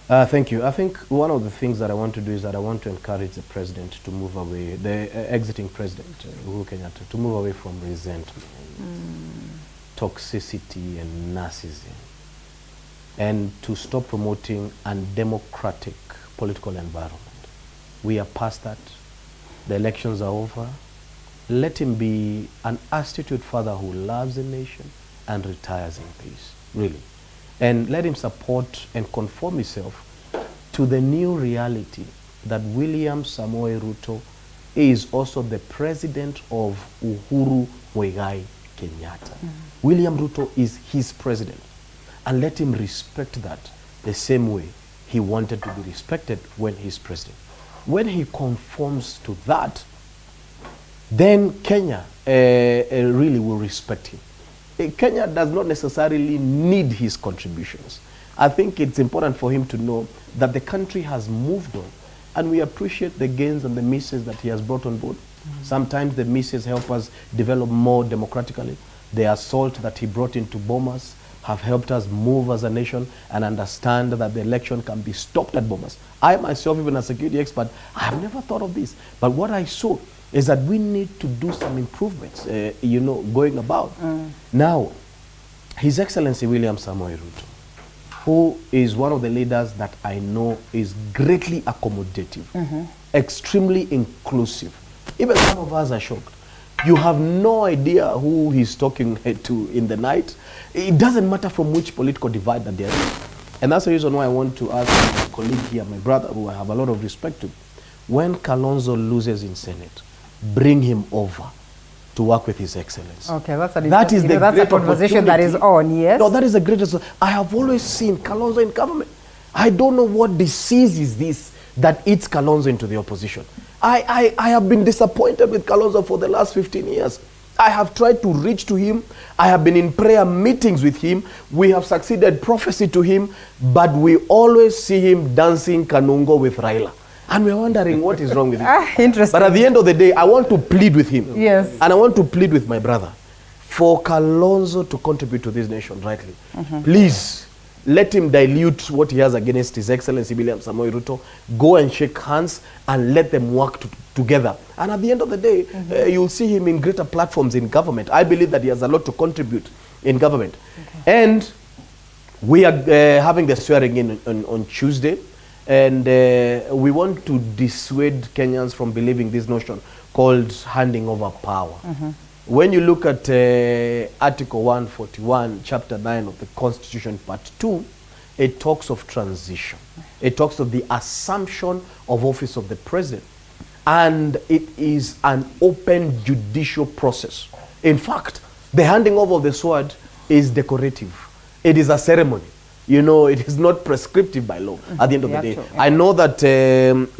Thank you. I think one of the things that I want to do is that I want to encourage the president to move away, the exiting president, Uhuru Kenyatta, to move away from resentment, toxicity and narcissism, and to stop promoting undemocratic political environment. We are past that. The elections are over. Let him be an astute father who loves the nation and retires in peace, really. And let him support and conform himself to the new reality that William Samoei Ruto is also the president of Uhuru Kenyatta. William Ruto is his president. And let him respect that the same way he wanted to be respected when he's president. When he conforms to that, then Kenya really will respect him. Kenya does not necessarily need his contributions. I think it's important for him to know that the country has moved on, and we appreciate the gains and the misses that he has brought on board. Sometimes the misses help us develop more democratically. The assault that he brought into Bomas have helped us move as a nation and understand that the election can be stopped at Bomas. I myself, even a security expert, I have never thought of this. But what I saw is that we need to do some improvements, you know, going about. Now, His Excellency William Samoei Ruto, who is one of the leaders that I know is greatly accommodative, extremely inclusive. Even some of us are shocked. You have no idea who he's talking to in the night. It doesn't matter from which political divide that they're in. And that's the reason why I want to ask my colleague here, my brother, who I have a lot of respect to, when Kalonzo loses in Senate, bring him over to work with His Excellency. Okay, that's a conversation that is on, yes? No, that is the greatest. I have always seen Kalonzo in government. I don't know what disease is this that eats Kalonzo into the opposition. I have been disappointed with Kalonzo for the last 15 years. I have tried to reach to him. I have been in prayer meetings with him. We have succeeded prophecy to him, but we always see him dancing Kanungo with Raila. And we're wondering what is wrong with him. Interesting. But at the end of the day, I want to plead with him. Yes. And I want to plead with my brother for Kalonzo to contribute to this nation rightly. Please, let him dilute what he has against His Excellency William Samoei Ruto. Go and shake hands and let them work together. And at the end of the day, you'll see him in greater platforms in government. I believe that he has a lot to contribute in government. And we are having the swearing in on Tuesday. And we want to dissuade Kenyans from believing this notion called handing over power. When you look at Article 141, Chapter 9 of the Constitution, Part 2, it talks of transition. It talks of the assumption of office of the president. And it is an open judicial process. In fact, the handing over of the sword is decorative. It is a ceremony. You know, it is not prescriptive by law at the end of the day. I know that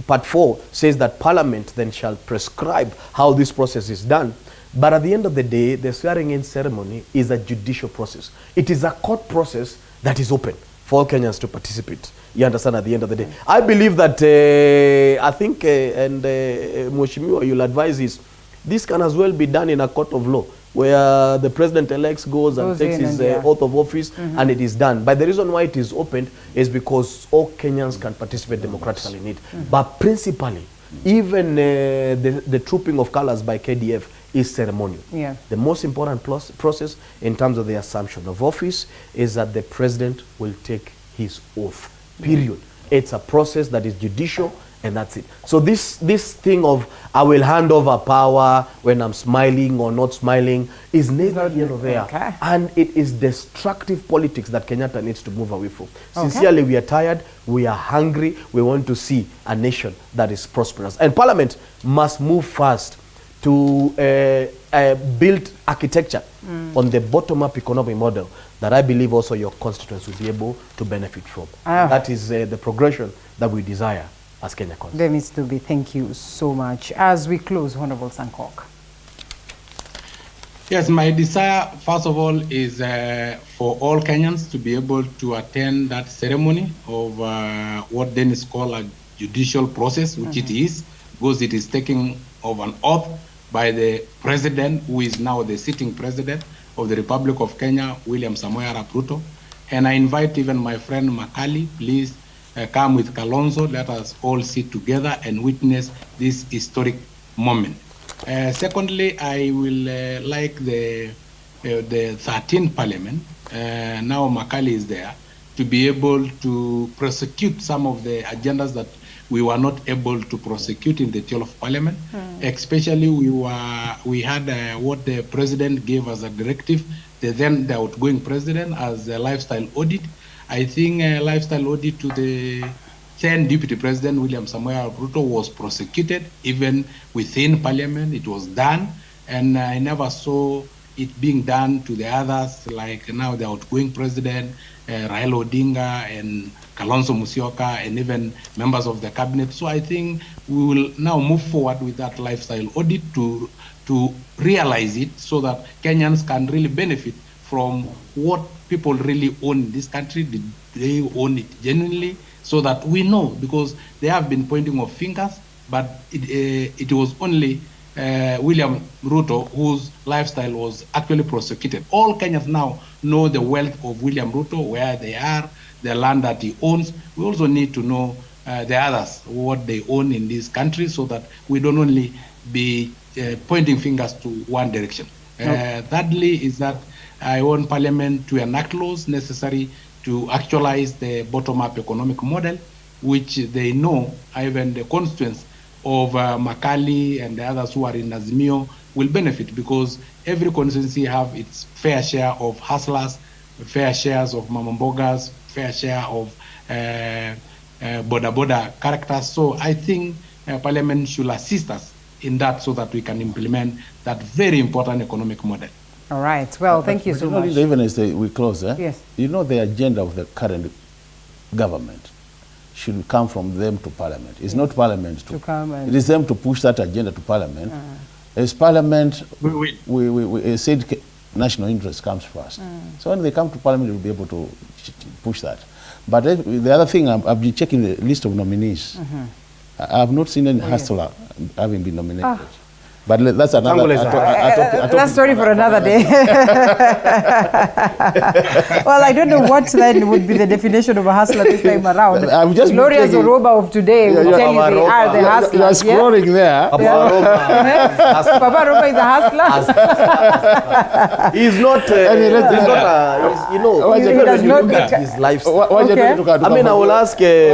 Part 4 says that Parliament then shall prescribe how this process is done. But at the end of the day, the swearing-in ceremony is a judicial process. It is a court process that is open for all Kenyans to participate. You understand, at the end of the day. I believe that, I think, and Mheshimiwa, you'll advise this can as well be done in a court of law, where the president-elect goes and takes his oath of office, and it is done. But the reason why it is opened is because all Kenyans can participate democratically in it. But principally, even the trooping of colors by KDF is ceremonial. The most important process in terms of the assumption of office is that the president will take his oath, period. It's a process that is judicial, and that's it. So this thing of I will hand over power when I'm smiling or not smiling is neither here nor there. And it is destructive politics that Kenyatta needs to move away from. Sincerely, we are tired, we are hungry, we want to see a nation that is prosperous. And Parliament must move fast to build architecture on the bottom-up economic model that I believe also your constituents will be able to benefit from. That is the progression that we desire as Kenya Constituents. Dennis Nthumbi, thank you so much. As we close, Honorable Sankok. Yes, my desire, first of all, is for all Kenyans to be able to attend that ceremony of what Dennis called a judicial process, which it is, because it is taking of an oath by the president, who is now the sitting president of the Republic of Kenya, William Samoei Arap Ruto. And I invite even my friend Makali, please come with Kalonzo. Let us all sit together and witness this historic moment. Secondly, I will like the 13th Parliament, now Makali is there, to be able to prosecute some of the agendas that we were not able to prosecute in the 12th Parliament. Especially we had what the president gave as a directive, the outgoing president, as a lifestyle audit. I think a lifestyle audit to the then Deputy President William Samoei Ruto was prosecuted even within Parliament. It was done, and I never saw it being done to the others, like now the outgoing president, Raila Odinga, and Kalonzo Musyoka, and even members of the cabinet. So I think we will now move forward with that lifestyle audit to realize it so that Kenyans can really benefit from what people really own in this country. Did they own it genuinely? So that we know, because they have been pointing of fingers, but it was only William Ruto whose lifestyle was actually prosecuted. All Kenyans now know the wealth of William Ruto, where they are, the land that he owns. We also need to know the others, what they own in this country, so that we don't only be pointing fingers to one direction. Thirdly is that I want Parliament to enact laws necessary to actualize the bottom-up economic model, which they know even the constituents of Makali and the others who are in Azimio will benefit, because every constituency have its fair share of hustlers, fair shares of mamambogas, fair share of border characters. So I think Parliament should assist us in that so that we can implement that very important economic model. All right. Well, thank you so much. Even as we close, yes. You know, the agenda of the current government should come from them to Parliament. It's not Parliament to come. It is them to push that agenda to Parliament. As Parliament, we said national interest comes first. So when they come to Parliament, we'll be able to push that. But the other thing, I've been checking the list of nominees. I have not seen any hustler having been nominated. But that's another that's story for another day. Well, I don't know what then would be the definition of a hustler this time around. I'm just Gloria Zoroba of today will tell you they are the hustlers. You are scrolling there. Papa Roba is a hustler. He's not, you know, he does not look at his lifestyle. I mean, I will ask all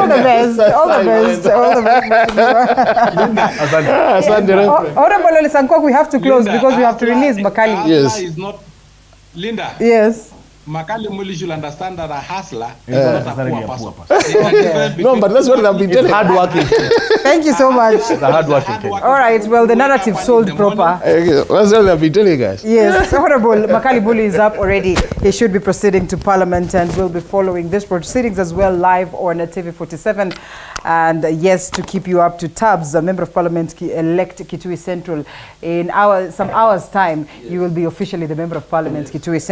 the best. All the best. All the best. Honorable Sankok, we have to close Linda, because we have to release Makali. Yes. Is not Linda. Yes. Makali Mulu should understand that a hustler is not a poor person. No, but that's what I've been telling. Hard working. Thank you so much. Hard working. All right. Well, the narrative sold proper. That's what I've been telling you guys. Yes. Honorable Makali Mulu is up already. He should be proceeding to Parliament, and we'll be following these proceedings as well live on TV47. And yes, to keep you up to tabs, a member of Parliament elect Kitui Central in some hours time, you will be officially the member of Parliament Kitui Central.